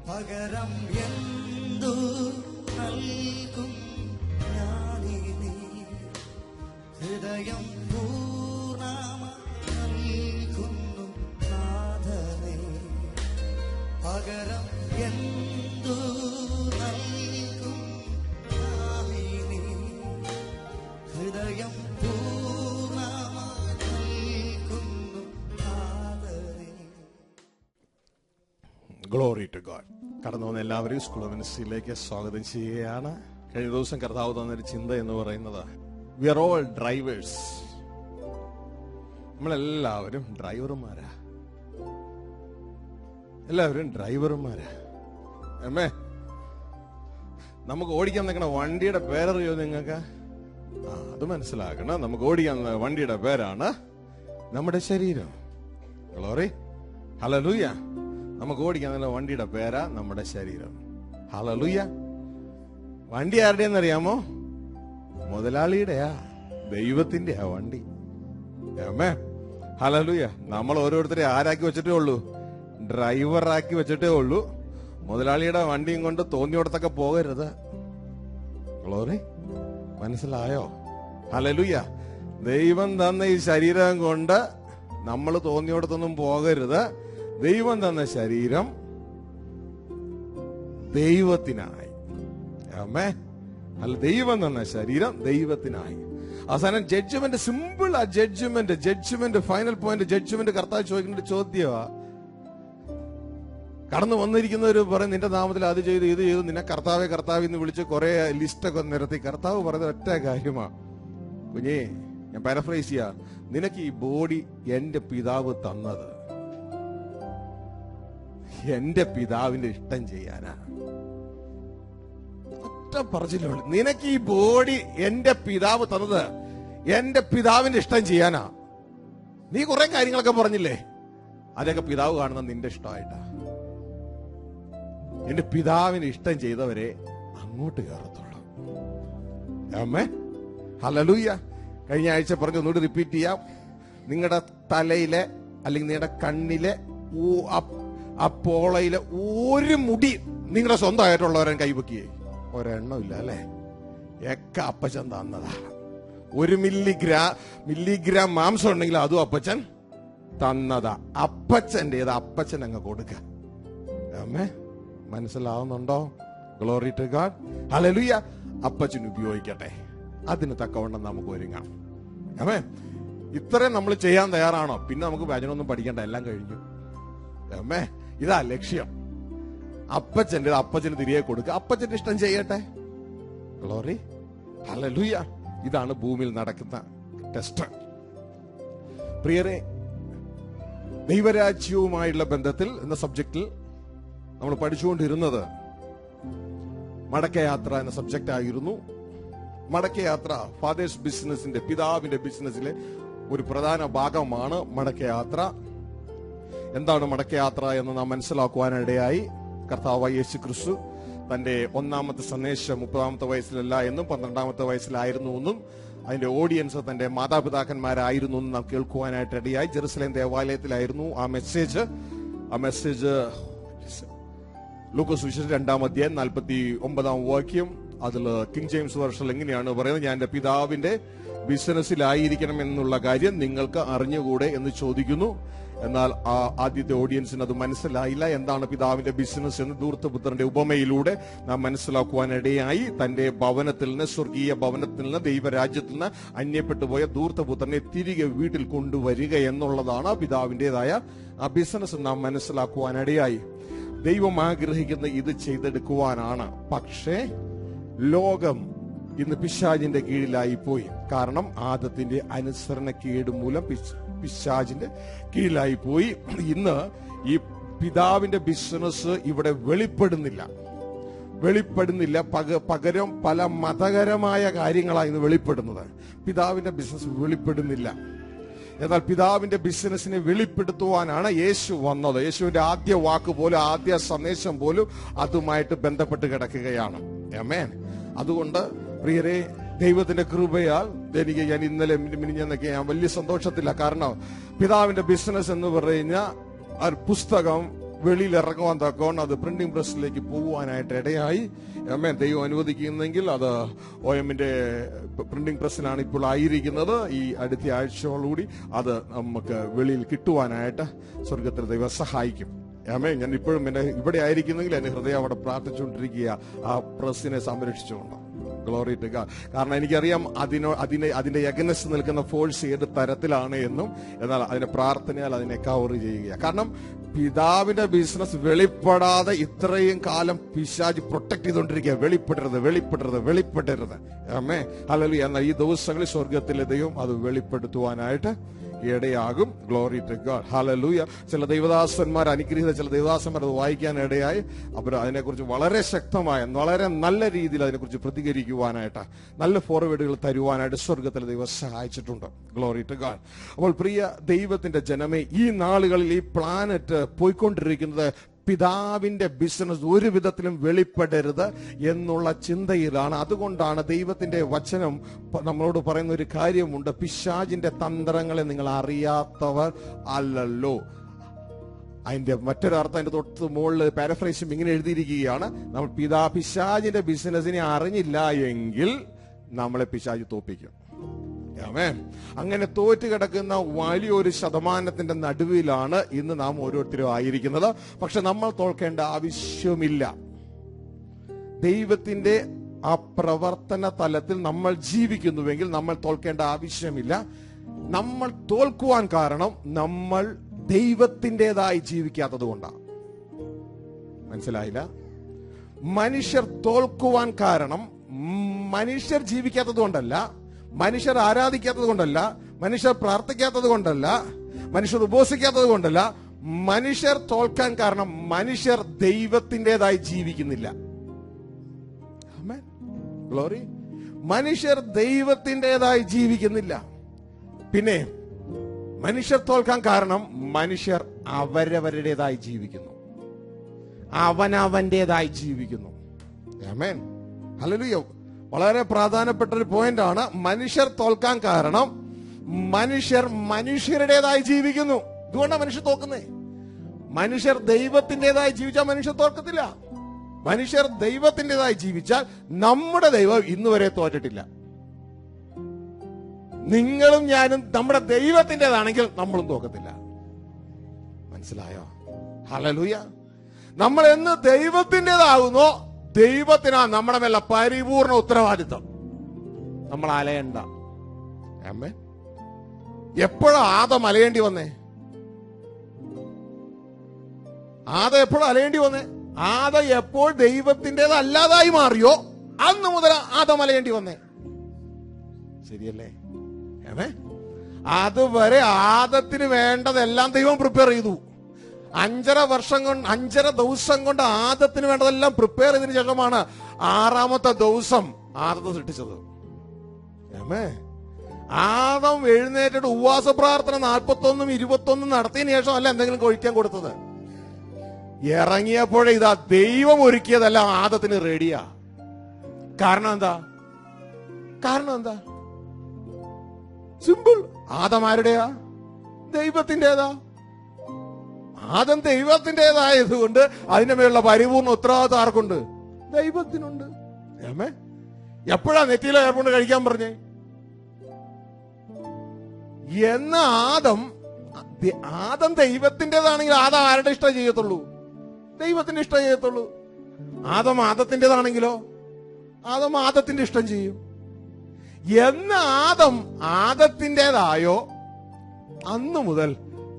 പകരം എന്തു നൽകും ഞാനിനി, ഹൃദയം പൂർണ്ണമായി നൽകുന്നു നാഥനേ. പകരം എന്തു നൽകും ഞാനിനി, ഹൃദയം പൂർണ്ണമായി നൽകുന്നു നാഥനേ. Glory to God. കടന്നു വന്ന എല്ലാവരെയും സ്കൂൾ ഓഫ് മിനിസ്ട്രിയിലേക്ക് സ്വാഗതം ചെയ്യുകയാണ്. കഴിഞ്ഞ ദിവസം കർത്താവ് തന്നൊരു ചിന്ത എന്ന് പറയുന്നത്, വി ആർ ഓൾ ഡ്രൈവേഴ്സ്. നമ്മളെല്ലാവരും ഡ്രൈവർമാരാ. എല്ലാവരും ഡ്രൈവർമാരാ. അമ്മേ, നമുക്ക് ഓടിക്കാൻ നിൽക്കണ വണ്ടിയുടെ പേരറിയോ നിങ്ങൾക്ക്? അത് മനസ്സിലാക്കണം. നമുക്ക് ഓടിക്കാൻ വണ്ടിയുടെ പേരാണ് നമ്മുടെ ശരീരം. Glory, hallelujah. നമുക്ക് ഓടിക്കാൻ വണ്ടിയുടെ പേരാ നമ്മുടെ ശരീരം. ഹല്ലേലൂയ. വണ്ടി ആരുടെയെന്നറിയാമോ? മുതലാളിയുടെയാ, ദൈവത്തിന്റെയാ വണ്ടി. ആമേ, ഹല്ലേലൂയ. നമ്മൾ ഓരോരുത്തരെ ആരാക്കി വെച്ചിട്ടേ ഉള്ളൂ? ഡ്രൈവറാക്കി വെച്ചിട്ടേ ഉള്ളൂ. മുതലാളിയുടെ വണ്ടിയും കൊണ്ട് തോന്നിയോടത്തൊക്കെ പോകരുത്. ഗ്ലോറി, മനസ്സിലായോ? ഹല്ലേലൂയ. ദൈവം തന്ന ഈ ശരീരം കൊണ്ട് നമ്മൾ തോന്നിയോടത്തൊന്നും പോകരുത്. ദൈവം തന്ന ശരീരം ദൈവത്തിനായി. ആമേ, അല്ല, ദൈവം തന്ന ശരീരം ദൈവത്തിനായി. അവസാനം ജഡ്ജ്മെന്റ്, സിമ്പിൾ ആ ജഡ്ജ്മെന്റ് ഫൈനൽ പോയിന്റ്. ജഡ്ജ്മെന്റ് കർത്താവ് ചോദിക്കുന്ന ചോദ്യമാ. കടന്നു വന്നിരിക്കുന്നവര് പറയും, നിന്റെ നാമത്തിൽ അത് ചെയ്തു ഇത് ചെയ്തു, നിന്നെ കർത്താവെ എന്ന് വിളിച്ച് കുറെ ലിസ്റ്റൊക്കെ നിരത്തി. കർത്താവ് പറയുന്നത് ഒറ്റ കാര്യമാ, കുഞ്ഞേ, ഞാൻ പാരഫ്രൈസ് ചെയ്യാ, നിനക്ക് ഈ ബോഡി എന്റെ പിതാവ് തന്നത് എന്റെ പിതാവിന്റെ ഇഷ്ടം ചെയ്യാനാ. ഒറ്റ പറച്ചിലുള്ളൂ, നിനക്ക് ഈ ബോഡി എന്റെ പിതാവ് തന്നത് എന്റെ പിതാവിന്റെ ഇഷ്ടം ചെയ്യാനാ. നീ കുറെ കാര്യങ്ങളൊക്കെ പറഞ്ഞില്ലേ, അതൊക്കെ പിതാവ് കാണുന്ന നിന്റെ ഇഷ്ടമായിട്ടാ. എന്റെ പിതാവിന് ഇഷ്ടം ചെയ്തവരെ അങ്ങോട്ട് കയറത്തുള്ളൂ. ആമേൻ, ഹല്ലേലൂയ. കഴിഞ്ഞ ആഴ്ച പറഞ്ഞു, ഒന്നുകൂടി റിപ്പീറ്റ് ചെയ്യാം. നിങ്ങളുടെ തലയിലെ അല്ലെങ്കിൽ നിങ്ങളുടെ കണ്ണിലെ ആ പോളയിലെ ഒരു മുടി നിങ്ങളുടെ സ്വന്തമായിട്ടുള്ളവരെ കൈവയ്ക്കുകയെ ഒരെണ്ണം ഇല്ല അല്ലേ? ഒക്കെ അപ്പച്ചൻ തന്നതാ. ഒരു മില്ലിഗ്രാം മാംസം ഉണ്ടെങ്കിൽ അതും അപ്പച്ചൻ തന്നതാ. അപ്പച്ചൻ്റെത് അപ്പച്ചൻ അങ്ങ് കൊടുക്ക. ആമേ, മനസ്സിലാവുന്നുണ്ടോ? Glory to God, hallelujah. അപ്പച്ചൻ ഉപയോഗിക്കട്ടെ, അതിന് തക്കവണ്ണം നമുക്ക് ഒരുങ്ങാം. ആമേ, ഇത്രയും നമ്മൾ ചെയ്യാൻ തയ്യാറാണോ? പിന്നെ നമുക്ക് വചനമൊന്നും പഠിക്കണ്ട, എല്ലാം കഴിഞ്ഞു. ആമേ, ഇതാ ലക്ഷ്യം. അപ്പച്ചന് തിരികെ കൊടുക്കുക, അപ്പച്ചന്റെ ഇഷ്ടം ചെയ്യട്ടെ. Glory, hallelujah. ഇതാണ് ഭൂമിയിൽ നടക്കുന്ന ടെസ്റ്റ്. പ്രിയരെ, ദൈവരാജ്യവുമായുള്ള ബന്ധത്തിൽ എന്ന സബ്ജക്റ്റിൽ നമ്മൾ പഠിച്ചുകൊണ്ടിരുന്നത് മടക്കയാത്ര എന്ന സബ്ജക്റ്റ് ആയിരുന്നു. മടക്കയാത്ര ഫാദേഴ്സ് ബിസിനസിന്റെ, പിതാവിന്റെ ബിസിനസ്സിലെ ഒരു പ്രധാന ഭാഗമാണ് മടക്കയാത്ര. എന്താണ് മടക്കയാത്ര എന്ന് നാം മനസ്സിലാക്കുവാനിടയായി. കർത്താവായ യേശു ക്രിസ്തു തന്റെ ഒന്നാമത്തെ സന്ദേശം 30-ാമത്തെ വയസ്സിലല്ല എന്നും 12-ാമത്തെ വയസ്സിലായിരുന്നു എന്നും അതിന്റെ ഓഡിയൻസ് തന്റെ മാതാപിതാക്കന്മാരായിരുന്നു എന്നും നാം കേൾക്കുവാനായിട്ട് ഇടയായി. ജെറുസലേം ദേവാലയത്തിലായിരുന്നു ആ മെസ്സേജ്. ലൂക്കോസ് സുവിശേഷം 2-ാം അധ്യായം 49-ാം വാക്യം, അതിൽ കിങ് ജെയിംസ് വേർഷൻ എങ്ങനെയാണ് പറയുന്നത്? ഞാൻ എന്റെ പിതാവിന്റെ ബിസിനസ്സിലായിരിക്കണം എന്നുള്ള കാര്യം നിങ്ങൾക്ക് അറിഞ്ഞുകൂടെ എന്ന് ചോദിക്കുന്നു. എന്നാൽ ആ ആദ്യത്തെ ഓഡിയൻസിന് അത് മനസ്സിലായില്ല. എന്താണ് പിതാവിന്റെ ബിസിനസ് എന്ന് ധൂർത്തപുത്രന്റെ ഉപമയിലൂടെ നാം മനസ്സിലാക്കുവാനിടയായി. തന്റെ ഭവനത്തിൽ നിന്ന്, സ്വർഗീയ ഭവനത്തിൽ നിന്ന്, ദൈവരാജ്യത്തിൽ നിന്ന് അന്യപ്പെട്ടു പോയ ധൂർത്തപുത്രനെ തിരികെ വീട്ടിൽ കൊണ്ടുവരിക എന്നുള്ളതാണ് പിതാവിന്റേതായ ആ ബിസിനസ് നാം മനസ്സിലാക്കുവാനിടയായി. ദൈവം ആഗ്രഹിക്കുന്ന ഇത് ചെയ്തെടുക്കുവാനാണ്. പക്ഷേ ലോകം ഇന്ന് പിശാചിന്റെ കീഴിലായി പോയി. കാരണം ആദത്തിന്റെ അനുസരണക്കേട് മൂലം പിശാചിന്റെ കീഴിലായി പോയി. ഇന്ന് ഈ പിതാവിന്റെ ബിസിനസ് ഇവിടെ വെളിപ്പെടുന്നില്ല. പകരം പല മതകരമായ കാര്യങ്ങളാണ് ഇന്ന് വെളിപ്പെടുന്നത്. പിതാവിന്റെ ബിസിനസ് വെളിപ്പെടുന്നില്ല. എന്നാൽ പിതാവിന്റെ ബിസിനസിനെ വെളിപ്പെടുത്തുവാനാണ് യേശു വന്നത്. യേശുവിന്റെ ആദ്യ വാക്ക് പോലും ആദ്യ സന്ദേശം പോലും അതുമായിട്ട് ബന്ധപ്പെട്ട് കിടക്കുകയാണ്. ആമേൻ. അതുകൊണ്ട് പ്രിയരെ, ദൈവത്തിന്റെ കൃപയാൽ ഞാൻ ഇന്നലെ മിനിഞ്ഞെന്നൊക്കെ ഞാൻ വലിയ സന്തോഷത്തില്ല. കാരണം പിതാവിന്റെ ബിസിനസ് എന്ന് പറയുന്ന ഒരു പുസ്തകം വെളിയിൽ ഇറങ്ങുവാൻ തക്കോണം അത് പ്രിന്റിംഗ് പ്രസ്സിലേക്ക് പോകുവാനായിട്ട് ഇടയായി. ദൈവം അനുവദിക്കുന്നെങ്കിൽ അത് OMന്റെ പ്രിന്റിംഗ് പ്രസ്സിലാണ് ഇപ്പോൾ ആയിരിക്കുന്നത്. ഈ അടുത്ത ആഴ്ചയോടുകൂടി അത് നമുക്ക് വെളിയിൽ കിട്ടുവാനായിട്ട് സ്വർഗത്തിൽ ദൈവം സഹായിക്കും. ഞാൻ ഇപ്പോഴും ഇവിടെ ആയിരിക്കുന്നെങ്കിൽ എന്റെ ഹൃദയം അവിടെ പ്രാർത്ഥിച്ചുകൊണ്ടിരിക്കുക, ആ പ്രസ്സിനെ സംരക്ഷിച്ചുകൊണ്ട്. Glory to God. കാരണം എനിക്കറിയാം അതിന്റെ എഗനസ്റ്റ് നിൽക്കുന്ന ഫോഴ്സ് ഏത് തരത്തിലാണ് എന്നും. എന്നാൽ അതിന്റെ പ്രാർത്ഥനയാൽ അതിനെ കവർ ചെയ്യുക. കാരണം പിതാവിന്റെ ബിസിനസ് വെളിപ്പെടാതെ ഇത്രയും കാലം പിശാച് പ്രൊട്ടക്ട് ചെയ്തുകൊണ്ടിരിക്കുക. വെളിപ്പെടരുത്. ആമേൻ. ഹല്ലേലൂയ. എന്നാൽ ഈ ദിവസങ്ങളിൽ സ്വർഗത്തിലെ ദൈവം അത് വെളിപ്പെടുത്തുവാനായിട്ട് ഇടയാകും. Glory to God. ഹല്ലേലൂയ. ചില ദൈവദാസന്മാർ, അനുഗ്രഹീത ചില ദൈവദാസന്മാർ അത് വായിക്കാൻ ഇടയായി. അവർ അതിനെക്കുറിച്ച് വളരെ ശക്തമായ വളരെ നല്ല രീതിയിൽ അതിനെക്കുറിച്ച് പ്രതികരിക്കുവാനായിട്ട്, നല്ല ഫോർവേഡുകൾ തരുവാനായിട്ട് സ്വർഗത്തിലെ ദൈവം സഹായിച്ചിട്ടുണ്ട്. Glory to God. അപ്പോൾ പ്രിയ ദൈവത്തിന്റെ ജനമേ, ഈ നാളുകളിൽ ഈ പ്ലാനറ്റ് പോയിക്കൊണ്ടിരിക്കുന്നത് പിതാവിന്റെ ബിസിനസ് ഒരു വിധത്തിലും വെളിപ്പെടരുത് എന്നുള്ള ചിന്തയിലാണ്. അതുകൊണ്ടാണ് ദൈവത്തിന്റെ വചനം നമ്മളോട് പറയുന്ന ഒരു കാര്യമുണ്ട്: പിശാചിന്റെ തന്ത്രങ്ങളെ നിങ്ങൾ അറിയാത്തവർ അല്ലല്ലോ. അതിന്റെ മറ്റൊരർത്ഥം അതിന്റെ തൊട്ട് മുകളിൽ പാരഫ്രൈസും ഇങ്ങനെ എഴുതിയിരിക്കുകയാണ്: നമ്മൾ പിശാചിന്റെ ബിസിനസിനെ അറിഞ്ഞില്ല എങ്കിൽ നമ്മളെ പിശാച് തോപ്പിക്കും. അങ്ങനെ തോറ്റ് കിടക്കുന്ന വലിയൊരു ശതമാനത്തിന്റെ നടുവിലാണ് ഇന്ന് നാം ഓരോരുത്തരും ആയിരിക്കുന്നത്. പക്ഷെ നമ്മൾ തോൽക്കേണ്ട ആവശ്യമില്ല. ദൈവത്തിന്റെ ആ പ്രവർത്തന തലത്തിൽ നമ്മൾ ജീവിക്കുന്നുവെങ്കിൽ നമ്മൾ തോൽക്കേണ്ട ആവശ്യമില്ല. നമ്മൾ തോൽക്കുവാൻ കാരണം നമ്മൾ ദൈവത്തിൻ്റെതായി ജീവിക്കാത്തത് കൊണ്ടാണ്. മനസ്സിലായില്ല? മനുഷ്യർ തോൽക്കുവാൻ കാരണം മനുഷ്യർ ജീവിക്കാത്തത് കൊണ്ടല്ല, മനുഷ്യർ ആരാധിക്കാത്തത് കൊണ്ടല്ല, മനുഷ്യർ പ്രാർത്ഥിക്കാത്തത് കൊണ്ടല്ല, മനുഷ്യർ ഉപവസിക്കാത്തത് കൊണ്ടല്ല. മനുഷ്യർ തോൽക്കാൻ കാരണം മനുഷ്യർ ദൈവത്തിൻ്റെതായി ജീവിക്കുന്നില്ല. ഗ്ലോറി. മനുഷ്യർ ദൈവത്തിൻ്റെതായി ജീവിക്കുന്നില്ല. പിന്നെ മനുഷ്യർ തോൽക്കാൻ കാരണം മനുഷ്യർ അവരവരുടേതായി ജീവിക്കുന്നു, അവനവന്റേതായി ജീവിക്കുന്നു. ആമേൻ. ഹല്ലേലൂയ. വളരെ പ്രധാനപ്പെട്ട ഒരു പോയിന്റ് ആണ്. മനുഷ്യർ തോൽക്കാൻ കാരണം മനുഷ്യർ മനുഷ്യരുടേതായി ജീവിക്കുന്നു. ഇതുകൊണ്ടാണ് മനുഷ്യർ തോൽക്കുന്നേ. മനുഷ്യർ ദൈവത്തിൻ്റെതായി ജീവിച്ചാൽ മനുഷ്യർ തോൽക്കത്തില്ല. മനുഷ്യർ ദൈവത്തിൻ്റെതായി ജീവിച്ചാൽ നമ്മുടെ ദൈവം ഇന്നുവരെ തോറ്റിട്ടില്ല. നിങ്ങളും ഞാനും നമ്മുടെ ദൈവത്തിൻ്റെതാണെങ്കിൽ നമ്മളും തോക്കത്തില്ല. മനസ്സിലായോ? ഹല്ലേലൂയ. നമ്മൾ എന്ന് ദൈവത്തിൻ്റെതാകുന്നോ ദൈവത്തിനാ നമ്മുടെ മേലെ പരിപൂർണ ഉത്തരവാദിത്വം. നമ്മൾ അലയണ്ട. ആമേൻ. എപ്പോഴാ ആദം അലയേണ്ടി വന്നേ? ആദം എപ്പോഴും അലയേണ്ടി വന്നേ? ആദം എപ്പോൾ ദൈവത്തിൻ്റെത് അല്ലാതായി മാറിയോ അന്ന് മുതൽ ആദം അലയേണ്ടി വന്നേ. ശരിയല്ലേ? അതുവരെ ആദത്തിന് വേണ്ടതെല്ലാം ദൈവം പ്രിപ്പയർ ചെയ്തു. 5.5 ദിവസം കൊണ്ട് ആദത്തിന് വേണ്ടതെല്ലാം പ്രിപ്പയർ ചെയ്തതിനു ശേഷമാണ് 6ാമത്തെ ദിവസം ആദത്തെ സൃഷ്ടിച്ചത്. ആദം എഴുന്നേറ്റിട്ട് ഉപവാസ പ്രാർത്ഥന 41 21 നടത്തിയതിനു ശേഷം അല്ല എന്തെങ്കിലും കഴിക്കാൻ കൊടുത്തത്. ഇറങ്ങിയപ്പോഴേ ഇതാ ദൈവം ഒരുക്കിയതല്ല ആദത്തിന് റെഡിയാ. കാരണം എന്താ? സിമ്പിൾ. ആദം ആരുടെയാ? ദൈവത്തിൻ്റെതാ. ആദം ദൈവത്തിൻ്റെതായതുകൊണ്ട് അതിന്റെ മേലുള്ള പരിപൂർണ്ണ ഉത്തരവാദിത്വം ആർക്കുണ്ട്? ദൈവത്തിനുണ്ട്. എപ്പോഴാ നെറ്റിയിലെ ഏർപ്പുണ്ട് കഴിക്കാൻ പറഞ്ഞേ? എന്ന ആദം ദൈവത്തിൻ്റെതാണെങ്കിൽ ആദം ആരുടെ ഇഷ്ടം ചെയ്യത്തുള്ളൂ? ദൈവത്തിന്റെ ഇഷ്ടം ചെയ്യത്തുള്ളൂ. ആദം ആദത്തിൻ്റെതാണെങ്കിലോ ആദം ആദത്തിന്റെ ഇഷ്ടം ചെയ്യും. എന്ന ആദത്തിൻ്റെതായോ അന്നു മുതൽ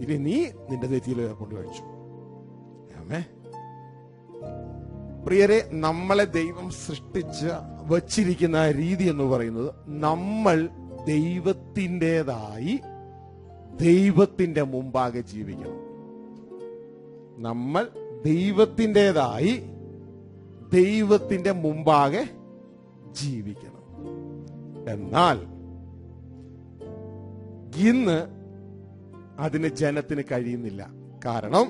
ഇനി നീ നിന്റെ നെറ്റിയിൽ കൊണ്ട് കഴിച്ചു. പ്രിയരെ, നമ്മളെ ദൈവം സൃഷ്ടിച്ച് വച്ചിരിക്കുന്ന രീതി എന്ന് പറയുന്നത് നമ്മൾ ദൈവത്തിൻ്റെതായി ദൈവത്തിന്റെ മുമ്പാകെ ജീവിക്കണം. നമ്മൾ ദൈവത്തിൻ്റെതായി ദൈവത്തിന്റെ മുമ്പാകെ ജീവിക്കണം. എന്നാൽ ഇന്ന് അതിന് ജനത്തിന് കഴിയുന്നില്ല. കാരണം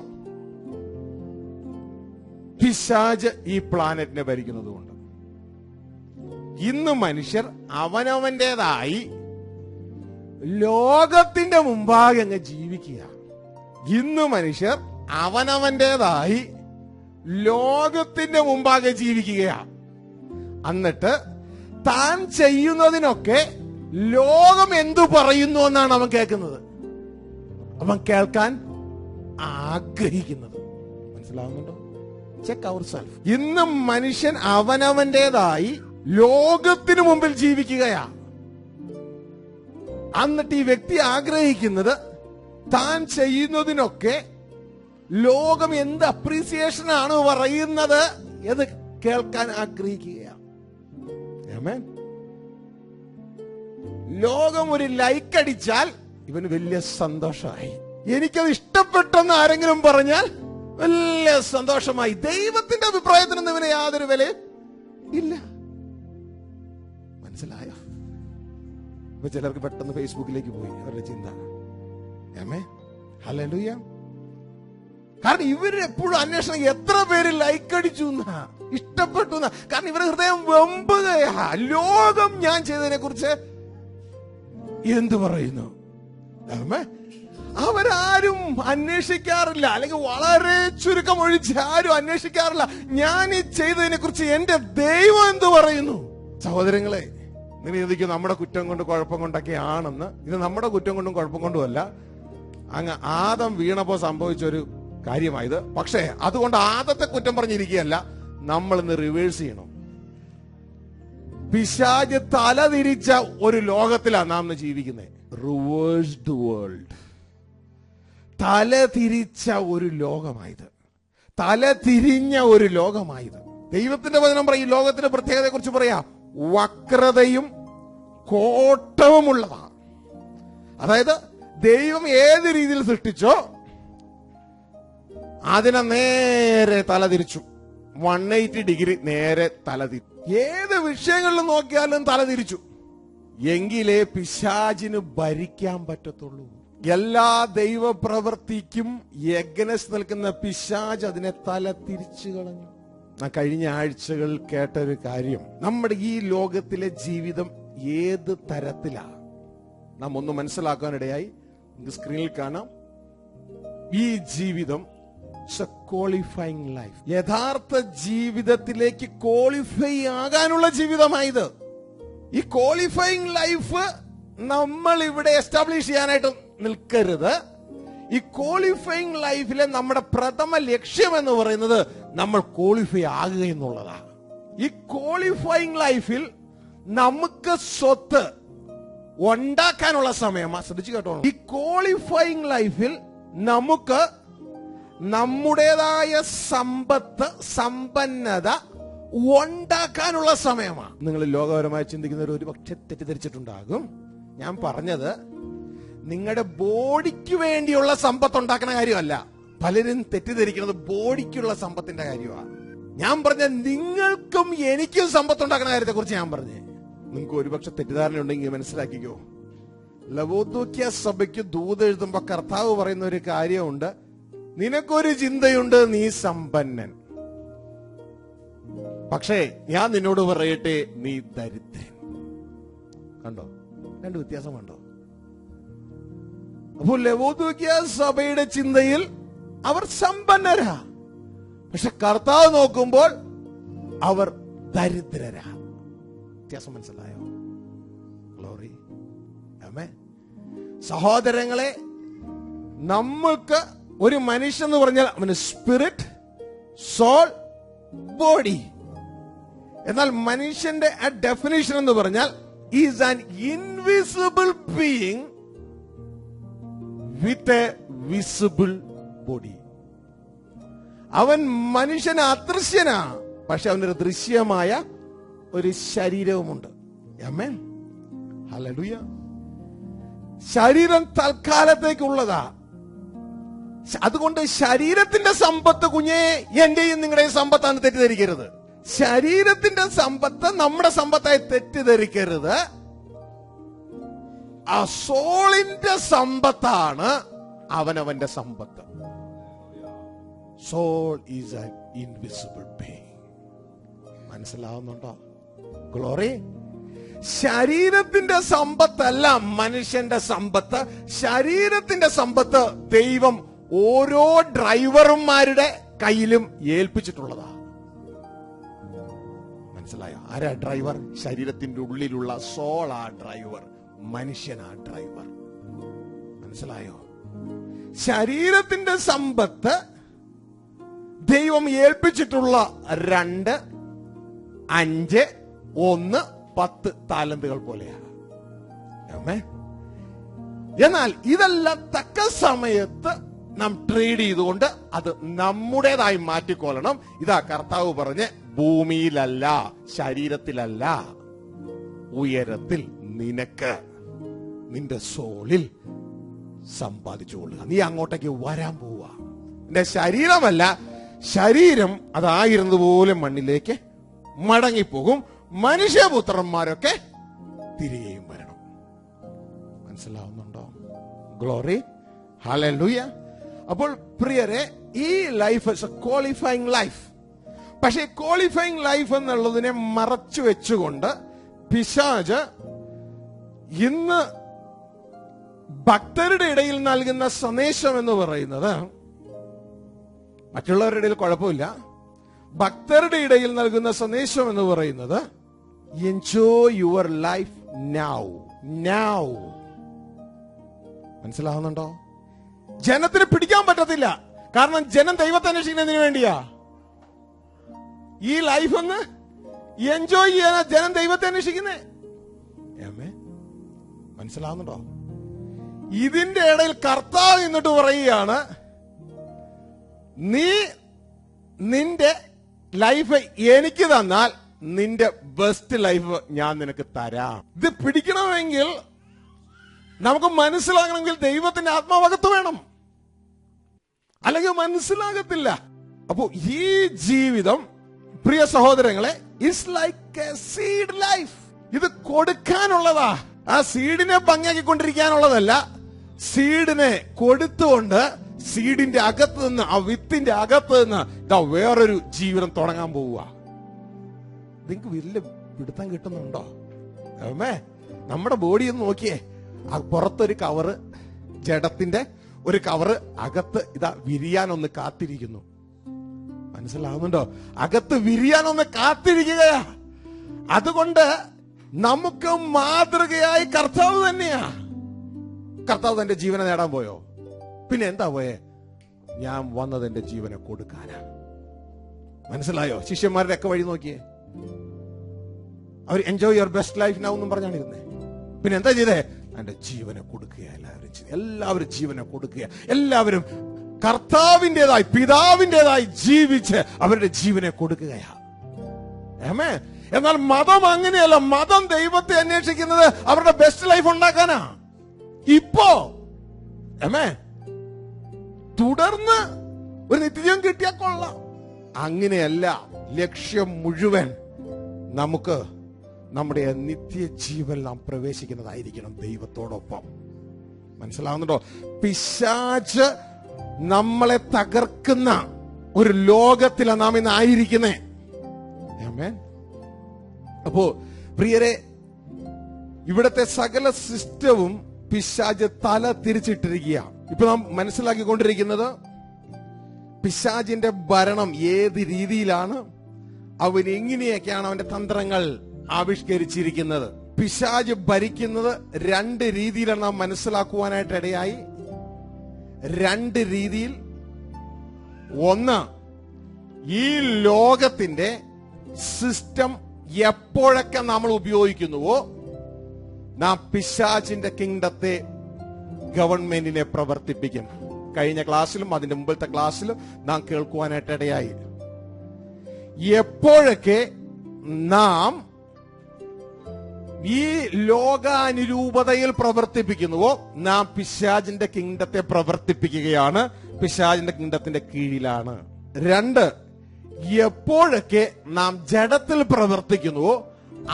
പിശാച് ഈ പ്ലാനറ്റിനെ ഭരിക്കുന്നത് കൊണ്ട്. ഇന്ന് മനുഷ്യർ അവനവന്റേതായി ലോകത്തിന്റെ മുമ്പാകെ അങ്ങ് ജീവിക്കുക. ഇന്ന് മനുഷ്യർ അവനവന്റേതായി ലോകത്തിന്റെ മുമ്പാകെ ജീവിക്കുകയാ. എന്നിട്ട് താൻ ചെയ്യുന്നതിനൊക്കെ ലോകം എന്തു പറയുന്നു എന്നാണ് അവൻ കേൾക്കുന്നത്, അവൻ കേൾക്കാൻ ആഗ്രഹിക്കുന്നത്. മനസ്സിലാവുന്നുണ്ടോ? Check our self. ഇന്ന് മനുഷ്യൻ അവനവന്റേതായി ലോകത്തിനു മുമ്പിൽ ജീവിക്കുകയാ. എന്നിട്ട് ഈ വ്യക്തി ആഗ്രഹിക്കുന്നത് താൻ ചെയ്യുന്നതിനൊക്കെ ലോകം എന്ത് അപ്രീസിയേഷൻ ആണ് പറയുന്നത് എന്ന് കേൾക്കാൻ ആഗ്രഹിക്കുകയാണ്. ആമേൻ. ലോകം ഒരു ലൈക്ക് അടിച്ചാൽ ഇവന് വലിയ സന്തോഷമായി. എനിക്കത് ഇഷ്ടപ്പെട്ടെന്ന് ആരെങ്കിലും പറഞ്ഞാൽ വലിയ സന്തോഷമായി. ദൈവത്തിന്റെ അഭിപ്രായത്തിനൊന്നും ഇവന് യാതൊരു വിലയും ഇല്ല. മനസ്സിലായോ? ഇപ്പൊ ചിലർക്ക് പെട്ടെന്ന് ഫേസ്ബുക്കിലേക്ക് പോയി അവരുടെ ചിന്ത. ആമേൻ. ഹല്ലേലൂയ. കാരണം ഇവരെപ്പോഴും അന്വേഷണം എത്ര പേര് ലൈക്ക് അടിച്ചു എന്നാ, ഇഷ്ടപ്പെട്ടു എന്നാ. കാരണം ഇവരുടെ ഹൃദയം വെമ്പുകയാ. ലോകം ഞാൻ ചെയ്തതിനെ കുറിച്ച് എന്തു പറയുന്നു? അവരാരും അന്വേഷിക്കാറില്ല, അല്ലെങ്കിൽ വളരെ ചുരുക്കം ഒഴിച്ച് ആരും അന്വേഷിക്കാറില്ല ഞാൻ ഈ ചെയ്തതിനെ കുറിച്ച് എന്റെ ദൈവം എന്തു പറയുന്നു. സഹോദരങ്ങളെ, നിങ്ങൾ ചിന്തിക്കും നമ്മുടെ കുറ്റം കൊണ്ട് കുഴപ്പം കൊണ്ടൊക്കെ ആണെന്ന്. ഇത് നമ്മുടെ കുറ്റം കൊണ്ടും കുഴപ്പം കൊണ്ടുമല്ല, അങ്ങ് ആദം വീണപ്പോ സംഭവിച്ചൊരു കാര്യമായത്. പക്ഷേ അതുകൊണ്ട് ആദത്തെ കുറ്റം പറഞ്ഞിരിക്കുകയല്ല, നമ്മൾ ഇന്ന് റിവേഴ്സ് ചെയ്യണം. പിശാച് തലതിരിച്ച ഒരു ലോകത്തിലാണ് നാം ജീവിക്കുന്നത്. Reversed world. തലതിരിച്ച ഒരു ലോകമായത്, തലതിരിഞ്ഞ ഒരു ലോകമായത്. ദൈവത്തിന്റെ വചനം പറയും ലോകത്തിന്റെ പ്രത്യേകതയെ കുറിച്ച് പറയാ, വക്രതയും കോട്ടവുമുള്ളതാണ്. അതായത് ദൈവം ഏത് രീതിയിൽ സൃഷ്ടിച്ചോ അതിനെ നേരെ തലതിരിച്ചു. 180 ഡിഗ്രി നേരെ തലതിരിച്ചു. ഏത് വിഷയങ്ങളിൽ നോക്കിയാലും തലതിരിച്ചു. എങ്കിലേ പിശാചിന് ഭരിക്കാൻ പറ്റത്തുള്ളൂ. എല്ലാ ദൈവപ്രവൃത്തിക്കും എഗനസ്റ്റ് നിൽക്കുന്ന പിശാച് അതിനെ തല തിരിച്ചു കളഞ്ഞു. കഴിഞ്ഞ ആഴ്ചകളിൽ കേട്ടൊരു കാര്യം, നമ്മുടെ ഈ ലോകത്തിലെ ജീവിതം ഏത് തരത്തിലാ നാം ഒന്ന് മനസ്സിലാക്കാനിടയായി. സ്ക്രീനിൽ കാണാം. ഈ ജീവിതം ക്വാളിഫൈങ് ലൈഫ്, യഥാർത്ഥ ജീവിതത്തിലേക്ക് ക്വാളിഫൈ ആകാനുള്ള ജീവിതമായത്. ഈ ക്വാളിഫൈങ് ലൈഫ് നമ്മൾ ഇവിടെ എസ്റ്റാബ്ലിഷ് ചെയ്യാനായിട്ട് നിൽക്കരുത്. ഈ ക്വാളിഫൈങ് ലൈഫിലെ നമ്മുടെ പ്രഥമ ലക്ഷ്യം എന്ന് പറയുന്നത് നമ്മൾ ക്വാളിഫൈ ആകുക എന്നുള്ളതാണ്. ഈ ക്വാളിഫൈങ് ലൈഫിൽ നമുക്ക് സ്വത്ത് ഉണ്ടാക്കാനുള്ള സമയമാ. ശ്രദ്ധിച്ചു കേട്ടോ. ഈ ക്വാളിഫൈങ് ലൈഫിൽ നമുക്ക് നമ്മുടേതായ സമ്പത്ത്, സമ്പന്നത ഉണ്ടാക്കാനുള്ള സമയമാണ്. നിങ്ങൾ ലോകപരമായി ചിന്തിക്കുന്നവർ ഒരു പക്ഷെ തെറ്റിദ്ധരിച്ചിട്ടുണ്ടാകും. ഞാൻ പറഞ്ഞത് നിങ്ങളുടെ ബോഡിക്ക് വേണ്ടിയുള്ള സമ്പത്ത് ഉണ്ടാക്കുന്ന കാര്യമല്ല. പലരും തെറ്റിദ്ധരിക്കുന്നത് ബോഡിക്കുള്ള സമ്പത്തിന്റെ കാര്യമാണ്. ഞാൻ പറഞ്ഞ നിങ്ങൾക്കും എനിക്കും സമ്പത്ത് ഉണ്ടാക്കുന്ന കാര്യത്തെ കുറിച്ച് ഞാൻ പറഞ്ഞേ. നിങ്ങൾക്ക് ഒരുപക്ഷെ തെറ്റിദ്ധാരണ ഉണ്ടെങ്കിൽ മനസ്സിലാക്കിക്കോ. ലവോദോക്യ സഭയ്ക്ക് ദൂത് എഴുതുമ്പോ കർത്താവ് പറയുന്ന ഒരു കാര്യമുണ്ട്, നിനക്കൊരു ചിന്തയുണ്ട്, നീ സമ്പന്നൻ, പക്ഷേ ഞാൻ നിന്നോട് പറയട്ടെ, നീ ദരിദ്രൻ. കണ്ടോ? രണ്ട് വ്യത്യാസം കണ്ടോ? അപ്പോൾ ലവോദോക്യ സഭയുടെ ചിന്തയിൽ അവർ സമ്പന്നരാ, പക്ഷെ കർത്താവ് നോക്കുമ്പോൾ അവർ ദരിദ്രരാ. വ്യത്യാസം മനസ്സിലായോ? ഗ്ലോറി. ആമേൻ. സഹോദരങ്ങളെ, നമ്മൾക്ക് ഒരു മനുഷ്യൻ എന്ന് പറഞ്ഞാൽ അവന് സ്പിരിറ്റ്, സോൾ, ബോഡി. എന്നാൽ മനുഷ്യന്റെ ആ ഡെഫിനിഷൻ എന്ന് പറഞ്ഞാൽ is an invisible being with a visible body. അവൻ മനുഷ്യന് അദൃശ്യനാ, പക്ഷെ അവനൊരു ദൃശ്യമായ ഒരു ശരീരവുമുണ്ട്. ആമേൻ. ഹല്ലേലൂയ. ശരീരം തൽക്കാലത്തേക്കുള്ളതാ. അതുകൊണ്ട് ശരീരത്തിന്റെ സമ്പത്ത് കുഞ്ഞേ എന്റെയും നിങ്ങളുടെയും സമ്പത്താണ് തെറ്റിദ്ധരിക്കരുത്. ശരീരത്തിന്റെ സമ്പത്ത് നമ്മുടെ സമ്പത്തായി തെറ്റിദ്ധരിക്കരുത്. ആ സോളിന്റെ സമ്പത്താണ് അവനവന്റെ സമ്പത്ത്. Soul is an invisible being. മനസ്സിലാവുന്നുണ്ടോ? ഗ്ലോറി. ശരീരത്തിന്റെ സമ്പത്തല്ല മനുഷ്യന്റെ സമ്പത്ത്. ശരീരത്തിന്റെ സമ്പത്ത് ദൈവം ഓരോ ഡ്രൈവർമാരുടെ കയ്യിലും ഏൽപ്പിച്ചിട്ടുള്ളതാ. മനസ്സിലായോ? ആരാ ഡ്രൈവർ? ശരീരത്തിന്റെ ഉള്ളിലുള്ള സോളാ ഡ്രൈവർ, മനുഷ്യനാ ഡ്രൈവർ. മനസ്സിലായോ? ശരീരത്തിന്റെ സമ്പത്ത് ദൈവം ഏൽപ്പിച്ചിട്ടുള്ള 2, 5, 1, 10 താലന്തുകൾ പോലെയാണ്. എന്നാൽ ഇതെല്ലാം തക്ക സമയത്ത് നാം ട്രേഡ് ചെയ്തുകൊണ്ട് അത് നമ്മുടേതായി മാറ്റിക്കൊള്ളണം. ഇതാ കർത്താവ് പറഞ്ഞ്, ഭൂമിയിലല്ല, ശരീരത്തിലല്ല, ഉയരത്തിൽ നിനക്ക് നിന്റെ സോളിൽ സമ്പാദിച്ചുകൊള്ളുക. നീ അങ്ങോട്ടേക്ക് വരാൻ പോവുക. നിന്റെ ശരീരമല്ല, ശരീരം അതായിരുന്നതുപോലെ മണ്ണിലേക്ക് മടങ്ങിപ്പോകും. മനുഷ്യപുത്രന്മാരൊക്കെ തിരികെയും വരണം. മനസ്സിലാവുന്നുണ്ടോ? ഗ്ലോറി. ഹല്ലേലൂയ. അപ്പോൾ പ്രിയരെ, ഈ life is A qualifying life. പക്ഷെ ക്വാളിഫൈങ് ലൈഫ് എന്നുള്ളതിനെ മറച്ചു വെച്ചുകൊണ്ട് പിശാച് ഇന്ന് ഭക്തരുടെ ഇടയിൽ നൽകുന്ന സന്ദേശം എന്ന് പറയുന്നത്, മറ്റുള്ളവരുടെ ഇടയിൽ കുഴപ്പമില്ല, ഭക്തരുടെ ഇടയിൽ നൽകുന്ന സന്ദേശം എന്ന് പറയുന്നത്, enjoy your life now. Now. മനസ്സിലാവുന്നുണ്ടോ? ജനത്തിന് പിടിക്കാൻ പറ്റത്തില്ല. കാരണം ജനം ദൈവത്തെ അന്വേഷിക്കുന്നതിന് വേണ്ടിയാ. ഈ ലൈഫ് ഒന്ന് എൻജോയ് ചെയ്യാനാ ജനം ദൈവത്തെ അന്വേഷിക്കുന്നേ. മനസ്സിലാവുന്നുണ്ടോ? ഇതിന്റെ ഇടയിൽ കർത്താവ് എന്നിട്ട് പറയുകയാണ്, നീ നിന്റെ ലൈഫ് എനിക്ക് തന്നാൽ നിന്റെ ബെസ്റ്റ് ലൈഫ് ഞാൻ നിനക്ക് തരാം. ഇത് പിടിക്കണമെങ്കിൽ, നമുക്ക് മനസ്സിലാകണമെങ്കിൽ ദൈവത്തിന്റെ ആത്മാവകത്ത് വേണം, അല്ലെങ്കിൽ മനസ്സിലാകത്തില്ല. അപ്പോ ഈ ജീവിതം, പ്രിയ സഹോദരങ്ങളെ, it's like A seed life. ഇത് കൊടുക്കാനുള്ളതാ. ആ സീഡിനെ ഭംഗിയാക്കിക്കൊണ്ടിരിക്കാനുള്ളതല്ല. സീഡിനെ കൊടുത്തുകൊണ്ട് സീഡിന്റെ അകത്ത് നിന്ന്, ആ വിത്തിന്റെ അകത്ത് നിന്ന് ഇതാ വേറൊരു ജീവിതം തുടങ്ങാൻ പോവുക. നിങ്ങൾക്ക് വലിയ പിടുത്തം കിട്ടുന്നുണ്ടോ? നമ്മുടെ ബോഡി ഒന്ന് നോക്കിയേ. പുറത്തൊരു കവറ്, ജഡത്തിന്റെ ഒരു കവറ്, അകത്ത് ഇതാ വിരിയാനൊന്ന് കാത്തിരിക്കുന്നു. മനസ്സിലാവുന്നുണ്ടോ? അകത്ത് വിരിയാനൊന്ന് കാത്തിരിക്കുകയാ. അതുകൊണ്ട് നമുക്ക് മാതൃകയായി കർത്താവ് തന്നെയാ. കർത്താവ് തന്റെ ജീവനെ നേടാൻ പോയോ? പിന്നെ എന്താ പോയേ? ഞാൻ വന്നത് എന്റെ ജീവനെ കൊടുക്കാനാ. മനസ്സിലായോ? ശിഷ്യന്മാരുടെ ഒക്കെ വഴി നോക്കിയേ. അവർ enjoy your best life now എന്നും പറഞ്ഞാണ് ഇരുന്നേ. പിന്നെ എന്താ ചെയ്തേ? എന്റെ ജീവനെ കൊടുക്കുക. എല്ലാവരും ജീവനെ കൊടുക്കുക. എല്ലാവരും കർത്താവിൻ്റെതായി, പിതാവിൻ്റെതായി ജീവിച്ച് അവരുടെ ജീവനെ കൊടുക്കുകയാ. എന്നാൽ മതം അങ്ങനെയല്ല. മതം ദൈവത്തെ അന്വേഷിക്കുന്നത് അവരുടെ ബെസ്റ്റ് ലൈഫ് ഉണ്ടാക്കാനാ. ഇപ്പോ തുടർന്ന് ഒരു നിത്യജീവൻ കിട്ടിയാൽ കൊള്ളാം. അങ്ങനെയല്ല. ലക്ഷ്യം മുഴുവൻ നമുക്ക് നമ്മുടെ നിത്യജീവൻ നാം പ്രവേശിക്കുന്നതായിരിക്കണം ദൈവത്തോടൊപ്പം. മനസ്സിലാവുന്നുണ്ടോ? പിശാച് നമ്മളെ തകർക്കുന്ന ഒരു ലോകത്തിലാണ് നാം ഇന്ന് ആയിരിക്കുന്നേ. അപ്പോ പ്രിയരെ, ഇവിടത്തെ സകല സിസ്റ്റവും പിശാച് തല തിരിച്ചിട്ടിരിക്കുക. ഇപ്പൊ നാം മനസ്സിലാക്കിക്കൊണ്ടിരിക്കുന്നത് പിശാചിന്റെ ഭരണം ഏത് രീതിയിലാണ്, അവൻ എങ്ങനെയൊക്കെയാണ് അവന്റെ തന്ത്രങ്ങൾ ആവിഷ്കരിച്ചിരിക്കുന്നത്. പിശാച് ഭരിക്കുന്നത് 2 രീതിയിലാണ് നാം മനസ്സിലാക്കുവാനായിട്ട് ഇടയായി. 2 രീതിയിൽ. ഒന്ന്, ഈ ലോകത്തിന്റെ സിസ്റ്റം എപ്പോഴൊക്കെ നമ്മൾ ഉപയോഗിക്കുന്നുവോ നാം പിശാചിന്റെ കിങ്ഡത്തെ, ഗവൺമെന്റിനെ പ്രവർത്തിപ്പിക്കും. കഴിഞ്ഞ ക്ലാസ്സിലും അതിന്റെ മുമ്പത്തെ ക്ലാസ്സിലും നാം കേൾക്കുവാനായിട്ട് ഇടയായി. എപ്പോഴൊക്കെ നാം ഈ ലോകാനുരൂപതയിൽ പ്രവർത്തിപ്പിക്കുന്നുവോ നാം പിശാചിന്റെ കിങ്ഡത്തെ പ്രവർത്തിപ്പിക്കുകയാണ്, പിശാചിന്റെ കിങ്ഡത്തിന്റെ കീഴിലാണ്. 2, എപ്പോഴൊക്കെ നാം ജഡത്തിൽ പ്രവർത്തിക്കുന്നുവോ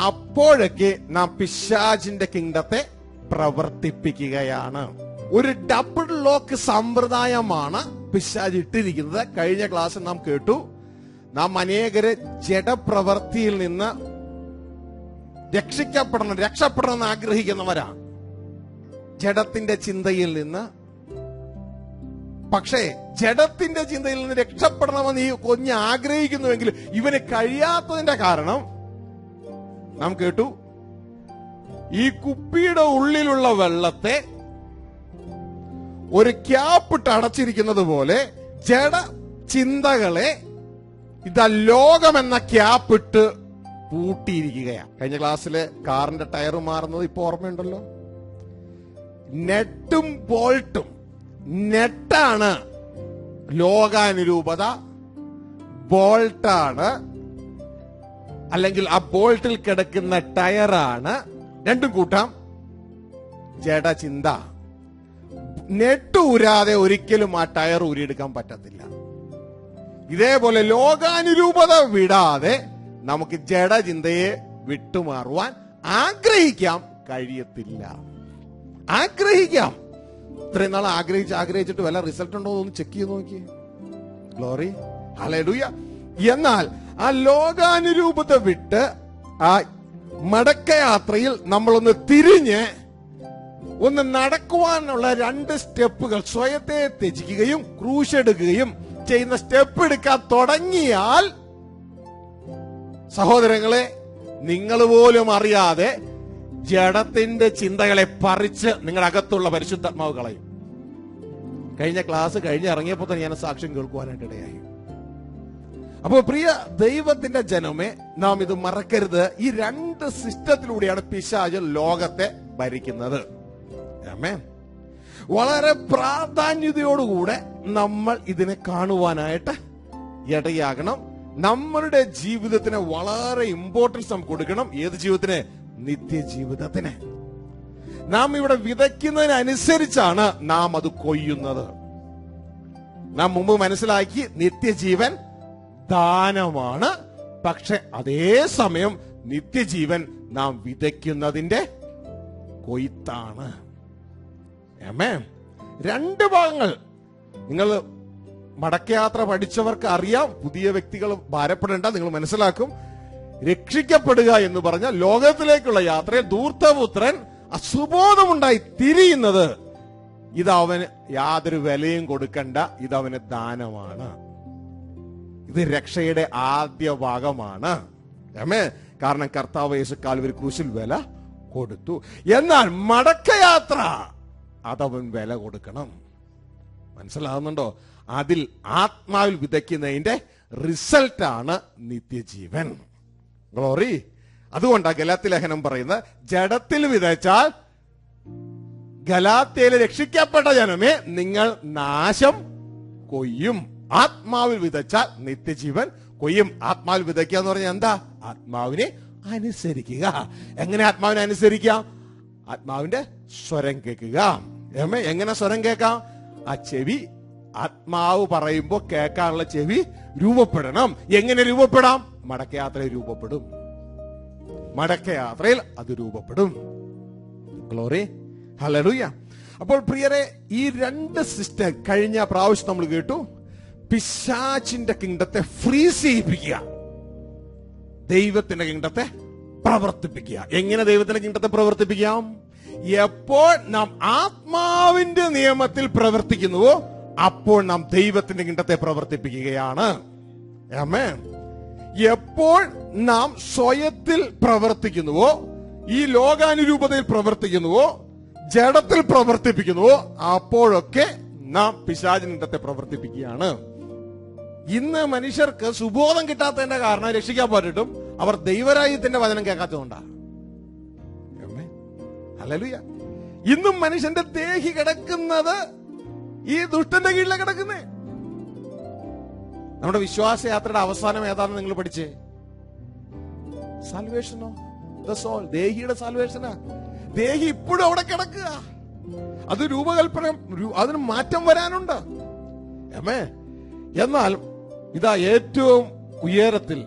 അപ്പോഴൊക്കെ നാം പിശാചിന്റെ കിങ്ഡത്തെ പ്രവർത്തിപ്പിക്കുകയാണ്. ഒരു ഡബിൾ ലോക്ക് സമ്പ്രദായമാണ് പിശാച് ഇട്ടിരിക്കുന്നത്. കഴിഞ്ഞ ക്ലാസ്സിൽ നാം കേട്ടു, നാം അനേകരെ ജഡപ്രവൃത്തിയിൽ നിന്ന് രക്ഷപ്പെടണം ആഗ്രഹിക്കുന്നവരാണ്, ജഡത്തിന്റെ ചിന്തയിൽ നിന്ന്. പക്ഷേ ജഡത്തിന്റെ ചിന്തയിൽ നിന്ന് രക്ഷപ്പെടണമെന്ന് ഈ കുഞ്ഞ് ആഗ്രഹിക്കുന്നുവെങ്കിൽ ഇവന് കഴിയാത്തതിന്റെ കാരണം നാം കേട്ടു, ഈ കുപ്പിയുടെ ഉള്ളിലുള്ള വെള്ളത്തെ ഒരു ക്യാപ്പിട്ട് അടച്ചിരിക്കുന്നത് പോലെ ജഡ ചിന്തകളെ ഇതാ ലോകമെന്ന ക്യാപ്പിട്ട് പൂട്ടിയിരിക്കുകയാണ്. കഴിഞ്ഞ ക്ലാസ്സിലെ കാറിന്റെ ടയർ മാറുന്നത് ഇപ്പൊ ഓർമ്മയുണ്ടല്ലോ. നെട്ടും ബോൾട്ടും, നെറ്റാണ് ലോകാനുരൂപത, ബോൾട്ടാണ് അല്ലെങ്കിൽ ആ ബോൾട്ടിൽ കിടക്കുന്ന ടയറാണ്, രണ്ടും കൂട്ടാം ജഡചിന്ത. നെട്ട് ഊരാതെ ഒരിക്കലും ആ ടയർ ഊരിയെടുക്കാൻ പറ്റത്തില്ല. ഇതേപോലെ ലോകാനുരൂപത വിടാതെ നമുക്ക് ജഡചിന്തയെ വിട്ടുമാറുവാൻ ആഗ്രഹിക്കാം, കഴിയത്തില്ല. ആഗ്രഹിക്കാം, ഇത്രയും നാൾ ആഗ്രഹിച്ചിട്ട് വല്ല റിസൾട്ട് ഉണ്ടോ എന്ന് ചെക്ക് ചെയ്ത് നോക്കി. Glory, hallelujah. എന്നാൽ ആ ലോകാനുരൂപത വിട്ട് ആ മടക്കയാത്രയിൽ നമ്മളൊന്ന് തിരിഞ്ഞ് ഒന്ന് നടക്കുവാനുള്ള 2 സ്റ്റെപ്പുകൾ, സ്വയത്തെ ത്യജിക്കുകയും ക്രൂശെടുക്കുകയും ചെയ്യുന്ന സ്റ്റെപ്പ് എടുക്കാൻ തുടങ്ങിയാൽ, സഹോദരങ്ങളെ, നിങ്ങൾ പോലും അറിയാതെ ജഡത്തിന്റെ ചിന്തകളെ പറിച്ച് നിങ്ങളുടെ അകത്തുള്ള പരിശുദ്ധാത്മാവ് കളയും. കഴിഞ്ഞ ക്ലാസ് ഇറങ്ങിയപ്പോൾ തന്നെ ഞാൻ സാക്ഷ്യം കേൾക്കുവാനായിട്ട് ഇടയായി. അപ്പോൾ പ്രിയ ദൈവത്തിന്റെ ജനമേ, നാം ഇത് മറക്കരുത്. ഈ 2 സിസ്റ്റത്തിലൂടെയാണ് പിശാച് ലോകത്തെ ഭരിക്കുന്നത്. ആമേൻ. വളരെ പ്രാധാന്യതയോടുകൂടെ നമ്മൾ ഇതിനെ കാണുവാനായിട്ട് ഇടയാകണം. നമ്മളുടെ ജീവിതത്തിന് വളരെ ഇമ്പോർട്ടൻസ് നാം കൊടുക്കണം. ഏത് ജീവിതത്തിന്? നിത്യജീവിതത്തിന്. നാം ഇവിടെ വിതയ്ക്കുന്നതിനനുസരിച്ചാണ് നാം അത് കൊയ്യുന്നത്. നാം മുമ്പ് മനസ്സിലാക്കി, നിത്യജീവൻ ദാനമാണ്. പക്ഷെ അതേ സമയം നിത്യജീവൻ നാം വിതയ്ക്കുന്നതിന്റെ കൊയ്ത്താണ്. ആമേൻ. 2 ഭാഗങ്ങൾ. നിങ്ങൾ മടക്കയാത്ര പഠിച്ചവർക്ക് അറിയാം. പുതിയ വ്യക്തികൾ ഭാരപ്പെടേണ്ട, നിങ്ങൾ മനസ്സിലാക്കും. രക്ഷിക്കപ്പെടുക എന്ന് പറഞ്ഞ ലോകത്തിലേക്കുള്ള യാത്രയിൽ ധൂർത്തപുത്രൻ അസുബോധമുണ്ടായി തിരിയുന്നത്, ഇതവന് യാതൊരു വിലയും കൊടുക്കണ്ട, ഇതവന് ദാനമാണ്. ഇത് രക്ഷയുടെ ആദ്യ ഭാഗമാണ്. ആമേൻ. കാരണം കർത്താവ് യേശു കാൽവരി ക്രൂശിൽ വില കൊടുത്തു. എന്നാൽ മടക്കയാത്ര അതവൻ വില കൊടുക്കണം. മനസ്സിലാകുന്നുണ്ടോ? അതിൽ ആത്മാവിൽ വിതയ്ക്കുന്നതിന്റെ റിസൾട്ടാണ് നിത്യജീവൻ. ഗ്ലോറി. അതുകൊണ്ടാണ് ഗലാത്യ ലേഖനം പറയുന്നത്, ജഡത്തിൽ വിതച്ചാൽ, ഗലാത്യയിലെ രക്ഷിക്കപ്പെട്ട ജനമേ, നിങ്ങൾ നാശം കൊയ്യും. ആത്മാവിൽ വിതച്ചാൽ നിത്യജീവൻ കൊയ്യും. ആത്മാവിൽ വിതയ്ക്കുക എന്ന് പറഞ്ഞാൽ എന്താ? ആത്മാവിനെ അനുസരിക്കുക. എങ്ങനെ ആത്മാവിനെ അനുസരിക്കാം? ആത്മാവിന്റെ സ്വരം കേൾക്കുക. എങ്ങനെ സ്വരം കേൾക്കാം? ആ ചെവി, ആത്മാവ് പറയുമ്പോ കേൾക്കാനുള്ള ചെവി രൂപപ്പെടണം. എങ്ങനെ രൂപപ്പെടാം? മടക്കയാത്രയിൽ രൂപപ്പെടും. മടക്കയാത്രയിൽ അത് രൂപപ്പെടും. Glory, hallelujah. അപ്പോൾ പ്രിയരെ, ഈ 2 സിസ്റ്റം കഴിഞ്ഞ പ്രാവശ്യം നമ്മൾ കേട്ടു. പിശാചിന്റെ കിങ്ഡത്തെ ഫ്രീസ് ചെയ്യിപ്പിക്കുക, ദൈവത്തിന്റെ കിങ്ഡത്തെ പ്രവർത്തിപ്പിക്കുക. എങ്ങനെ ദൈവത്തിന്റെ കിങ്ഡത്തെ പ്രവർത്തിപ്പിക്കാം? എപ്പോൾ നാം ആത്മാവിന്റെ നിയമത്തിൽ പ്രവർത്തിക്കുന്നുവോ അപ്പോൾ നാം ദൈവത്തിന്റെ കിങ്ഡത്തെ പ്രവർത്തിപ്പിക്കുകയാണ്. ആമേൻ. എപ്പോൾ നാം സ്വയത്തിൽ പ്രവർത്തിക്കുന്നുവോ, ഈ ലോകാനുരൂപതയിൽ പ്രവർത്തിക്കുന്നുവോ, ജഡത്തിൽ പ്രവർത്തിപ്പിക്കുന്നുവോ, അപ്പോഴൊക്കെ നാം പിശാചിന്റെ കിങ്ഡത്തെ പ്രവർത്തിപ്പിക്കുകയാണ്. ഇന്ന് മനുഷ്യർക്ക് സുബോധം കിട്ടാത്തതിന്റെ കാരണം രക്ഷിക്കാൻ പറ്റും, അവർ ദൈവരാജ്യത്തിന്റെ വചനം കേൾക്കാത്തതുകൊണ്ടാണ്. ഹല്ലേലൂയ. ഇന്നും മനുഷ്യന്റെ ദേഹി കിടക്കുന്നത് ഈ ദുഷ്ടന്റെ കീഴിലെ കിടക്കുന്നേ. നമ്മുടെ വിശ്വാസയാത്രയുടെ അവസാനം ഏതാണെന്ന് നിങ്ങൾ പഠിച്ചേ? സാൽവേഷനോ, ദ സോൾ, ദേഹിയുടെ സാൽവേഷനാ. ദേഹി ഇപ്പോഴും അവിടെ കിടക്കുക. അത് രൂപകൽപ്പന, അതിന് മാറ്റം വരാനുണ്ട്. എന്നാൽ ഇതാ ഏറ്റവും ഉയരത്തിൽ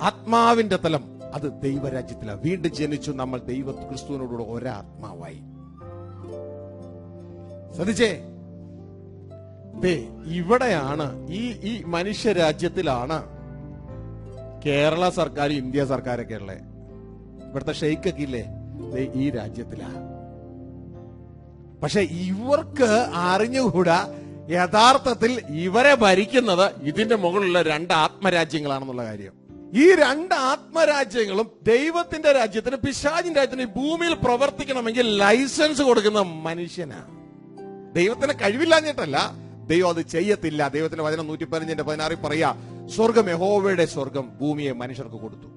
ആത്മാവിന്റെ തലം, അത് ദൈവരാജ്യത്തിലാണ്. വീണ്ടും ജനിച്ചു നമ്മൾ ദൈവ ക്രിസ്തുവിനോടുകൂടെ ഒരാത്മാവായി. ശ്രദ്ധിച്ചേ, ഇവിടെയാണ് ഈ മനുഷ്യരാജ്യത്തിലാണ് കേരള സർക്കാർ, ഇന്ത്യ സർക്കാരൊക്കെ ഉള്ളത്. ഇവിടുത്തെ ഷെയ്ക്കൊക്കെ ഇല്ലേ, ഈ രാജ്യത്തിലാ. പക്ഷെ ഇവർക്ക് അറിഞ്ഞുകൂടാ യഥാർത്ഥത്തിൽ ഇവരെ ഭരിക്കുന്നത് ഇതിന്റെ മുകളിലുള്ള 2 ആത്മരാജ്യങ്ങളാണെന്നുള്ള കാര്യം. ഈ 2 ആത്മരാജ്യങ്ങളും ദൈവത്തിന്റെ രാജ്യത്തിന് പിശാചിന്റെ രാജ്യത്തിന് ഈ ഭൂമിയിൽ പ്രവർത്തിക്കണമെങ്കിൽ ലൈസൻസ് കൊടുക്കുന്ന മനുഷ്യനാ. ദൈവത്തിന് കഴിവില്ലാഞ്ഞിട്ടല്ല, ദൈവം അത് ചെയ്യത്തില്ല. ദൈവത്തിന്റെ വചനം 115:16 പറയാ, സ്വർഗം യഹോവയുടെ സ്വർഗം ഭൂമിയെ മനുഷ്യർക്ക് കൊടുത്തു.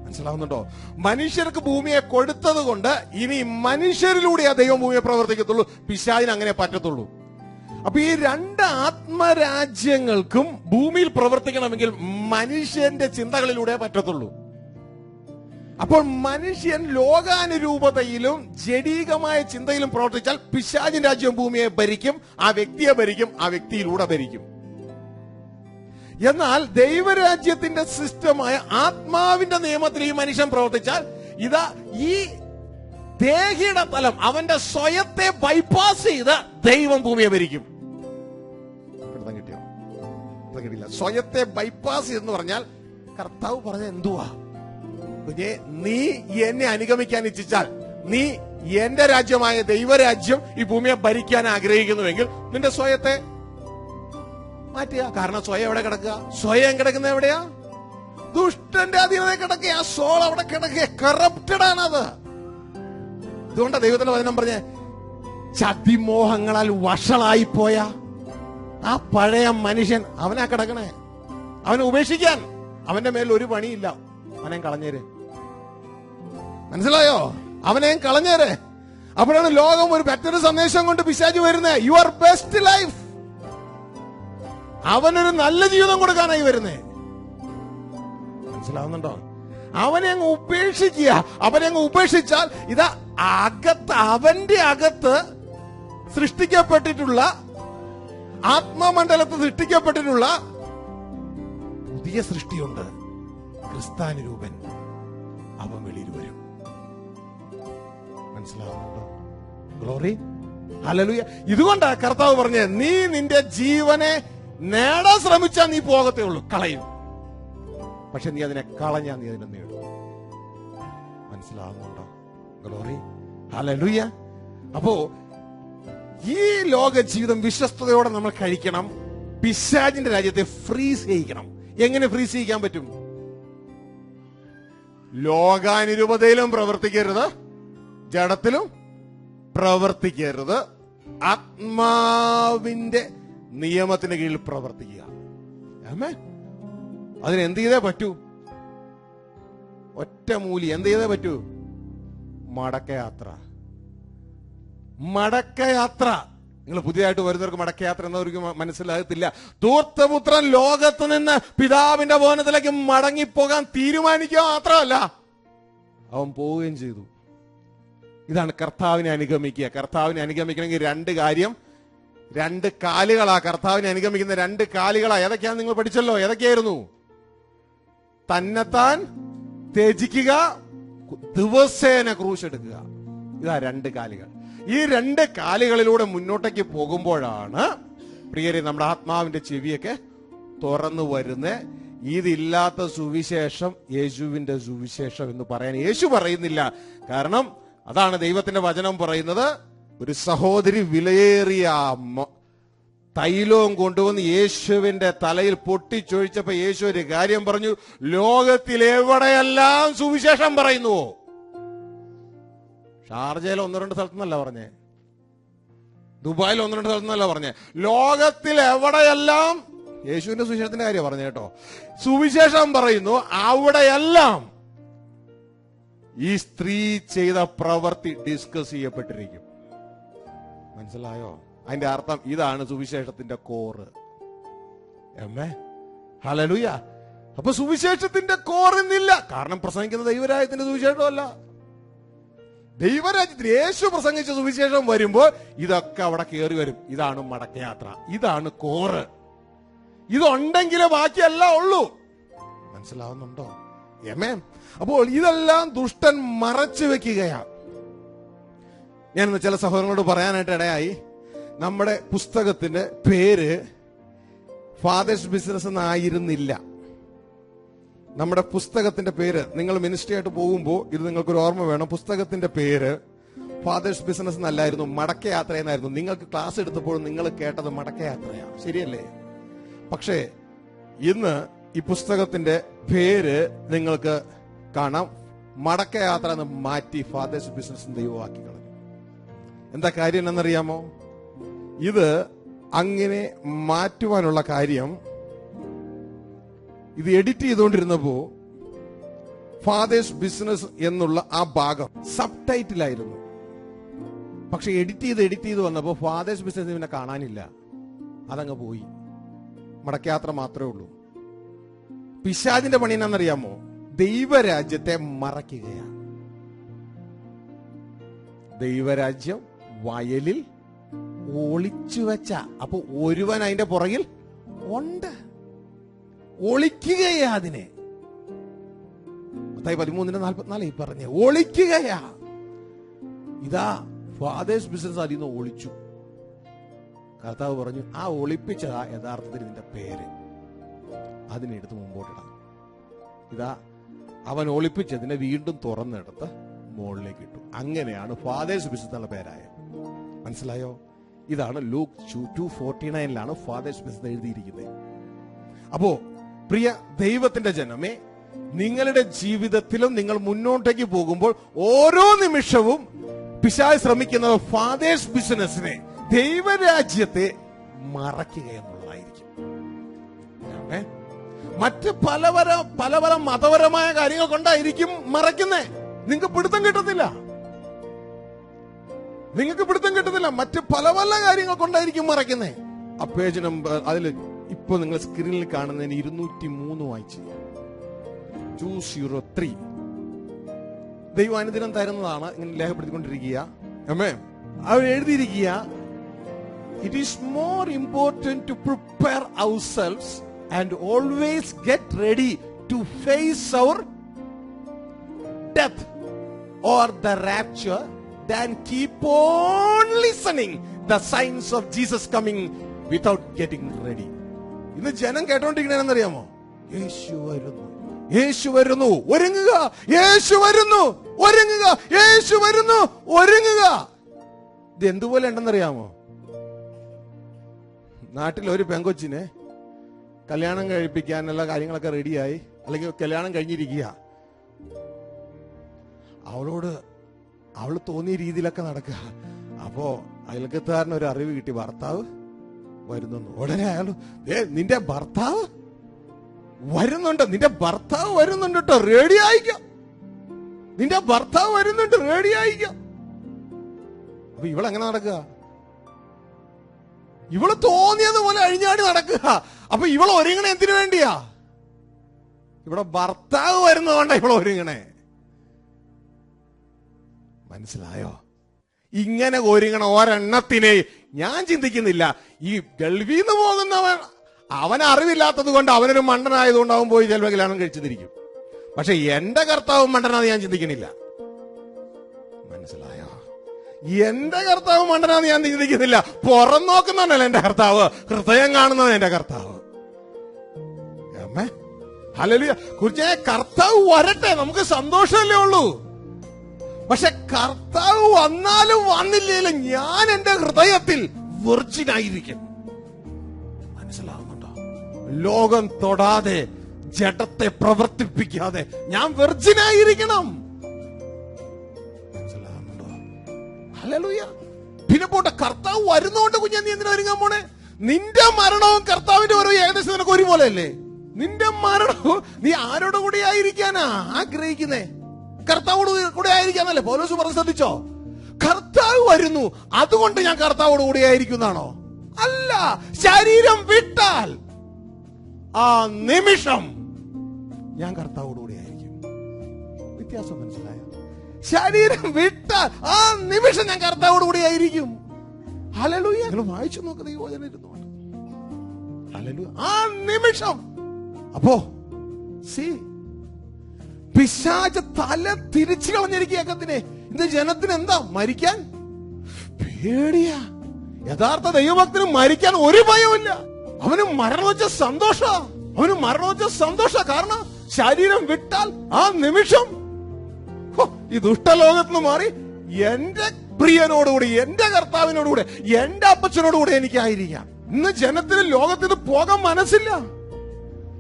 മനസ്സിലാവുന്നുണ്ടോ? മനുഷ്യർക്ക് ഭൂമിയെ കൊടുത്തത് കൊണ്ട് ഇനി മനുഷ്യരിലൂടെ ആ ദൈവം ഭൂമിയെ പ്രവർത്തിക്കത്തുള്ളൂ. പിശാചിന് അങ്ങനെ പറ്റത്തുള്ളൂ. അപ്പൊ ഈ 2 ആത്മരാജ്യങ്ങൾക്കും ഭൂമിയിൽ പ്രവർത്തിക്കണമെങ്കിൽ മനുഷ്യന്റെ ചിന്തകളിലൂടെ പറ്റത്തുള്ളൂ. അപ്പോൾ മനുഷ്യൻ ലോകാനുരൂപതയിലും ജഡീകമായ ചിന്തയിലും പ്രവർത്തിച്ചാൽ പിശാചിൻ രാജ്യം ഭൂമിയെ ഭരിക്കും, ആ വ്യക്തിയെ ഭരിക്കും, ആ വ്യക്തിയിലൂടെ ഭരിക്കും. എന്നാൽ ദൈവരാജ്യത്തിന്റെ സിസ്റ്റമായ ആത്മാവിന്റെ നിയമത്തിൽ ഈ മനുഷ്യൻ പ്രവർത്തിച്ചാൽ ഇതാ ഈ ദേഹിയുടെ തലം, അവന്റെ സ്വയത്തെ ബൈപ്പാസ് ചെയ്ത് ദൈവം ഭൂമിയെ ഭരിക്കും. കിട്ടിയോ? സ്വയത്തെ ബൈപ്പാസ് എന്ന് പറഞ്ഞാൽ കർത്താവ് പറഞ്ഞ എന്തുവാ? കുഞ്ഞെ, നീ എന്നെ അനുഗമിക്കാൻ ഇച്ഛിച്ചാൽ, നീ എന്റെ രാജ്യമായ ദൈവരാജ്യം ഈ ഭൂമിയെ ഭരിക്കാൻ ആഗ്രഹിക്കുന്നുവെങ്കിൽ നിന്റെ സ്വയത്തെ മാറ്റുക. കാരണം സ്വയം എവിടെ കിടക്കുക? സ്വയം കിടക്കുന്ന എവിടെയാ? ദുഷ്ടന്റെ അധീനതയിൽ കിടക്കുക. ആ സോൾ അവിടെ കിടക്കുക, കറപ്റ്റഡ് ആണത്. ഇതുകൊണ്ടാ ദൈവത്തിന്റെ വചനം പറഞ്ഞ ചതിമോഹങ്ങളാൽ വഷളായി പോയ ആ പഴയ മനുഷ്യൻ അവനാ കിടക്കണേ. അവനെ ഉപേക്ഷിക്കാൻ അവന്റെ മേൽ ഒരു പണിയില്ല. അവനെ കളഞ്ഞേര്. മനസ്സിലായോ? അവനെയും കളഞ്ഞേര്. അപ്പോഴാണ് ലോകം ഒരു ബെറ്റർ സന്ദേശം കൊണ്ട് പിശാച് വരുന്നത്. Your best life. അവനൊരു നല്ല ജീവിതം കൊടുക്കാനായി വരുന്നേ. മനസ്സിലാവുന്നുണ്ടോ? അവനെ അങ്ങ് ഉപേക്ഷിക്കുക. അവനെ അങ്ങ് ഉപേക്ഷിച്ചാൽ ഇതാ അകത്ത്, അവന്റെ അകത്ത് സൃഷ്ടിക്കപ്പെട്ടിട്ടുള്ള, ആത്മമണ്ഡലത്തിൽ സൃഷ്ടിക്കപ്പെട്ടിട്ടുള്ള പുതിയ സൃഷ്ടിയുണ്ട്. ക്രിസ്താനുരൂപൻ അവൻ വെളിയിൽ വരും. മനസ്സിലാവുന്നുണ്ടോ? Glory, hallelujah. ഇതുകൊണ്ടാ കർത്താവ് പറഞ്ഞേ, നീ നിന്റെ ജീവനെ നേടാൻ ശ്രമിച്ചാൽ നീ പോകത്തേ ഉള്ളൂ, കളയും. പക്ഷെ നീ അതിനെ കളഞ്ഞാൽ നീ അതിനെ നേടും. മനസ്സിലാവുന്നുണ്ടോ? Glory, hallelujah. അപ്പോ ഈ ലോക ജീവിതം വിശ്വസ്തയോടെ നമ്മൾ കഴിക്കണം. പിശാചിന്റെ രാജ്യത്തെ ഫ്രീസ് ചെയ്യിക്കണം. എങ്ങനെ ഫ്രീസ് ചെയ്യിക്കാൻ പറ്റും? ലോകാനുരൂപതയിലും പ്രവർത്തിക്കരുത്, ജഡത്തിലും പ്രവർത്തിക്കരുത്, ആത്മാവിന്റെ നിയമത്തിന് കീഴിൽ പ്രവർത്തിക്കുക. അതിനെന്ത് ചെയ്തേ പറ്റൂ? ഒറ്റ മൂലി. എന്ത് ചെയ്തേ പറ്റൂ? മടക്കയാത്ര. മടക്കയാത്ര. നിങ്ങൾ പുതിയതായിട്ട് വരുന്നവർക്ക് മടക്കയാത്ര എന്നവർക്ക് മനസ്സിലാകത്തില്ല. ധൂർത്തപുത്രൻ ലോകത്ത് നിന്ന് പിതാവിന്റെ ഭവനത്തിലേക്ക് മടങ്ങിപ്പോകാൻ തീരുമാനിക്കുക മാത്രമല്ല, അവൻ പോവുകയും ചെയ്തു. ഇതാണ് കർത്താവിനെ അനുഗമിക്കുക. കർത്താവിനെ അനുഗമിക്കണമെങ്കിൽ 2 കാര്യം, 2 കാലുകളാ. കർത്താവിനെ അനുഗമിക്കുന്ന 2 കാലുകളാ. ഏതൊക്കെയാ നിങ്ങൾ പഠിച്ചല്ലോ? ഏതൊക്കെയായിരുന്നു? തന്നെത്താൻ ത്യജിക്കുക, ദിവസേന ക്രൂശ് എടുക്കുക. ഇതാ 2 കാലുകൾ. ഈ 2 കാലുകളിലൂടെ മുന്നോട്ടേക്ക് പോകുമ്പോഴാണ് പ്രിയരെ നമ്മുടെ ആത്മാവിന്റെ ചെവിയൊക്കെ തുറന്നു വരുന്നേ. ഇതില്ലാത്ത സുവിശേഷം യേശുവിന്റെ സുവിശേഷം എന്ന് പറയാൻ യേശു പറയുന്നില്ല. കാരണം അതാണ് ദൈവത്തിന്റെ വചനം പറയുന്നത്. ഒരു സഹോദരി വിലയേറിയ തൈലവും കൊണ്ടുവന്ന് യേശുവിന്റെ തലയിൽ പൊട്ടിച്ചൊഴിച്ചപ്പോ യേശു ഒരു കാര്യം പറഞ്ഞു, ലോകത്തിൽ എവിടെയെല്ലാം സുവിശേഷം പറയുന്നുവോ. ഷാർജയിൽ 1-2 സ്ഥലത്തുനിന്നല്ല പറഞ്ഞേ, ദുബായിൽ 1-2 സ്ഥലത്തുനിന്നല്ല പറഞ്ഞേ, ലോകത്തിൽ എവിടെയെല്ലാം യേശുവിന്റെ സുവിശേഷത്തിന്റെ കാര്യം പറഞ്ഞു കേട്ടോ. സുവിശേഷം പറയുന്നു, അവിടെയെല്ലാം ഈ സ്ത്രീ ചെയ്ത പ്രവൃത്തി ഡിസ്കസ് ചെയ്യപ്പെട്ടിരിക്കും. മനസ്സിലായോ? അതിന്റെ അർത്ഥം ഇതാണ് സുവിശേഷത്തിന്റെ കോറ്. ഹല്ലേലൂയ. അപ്പൊ സുവിശേഷത്തിന്റെ കോറിന്നില്ല. കാരണം പ്രസംഗിക്കുന്ന ദൈവരാജ്യത്തിന്റെ സുവിശേഷമല്ല. ദൈവരാജ്യത്തിൽ യേശു പ്രസംഗിച്ച സുവിശേഷം വരുമ്പോൾ ഇതൊക്കെ അവിടെ കയറി വരും. ഇതാണ് മടക്കയാത്ര, ഇതാണ് കോറ്. ഇതുണ്ടെങ്കിലേ ബാക്കിയെല്ലാം ഉള്ളൂ. മനസ്സിലാവുന്നുണ്ടോ? അപ്പോൾ ഇതെല്ലാം ദുഷ്ടൻ മറച്ചു വെക്കുകയാണ്. ഞാനിന്ന് ചില സഹോദരങ്ങളോട് പറയാനായിട്ട് ഇടയായി. നമ്മുടെ പുസ്തകത്തിന്റെ പേര് ഫാദേഴ്സ് ബിസിനസ് എന്നായിരുന്നില്ല. നമ്മുടെ പുസ്തകത്തിന്റെ പേര്, നിങ്ങൾ മിനിസ്ട്രി ആയിട്ട് പോകുമ്പോൾ ഇത് നിങ്ങൾക്കൊരു ഓർമ്മ വേണം, പുസ്തകത്തിന്റെ പേര് ഫാദേഴ്സ് ബിസിനസ് എന്നല്ലായിരുന്നു, മടക്കയാത്ര എന്നായിരുന്നു. നിങ്ങൾക്ക് ക്ലാസ് എടുത്തപ്പോഴും നിങ്ങൾ കേട്ടത് മടക്കയാത്രയാണ്, ശരിയല്ലേ? പക്ഷേ ഇന്ന് ഈ പുസ്തകത്തിന്റെ പേര് നിങ്ങൾക്ക് കാണാം, മടക്കയാത്ര എന്ന് മാറ്റി ഫാദേഴ്സ് ബിസിനസ് ദൈവമാക്കി കളഞ്ഞു. എന്താ കാര്യം എന്നറിയാമോ? ഇത് അങ്ങനെ മാറ്റുവാനുള്ള കാര്യം, ഇത് എഡിറ്റ് ചെയ്തുകൊണ്ടിരുന്നപ്പോ ഫാദേഴ്സ് ബിസിനസ് എന്നുള്ള ആ ഭാഗം സബ് ടൈറ്റിലായിരുന്നു. പക്ഷെ എഡിറ്റ് ചെയ്ത് വന്നപ്പോ ഫാദേഴ്സ് ബിസിനസ് പിന്നെ കാണാനില്ല, അതങ്ങ് പോയി. മടക്കയാത്ര മാത്രമേ ഉള്ളൂ. പിശാചിന്റെ പണി എന്നാന്നറിയാമോ? ദൈവരാജ്യത്തെ മറയ്ക്കുകയാണ്. ദൈവരാജ്യം വയലിൽ ഒളിച്ചു വെച്ച, അപ്പൊ ഒരുവൻ അതിന്റെ പുറകിൽ ഉണ്ട്, ഒളിക്കുകയാ അതിനെ. 13:44 ഈ പറഞ്ഞ ഒളിക്കുകയാ. ഇതാ ഫാദേഴ്സ് ബിസിനസ് അതിൽ നിന്ന് ഒളിച്ചു. കർത്താവ് പറഞ്ഞു, ആ ഒളിപ്പിച്ചതാ യഥാർത്ഥത്തിൽ ഇതിന്റെ പേര്, അതിനെടുത്ത് മുമ്പോട്ടിടാം. ഇതാ അവൻ ഒളിപ്പിച്ചതിനെ വീണ്ടും തുറന്നെടുത്ത് മുകളിലേക്ക് ഇട്ടു. അങ്ങനെയാണ് ഫാദേഴ്സ് ബിസിനസ് എന്നുള്ള പേരായ. മനസ്സിലായോ? ഇതാണ് ലൂക്ക് 2:49 ഫാദേഴ്സ് ബിസിനസ് എഴുതിയിരിക്കുന്നത്. അപ്പോ പ്രിയ ദൈവത്തിന്റെ ജനമേ, നിങ്ങളുടെ ജീവിതത്തിലും നിങ്ങൾ മുന്നോട്ടേക്ക് പോകുമ്പോൾ ഓരോ നിമിഷവും പിശാച് ശ്രമിക്കുന്നത് ഫാദേഴ്സ് ബിസിനസിനെ, ദൈവരാജ്യത്തെ മറയ്ക്കുക എന്നുള്ളതായിരിക്കും. മറ്റ് പല മതപരമായ കാര്യങ്ങൾ കൊണ്ടായിരിക്കും മറയ്ക്കുന്നേ. നിങ്ങൾക്ക് പിടുത്തം കിട്ടത്തില്ല. മറ്റ് പല കാര്യങ്ങൾ കൊണ്ടായിരിക്കും മറയ്ക്കുന്നേ. ആ പേജ് നമ്പർ അതിൽ ഇപ്പൊ നിങ്ങൾ സ്ക്രീനിൽ കാണുന്നതിന് 203 വായിച്ച് 203 ദൈവം അനുദിനം തരുന്നതാണ്. ഇങ്ങനെ ലേഖപ്പെടുത്തിക്കൊണ്ടിരിക്കുക. അവർ എഴുതിയിരിക്കുക, it is more important to prepare ourselves and always get ready to face our death or the rapture than keep on listening the signs of Jesus coming without getting ready. ഇന്ന് ജനം കേട്ടോണ്ടിരിക്കണെന്നറിയാമോ? യേശു വരുന്നു, യേശു വരുന്നു, ഒരുങ്ങുക, യേശു വരുന്നു, ഒരുങ്ങുക, യേശു വരുന്നു, ഒരുങ്ങുക. ഇത് എന്തുപോലെ ഉണ്ടെന്നറിയാമോ? നാട്ടിൽ ഒരു പെങ്കൊച്ചിനെ കല്യാണം കഴിപ്പിക്കാനുള്ള കാര്യങ്ങളൊക്കെ റെഡിയായി, അല്ലെങ്കിൽ കല്യാണം കഴിഞ്ഞിരിക്കുക. അവള് തോന്നിയ രീതിയിലൊക്കെ നടക്കുക. അപ്പോ അയൽക്കത്തുകാരന് ഒരു അറിവ് കിട്ടി, ഭർത്താവ് വരുന്നു. ഉടനെ അയാൾ, നിന്റെ ഭർത്താവ് വരുന്നുണ്ട്, നിന്റെ ഭർത്താവ് വരുന്നുണ്ട് കേട്ടോ, റെഡി ആയിക്കോ, നിന്റെ ഭർത്താവ് വരുന്നുണ്ട്, റെഡി ആയിക്കോ. അപ്പൊ ഇവളെങ്ങനെ നടക്കുക? ഇവള് തോന്നിയതുപോലെ അഴിഞ്ഞാടി നടക്കുക. അപ്പൊ ഇവൾ ഒരുങ്ങണേ എന്തിനു വേണ്ടിയാ? ഇവിടെ ഭർത്താവ് വരുന്നതുകൊണ്ടാ ഇവൾ ഒരുങ്ങണേ. മനസ്സിലായോ? ഇങ്ങനെ ഒരുങ്ങണ ഒരെണ്ണത്തിനെ ഞാൻ ചിന്തിക്കുന്നില്ല. ഈ ഗൾഫിൽ നിന്ന് പോകുന്നവൻ, അവന് അറിവില്ലാത്തത് കൊണ്ട്, അവനൊരു മണ്ടനായതുകൊണ്ട് അവൻ പോയി ചിലപ്പോൾ കല്യാണം കഴിച്ചിരിക്കും. പക്ഷെ എന്റെ കർത്താവ് മണ്ടനാന്ന് ഞാൻ ചിന്തിക്കണില്ല. മനസ്സിലായോ? എന്റെ കർത്താവ് മണ്ടനാന്ന് ഞാൻ ചിന്തിക്കുന്നില്ല. പുറം നോക്കുന്നതല്ല എന്റെ കർത്താവ്, ഹൃദയം കാണുന്നത് എന്റെ കർത്താവ്. ഹല്ലേലൂയ. കുറിച്ച് കർത്താവ് വരട്ടെ, നമുക്ക് സന്തോഷമല്ലേ ഉള്ളൂ. പക്ഷെ കർത്താവ് വന്നാലും വന്നില്ലേലും ഞാൻ എന്റെ ഹൃദയത്തിൽ വെർജിനായിരിക്കും. മനസ്സിലാവുന്നുണ്ടോ? ലോകം തൊടാതെ, ജഡത്തെ പ്രവർത്തിപ്പിക്കാതെ ഞാൻ വെർജിനായിരിക്കണം. മനസ്സിലാവുന്നുണ്ടോ? ഹല്ലേലൂയ. പിന്നെ പോട്ടെ, കർത്താവ് വരുന്നോണ്ട് കുഞ്ഞാ നീ എന്തിനാ ഒരുങ്ങാൻ പോണേ? നിന്റെ മരണവും കർത്താവിന്റെ വരവും ഏകദേശം നിനക്ക് ഒരുപോലെ അല്ലേ? നിന്റെ മരണവും നീ ആരോട് കൂടി ആയിരിക്കാനാ ആഗ്രഹിക്കുന്നേ? കർത്താവോട് കൂടെ ആയിരിക്കാന്നല്ലേ പൗലോസ് പറഞ്ഞു. ശ്രദ്ധിച്ചോ? കർത്താവ് വരുന്നു, അതുകൊണ്ട് ഞാൻ കർത്താവോട് കൂടി ആയിരിക്കുന്നാണോ? അല്ല. ശരീരം വിട്ടാൽ ആ നിമിഷം ഞാൻ കർത്താവോട് കൂടി ആയിരിക്കും. വ്യത്യാസം മനസ്സിലായോ? ശരീരം വിട്ടാൽ ആ നിമിഷം ഞാൻ കർത്താവോട് കൂടി ആയിരിക്കും. ഹല്ലേലൂയ. നിങ്ങൾ വായിച്ചു നോക്കുന്ന ഈ വചനം ഇരുന്നുകൊണ്ട്. ഹല്ലേലൂയ. ആ നിമിഷം. അപ്പോ പിശാച് തല തിരിച്ചു കളഞ്ഞിരിക്കുകയക്കത്തിനെ. ഇന്ന് ജനത്തിന് എന്താ? മരിക്കാൻ പേടിയാ. യഥാർത്ഥ ദൈവഭക്തന് മരിക്കാൻ ഒരു ഭയമില്ല. അവന് മരണം വെച്ച സന്തോഷ. കാരണം ശരീരം വിട്ടാൽ ആ നിമിഷം ഈ ദുഷ്ടലോകത്ത് മാറി എന്റെ പ്രിയനോടുകൂടി, എന്റെ കർത്താവിനോടുകൂടെ, എന്റെ അപ്പച്ചനോടുകൂടെ എനിക്കായിരിക്കാം. ഇന്ന് ജനത്തിന് ലോകത്തിന് പോകാൻ മനസ്സില്ല.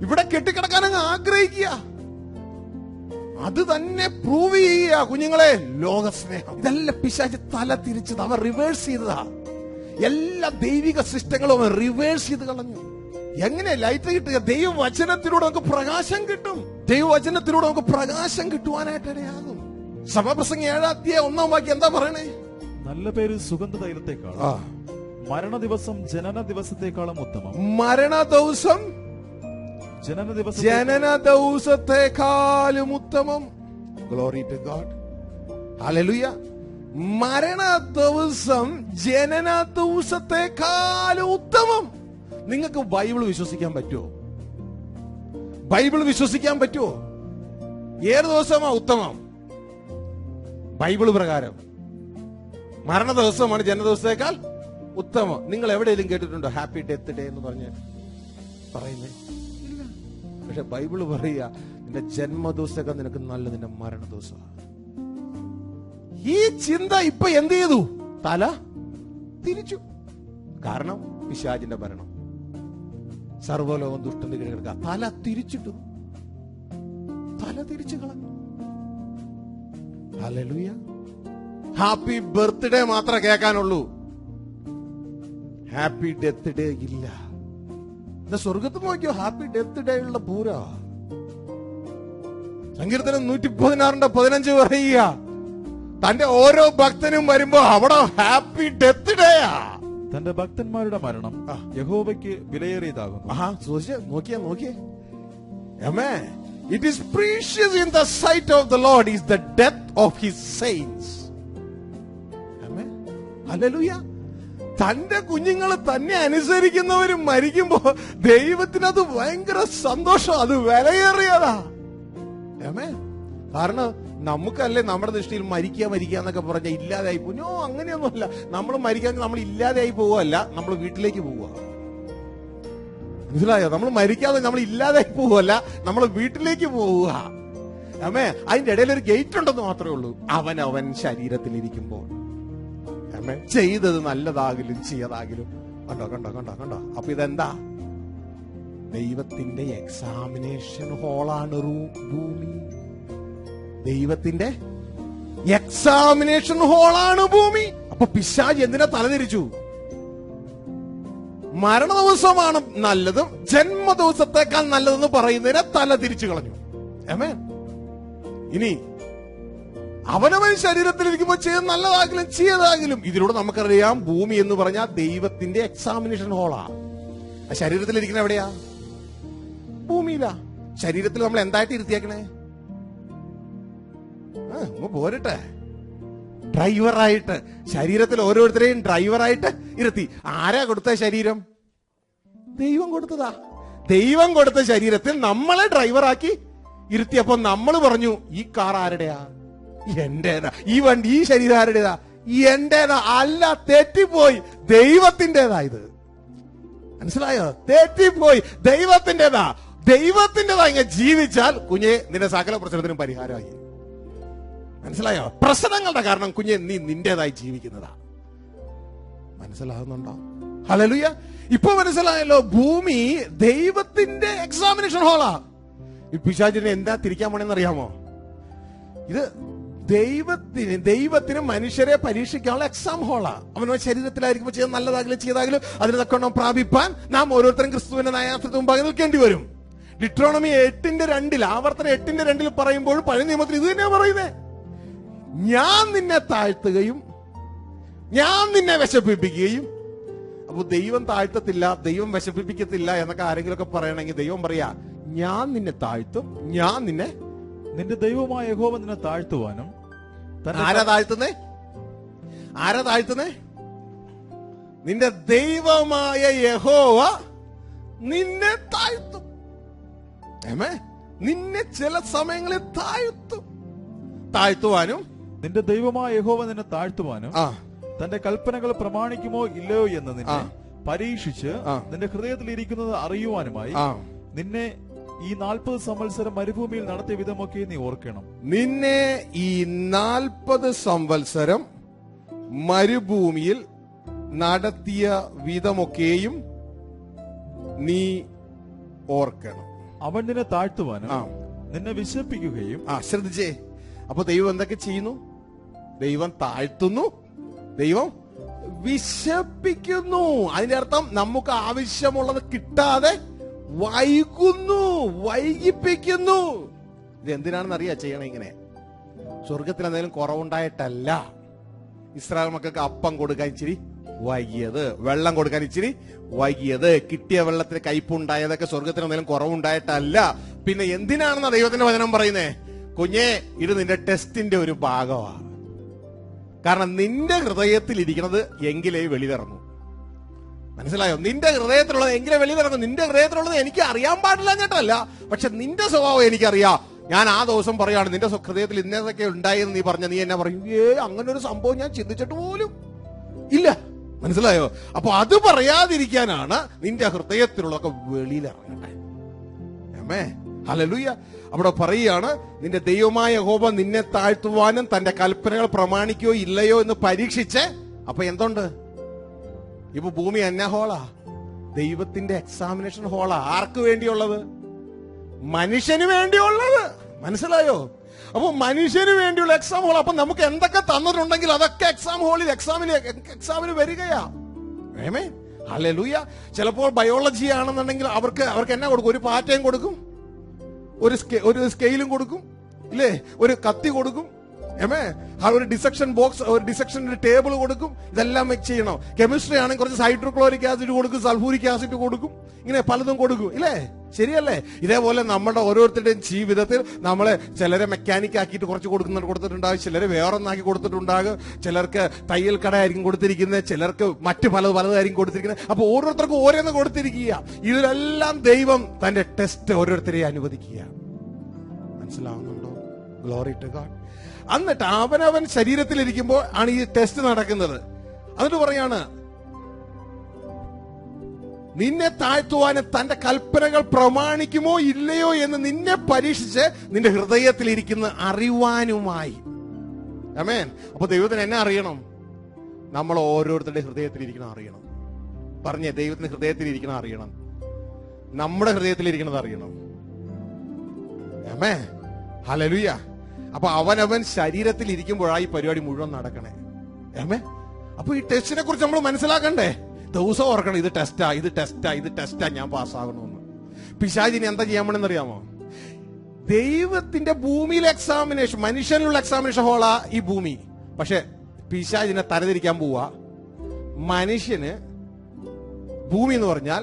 ഇവിടെ കെട്ടിക്കിടക്കാനങ്ങ് ആഗ്രഹിക്കുക. അത് തന്നെ പ്രൂവ് ചെയ്യുക കുഞ്ഞുങ്ങളെ. ലോകസ്നേഹം ഇതെല്ലാം പിശാച് തല തിരിച്ചത്, അവൻ റിവേഴ്സ് ചെയ്തതാ. എല്ലാ ദൈവിക സിസ്റ്റങ്ങളും അവൻ റിവേഴ്സ് ചെയ്ത് കളഞ്ഞു. എങ്ങനെ ലൈറ്റ് കിട്ടുക? ദൈവവചനത്തിലൂടെ നമുക്ക് പ്രകാശം കിട്ടും. ദൈവവചനത്തിലൂടെ നമുക്ക് പ്രകാശം കിട്ടുവാനായിട്ട് ഇടയാകും. സഭാപ്രസംഗം 7-1 വാക്യം എന്താ പറയണേ? നല്ല പേര് സുഗന്ധ തൈലത്തെക്കാൾ മരണ ദിവസം ജനന ദിവസത്തെക്കാളും ഉത്തമം. മരണ ദിവസം ജനന ദിവസത്തെക്കാളും ഉത്തമം. Glory to God. ഹല്ലേലൂയ. മരണ ദിവസം ജനന ദിവസത്തെക്കാളും ഉത്തമം. നിങ്ങൾക്ക് ബൈബിൾ വിശ്വസിക്കാൻ പറ്റുമോ? ബൈബിൾ വിശ്വസിക്കാൻ പറ്റുമോ? ഏത് ദിവസമാ ഉത്തമം? ബൈബിൾ പ്രകാരം മരണ ദിവസമാണ് ജനന ദിവസത്തേക്കാൾ ഉത്തമം. നിങ്ങൾ എവിടെയെങ്കിലും കേട്ടിട്ടുണ്ടോ ഹാപ്പി ഡെത്ത് ഡേ എന്ന് പറയുന്നേ? ഇല്ല. പക്ഷെ ബൈബിള് പറയുക, നിന്റെ ജന്മദിവസമൊക്കെ നിനക്ക് നല്ല നിന്റെ മരണ ദിവസമാണ്. ഈ ചിന്ത ഇപ്പൊ എന്ത് ചെയ്തു? തല തിരിച്ചു. കാരണം പിശാചിന്റെ ഭരണം, സർവ്വലോകം ദുഷ്ടന്റെ കീഴിൽ കിടക്കുക. തല തിരിച്ചിട്ടു, തല തിരിച്ചു കളഞ്ഞു. ഹല്ലേലൂയ. ഹാപ്പി ബർത്ത്ഡേ മാത്രമേ കേൾക്കാനുള്ളൂ, ഹാപ്പി ഡെത്ത് ഡേ ഇല്ല. സ്വർഗത്ത് നോക്കിയോ, ഹാപ്പി ഡെത്ത് ഡേ ഉള്ള പൂര. സങ്കീർത്തനം 116:15 പറയുക, തന്റെ ഓരോ ഭക്തനും വരുമ്പോ അവിടെ ഹാപ്പി ഡെത്ത് ഡേയാ. തന്റെ ഭക്തന്മാരുടെ മരണം യഹോവയ്ക്ക് വിലയേറിയതാകുന്നു. നോക്കിയേ. Amen. It is precious in the sight of the Lord is the death of his saints. Amen. Hallelujah. തന്റെ കുഞ്ഞുങ്ങൾ തന്നെ അനുസരിക്കുന്നവരും മരിക്കുമ്പോ ദൈവത്തിനത് ഭയങ്കര സന്തോഷം, അത് വിലയേറിയതാ. Amen. കാരണം നമുക്കല്ലേ നമ്മുടെ ദൃഷ്ടിയിൽ മരിക്കുക എന്നൊക്കെ പറഞ്ഞ ഇല്ലാതായി പോഞ്ഞോ. അങ്ങനെയൊന്നുമല്ല. നമ്മൾ മരിക്കാൻ നമ്മൾ ഇല്ലാതെയായി പോവല്ല, നമ്മൾ വീട്ടിലേക്ക് പോവുക. മനസ്സിലായോ? നമ്മൾ മരിക്കാതെ നമ്മൾ ഇല്ലാതായി പോവല്ല, നമ്മൾ വീട്ടിലേക്ക് പോവുക. അമ്മേ, അതിന്റെ ഇടയിൽ ഒരു ഗേറ്റ് ഉണ്ടെന്ന് മാത്രമേ ഉള്ളൂ. അവൻ ശരീരത്തിലിരിക്കുമ്പോൾ അമ്മേ ചെയ്തത് നല്ലതാകിലും ചെയ്യതാകിലും. കണ്ടോ. അപ്പൊ ഇതെന്താ? ദൈവത്തിന്റെ എക്സാമിനേഷൻ ഹോളാണ് ഭൂമി. ദൈവത്തിന്റെ എക്സാമിനേഷൻ ഹോളാണ് ഭൂമി. അപ്പൊ പിശാച് എന്തിനാ തലതിരിച്ചു? മരണ ദിവസമാണ് നല്ലതും ജന്മദിവസത്തേക്കാൾ നല്ലതെന്ന് പറയുന്നതിനെ തല തിരിച്ചു കളഞ്ഞു. ആമേൻ. ഇനി അവനവൻ ശരീരത്തിലിരിക്കുമ്പോൾ ചെയ്ത് നല്ലതാകിലും ചെയ്യതാകിലും. ഇതിലൂടെ നമുക്കറിയാം, ഭൂമി എന്ന് പറഞ്ഞാൽ ദൈവത്തിന്റെ എക്സാമിനേഷൻ ഹോളാ. ആ ശരീരത്തിലിരിക്കുന്ന എവിടെയാ? ഭൂമിയിലാ. ശരീരത്തിൽ നമ്മൾ എന്തായിട്ട് ഇരുത്തിയേക്കണേ? പോരട്ടെ, ഡ്രൈവറായിട്ട്. ശരീരത്തിൽ ഓരോരുത്തരെയും ഡ്രൈവറായിട്ട് ഇരുത്തി. ആരാ കൊടുത്ത ശരീരം? ദൈവം കൊടുത്തതാ. ദൈവം കൊടുത്ത ശരീരത്തിൽ നമ്മളെ ഡ്രൈവറാക്കി ഇരുത്തിയപ്പോ നമ്മൾ പറഞ്ഞു, ഈ കാർ ആരുടെയാ? എന്റേതാ. ഈ വണ്ടി, ഈ ശരീരം ആരുടേതാ? എന്റേതാ. അല്ല, തെറ്റിപ്പോയി, ദൈവത്തിൻ്റെതാ ഇത്. മനസ്സിലായോ? തെറ്റിപ്പോയി, ദൈവത്തിൻ്റെതാ. ഇങ്ങനെ ജീവിച്ചാൽ കുഞ്ഞെ നിന്റെ സകല പ്രശ്നത്തിനും പരിഹാരമായി. മനസ്സിലായോ? പ്രശ്നങ്ങളുടെ കാരണം കുഞ്ഞെ നീ നിന്റേതായി ജീവിക്കുന്നതാ. മനസ്സിലാകുന്നുണ്ടോ? ഹല്ലേലൂയ. ഇപ്പൊ മനസ്സിലായല്ലോ, ഭൂമി ദൈവത്തിന്റെ എക്സാമിനേഷൻ ഹോളാ. ഈ പിശാചിനെ എന്താ തിരിക്കാൻ പോണെന്ന് അറിയാമോ? ഇത് ദൈവത്തിന് മനുഷ്യരെ പരീക്ഷിക്കാനുള്ള എക്സാം ഹോളാ. അവനോ ശരീരത്തിലായിരിക്കുമ്പോൾ ചെയ്ത് നല്ലതാകിലും ചെയ്താകിലും അതിന് തക്കവണ്ണം പ്രാപിപ്പാൻ നാം ഓരോരുത്തരും ക്രിസ്തുവിന്റെ ന്യായാസനത്തിന് മുമ്പാകെ നിൽക്കേണ്ടി വരും. ഡിട്രോണമി 8:2 ആവർത്തനം 8:2 പറയുമ്പോൾ പഴയ നിയമത്തിൽ ഇത് തന്നെയാ പറയുന്നേ. ഞാൻ നിന്നെ താഴ്ത്തുകയും ഞാൻ നിന്നെ വിശപ്പിപ്പിക്കുകയും. അപ്പൊ ദൈവം താഴ്ത്തത്തില്ല, ദൈവം വിശപ്പിപ്പിക്കത്തില്ല എന്നൊക്കെ ആരെങ്കിലും ഒക്കെ പറയണമെങ്കിൽ ദൈവം പറയാ, ഞാൻ നിന്നെ താഴ്ത്തും, ഞാൻ നിന്റെ ദൈവമായ യഹോവ നിന്നെ താഴ്ത്തുവാനും. ആരാ താഴ്ത്തുന്നേ? നിന്റെ ദൈവമായ യഹോവ നിന്നെ താഴ്ത്തും. നിന്നെ ചില സമയങ്ങളിൽ താഴ്ത്തുവാനും. നിന്റെ ദൈവമായ യഹോവ നിന്നെ താഴ്ത്തുവാനും തന്റെ കൽപ്പനകൾ പ്രമാണിക്കുമോ ഇല്ലയോ എന്ന് നിന്നെ പരീക്ഷിച്ച് നിന്റെ ഹൃദയത്തിൽ ഇരിക്കുന്നത് അറിയുവാനുമായി നിന്നെ ഈ 40 സംവത്സരം മരുഭൂമിയിൽ നടത്തിയ വിധമൊക്കെ നീ ഓർക്കണം. നിന്നെ ഈ 40 സംവത്സരം മരുഭൂമിയിൽ നടത്തിയ വിധമൊക്കെയും നീ ഓർക്കണം. അവൻ നിന്നെ താഴ്ത്തുവാനും നിന്നെ വിശപ്പിക്കുകയും. ശ്രദ്ധിച്ചേ, അപ്പൊ ദൈവം എന്തൊക്കെ ചെയ്യുന്നു? ദൈവം താഴ്ത്തുന്നു, ദൈവം വിശപ്പിക്കുന്നു. അതിന്റെ അർത്ഥം നമുക്ക് ആവശ്യമുള്ളത് കിട്ടാതെ വൈകുന്നു, വൈകിപ്പിക്കുന്നു. ഇത് എന്തിനാണെന്ന് അറിയാ ചെയ്യണം ഇങ്ങനെ? സ്വർഗത്തിൽ എന്തെങ്കിലും കുറവുണ്ടായിട്ടല്ല. ഇസ്രായേൽ മക്കൾക്ക് അപ്പം കൊടുക്കാൻ ഇച്ചിരി വൈകിയത്, വെള്ളം കൊടുക്കാൻ ഇച്ചിരി വൈകിയത്, കിട്ടിയ വെള്ളത്തിന് കയ്പുണ്ടായതൊക്കെ സ്വർഗത്തിന് എന്തെങ്കിലും കുറവുണ്ടായിട്ടല്ല. പിന്നെ എന്തിനാണെന്ന ദൈവത്തിന്റെ വചനം പറയുന്നേ? കുഞ്ഞെ, ഇത് നിന്റെ ടെസ്റ്റിന്റെ ഒരു ഭാഗമാണ്. കാരണം നിന്റെ ഹൃദയത്തിൽ ഇരിക്കുന്നത് എങ്കിലേ വെളിയിലിറങ്ങും. മനസ്സിലായോ? നിന്റെ ഹൃദയത്തിലുള്ളത് എങ്കിലേ വെളിയിലിറങ്ങും. നിന്റെ ഹൃദയത്തിലുള്ളത് എനിക്ക് അറിയാൻ പാടില്ല എന്നിട്ടല്ല, പക്ഷെ നിന്റെ സ്വഭാവം എനിക്കറിയാം. ഞാൻ ആ ദിവസം പറയാണ്, നിന്റെ ഹൃദയത്തിൽ ഇന്നതൊക്കെ ഉണ്ടായെന്ന് നീ പറഞ്ഞ, നീ എന്നെ പറയും, അങ്ങനെ ഒരു സംഭവം ഞാൻ ചിന്തിച്ചിട്ട് പോലും ഇല്ല. മനസ്സിലായോ? അപ്പൊ അത് പറയാതിരിക്കാനാണ് നിന്റെ ഹൃദയത്തിലുള്ളതൊക്കെ വെളിയിലിറങ്ങട്ടെ. ആമേൻ, ഹല്ലേലൂയ. അവിടെ പറയുകയാണ്, നിന്റെ ദൈവമായ യഹോവ നിന്നെ താഴ്ത്തുവാനും തന്റെ കൽപ്പനകൾ പ്രമാണിക്കുകയോ ഇല്ലയോ എന്ന് പരീക്ഷിച്ച്. അപ്പൊ എന്തുണ്ട്? ഇപ്പൊ ഭൂമി എന്നാ ഹോളാ? ദൈവത്തിന്റെ എക്സാമിനേഷൻ ഹോളാ. ആർക്ക് വേണ്ടിയുള്ളത്? മനുഷ്യന് വേണ്ടിയുള്ളത്. മനസ്സിലായോ? അപ്പൊ മനുഷ്യന് വേണ്ടിയുള്ള എക്സാം ഹോൾ. അപ്പൊ നമുക്ക് എന്തൊക്കെ തന്നിട്ടുണ്ടെങ്കിൽ അതൊക്കെ എക്സാം ഹോളിൽ എക്സാമിന് വരികയാ. ആമേൻ, ഹല്ലേലൂയ. ചിലപ്പോൾ ബയോളജി ആണെന്നുണ്ടെങ്കിൽ അവർക്ക് എന്നാ കൊടുക്കും? ഒരു പാറ്റയും കൊടുക്കും, ഒരു സ്കെയിലും കൊടുക്കും, ഇല്ലേ? ഒരു കത്തി കൊടുക്കും, ഒരു ഡിസെക്ഷൻ ബോക്സ്, ഒരു ഡിസെക്ഷൻ ടേബിൾ കൊടുക്കും. ഇതെല്ലാം ചെയ്യണം. കെമിസ്ട്രി ആണെങ്കിൽ കുറച്ച് ഹൈഡ്രോക്ലോറിക് ആസിഡ് കൊടുക്കും, സൾഫൂരിക് ആസിഡ് കൊടുക്കും, ഇങ്ങനെ പലതും കൊടുക്കും, ഇല്ലേ? ശരിയല്ലേ? ഇതേപോലെ നമ്മുടെ ഓരോരുത്തരുടെയും ജീവിതത്തിൽ നമ്മളെ ചിലരെ മെക്കാനിക് ആക്കിയിട്ട് കുറച്ച് കൊടുത്തിട്ടുണ്ടാകും, ചിലരെ വേറൊന്നാക്കി കൊടുത്തിട്ടുണ്ടാകും, ചിലർക്ക് തയ്യൽ കടയായിരിക്കും കൊടുത്തിരിക്കുന്നത്, ചിലർക്ക് മറ്റു പലതായിരിക്കും കൊടുത്തിരിക്കുന്നത്. അപ്പൊ ഓരോരുത്തർക്കും ഓരോന്ന് കൊടുത്തിരിക്കുക. ഇതിലെല്ലാം ദൈവം തന്റെ ടെസ്റ്റ് ഓരോരുത്തരെയും അനുവദിക്കുക. മനസ്സിലാവുന്നുണ്ടോ? Glory to God. എന്നിട്ട് അവനവൻ ശരീരത്തിലിരിക്കുമ്പോൾ ആണ് ഈ ടെസ്റ്റ് നടക്കുന്നത്. എന്നിട്ട് പറയാണ്, നിന്നെ താഴ്ത്തുവാനും തന്റെ കൽപ്പനകൾ പ്രമാണിക്കുമോ ഇല്ലയോ എന്ന് നിന്നെ പരീക്ഷിച്ച് നിന്റെ ഹൃദയത്തിലിരിക്കുന്ന അറിവാനുമായി. ആമേൻ. അപ്പൊ ദൈവത്തിന് എന്നെ അറിയണം? നമ്മൾ ഓരോരുത്തരുടെ ഹൃദയത്തിലിരിക്കണം അറിയണം. പറഞ്ഞേ, ദൈവത്തിന്റെ ഹൃദയത്തിലിരിക്കണം അറിയണം, നമ്മുടെ ഹൃദയത്തിലിരിക്കണത് അറിയണം. ആമേൻ, ഹല്ലേലൂയ. അപ്പൊ അവനവൻ ശരീരത്തിൽ ഇരിക്കുമ്പോഴായി പരിപാടി മുഴുവൻ നടക്കണേ. ആമേൻ. അപ്പൊ ഈ ടെസ്റ്റിനെ കുറിച്ച് നമ്മൾ മനസ്സിലാക്കണ്ടേ? ദിവസം ഓർക്കണം, ഇത് ടെസ്റ്റാ, ഞാൻ പാസ്സാകണമെന്ന്. പിശാചിന് എന്താ ചെയ്യാൻ പോണെന്നറിയാമോ? ദൈവത്തിന്റെ ഭൂമിയിലെ എക്സാമിനേഷൻ, മനുഷ്യനുള്ള എക്സാമിനേഷൻ ഹോളാ ഈ ഭൂമി. പക്ഷെ പിശാചിനെ തരതിരിക്കാൻ പോവാ. മനുഷ്യന് ഭൂമി എന്ന് പറഞ്ഞാൽ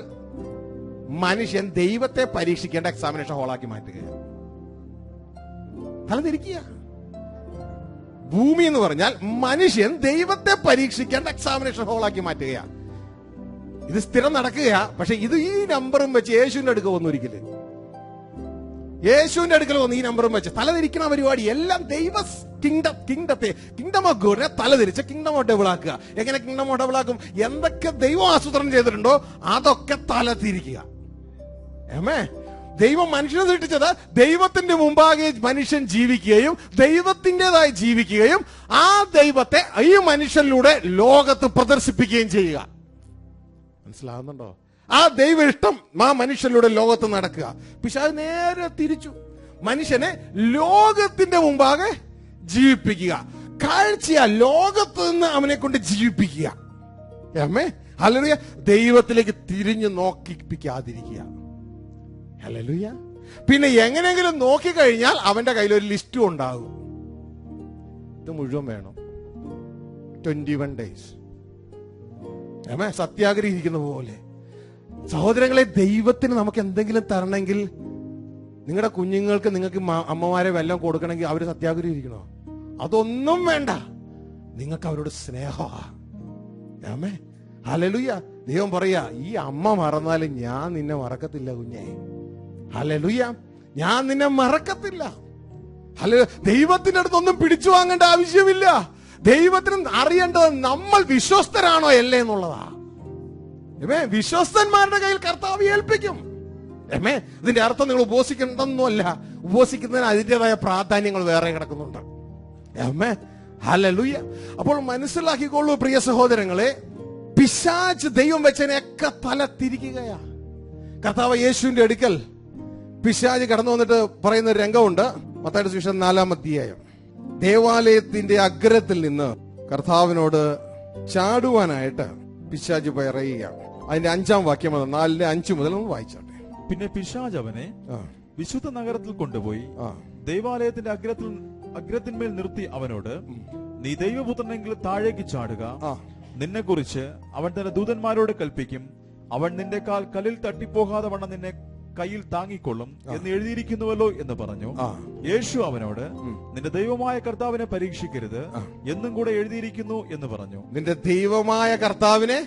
മനുഷ്യൻ ദൈവത്തെ പരീക്ഷിക്കേണ്ട എക്സാമിനേഷൻ ഹോളാക്കി മാറ്റുകയാണ്. തലതിരിക്കുക. ഭൂമി എന്ന് പറഞ്ഞാൽ മനുഷ്യൻ ദൈവത്തെ പരീക്ഷിക്കേണ്ട എക്സാമിനേഷൻ ഹോളാക്കി മാറ്റുകയാണ്. ഇത് സ്ഥിരം നടക്കുകയാ. പക്ഷെ ഇത് ഈ നമ്പറും വെച്ച് യേശുവിന്റെ അടുക്ക വന്നു, ഒരിക്കലും യേശുവിന്റെ അടുക്കൽ വന്ന് ഈ നമ്പറും വെച്ച് തലതിരിക്കണ പരിപാടി എല്ലാം ദൈവ കിങ്ഡം ഓഫ് ഗോഡിനെ തലതിരിച്ച് കിങ്ഡം ഓഫ് ഡെവൽ ആക്കുക. എങ്ങനെ കിങ്ഡം ഓഫ് ഡെവൽ ആക്കും? എന്തൊക്കെ ദൈവം ആസൂത്രണം ചെയ്തിട്ടുണ്ടോ അതൊക്കെ തലതിരിക്കുക. ഏമേ, ദൈവം മനുഷ്യനെ സൃഷ്ടിച്ചത് ദൈവത്തിന്റെ മുമ്പാകെ മനുഷ്യൻ ജീവിക്കുകയും ദൈവത്തിൻ്റെതായി ജീവിക്കുകയും ആ ദൈവത്തെ ഈ മനുഷ്യനിലൂടെ ലോകത്ത് പ്രദർശിപ്പിക്കുകയും ചെയ്യുക. മനസ്സിലാകുന്നുണ്ടോ? ആ ദൈവ ഇഷ്ടം ആ മനുഷ്യനിലൂടെ ലോകത്ത് നടക്കുക. പിശാച് നേരെ തിരിച്ചു, മനുഷ്യനെ ലോകത്തിന്റെ മുമ്പാകെ ജീവിപ്പിക്കുക. കാഴ്ചയാ ലോകത്ത് നിന്ന് അവനെ കൊണ്ട് ജീവിപ്പിക്കുക. ഹല്ലേലൂയ. ദൈവത്തിലേക്ക് തിരിഞ്ഞു നോക്കിപ്പിക്കാതിരിക്കുക. ഹല്ലേലൂയ. പിന്നെ എങ്ങനെയെങ്കിലും നോക്കിക്കഴിഞ്ഞാൽ അവന്റെ കയ്യിൽ ഒരു ലിസ്റ്റും ഉണ്ടാകും. ഇത് മുഴുവൻ വേണം. 21 days സത്യാഗ്രഹം ഇരിക്കുന്ന പോലെ. സഹോദരങ്ങളെ, ദൈവത്തിന് നമുക്ക് എന്തെങ്കിലും തരണമെങ്കിൽ, നിങ്ങളുടെ കുഞ്ഞുങ്ങൾക്ക് നിങ്ങൾക്ക് അമ്മമാരെ വല്ലതും കൊടുക്കണമെങ്കിൽ അവര് സത്യാഗ്രഹം ഇരിക്കണോ? അതൊന്നും വേണ്ട. നിങ്ങൾക്ക് അവരോട് സ്നേഹമാ. ഹല്ലേലൂയ. ദൈവം പറയാ, ഈ അമ്മ മറന്നാലും ഞാൻ നിന്നെ മറക്കത്തില്ല കുഞ്ഞേ. ഹല്ലേലൂയ. ഞാൻ നിന്നെ മറക്കത്തില്ല. ദൈവത്തിന്റെ അടുത്തൊന്നും പിടിച്ചു വാങ്ങേണ്ട ആവശ്യമില്ല. ദൈവത്തിന് അറിയേണ്ടത് നമ്മൾ വിശ്വസ്തരാണോ അല്ലേ എന്നുള്ളതാ. വിശ്വസ്തന്മാരുടെ കയ്യിൽ കർത്താവ് ഏൽപ്പിക്കും. ഇതിന്റെ അർത്ഥം നിങ്ങൾ ഉപവസിക്കണമെന്നല്ല. ഉപവസിക്കുന്നതിന് അതിൻ്റെതായ പ്രാധാന്യങ്ങൾ വേറെ കിടക്കുന്നുണ്ട്. ഹല്ലേലൂയ. അപ്പോൾ മനസ്സിലാക്കിക്കൊള്ളൂ പ്രിയ സഹോദരങ്ങളെ, പിശാച് ദൈവം വെച്ചതിനെയൊക്കെ തല തിരിക്കുകയാ. കർത്താവ് യേശുവിന്റെ അടുക്കൽ പിശാച് കടന്നു വന്നിട്ട് പറയുന്ന ഒരു രംഗമുണ്ട്. മത്തായിയുടെ സുവിശേഷം 4-ാം അധ്യായം. ദേവാലയത്തിന്റെ അഗ്രത്തിൽ നിന്ന് കർത്താവിനോട് ചാടുവാനായിട്ട് പിശാച് പറയുക. അതിന്റെ 5-ാം വാക്യം 4:5 മുതൽ ഒന്ന് വായിച്ചാട്ടെ. പിന്നെ പിശാച് അവനെ വിശുദ്ധ നഗരത്തിൽ കൊണ്ടുപോയി ദൈവാലയത്തിന്റെ അഗ്രത്തിന്മേൽ നിർത്തി അവനോട്, നീ ദൈവപുത്രനെങ്കിൽ താഴേക്ക് ചാടുക, നിന്നെ കുറിച്ച് അവൻ തന്റെ ദൂതന്മാരോട് കൽപ്പിക്കും, അവൻ നിന്റെ കാൽ കല്ലിൽ തട്ടിപ്പോകാതെ വണ്ണം നിന്നെ കയ്യിൽ താങ്ങിക്കൊള്ളും എന്ന് എഴുതിയിരിക്കുന്നുവല്ലോ എന്ന് പറഞ്ഞു. യേശു അവനോട്, നിന്റെ ദൈവമായ കർത്താവിനെ പരീക്ഷിക്കരുത് എന്നും കൂടെ എഴുതിയിരിക്കുന്നു എന്ന് പറഞ്ഞു. നിന്റെ ദൈവമായ കർത്താവിനെ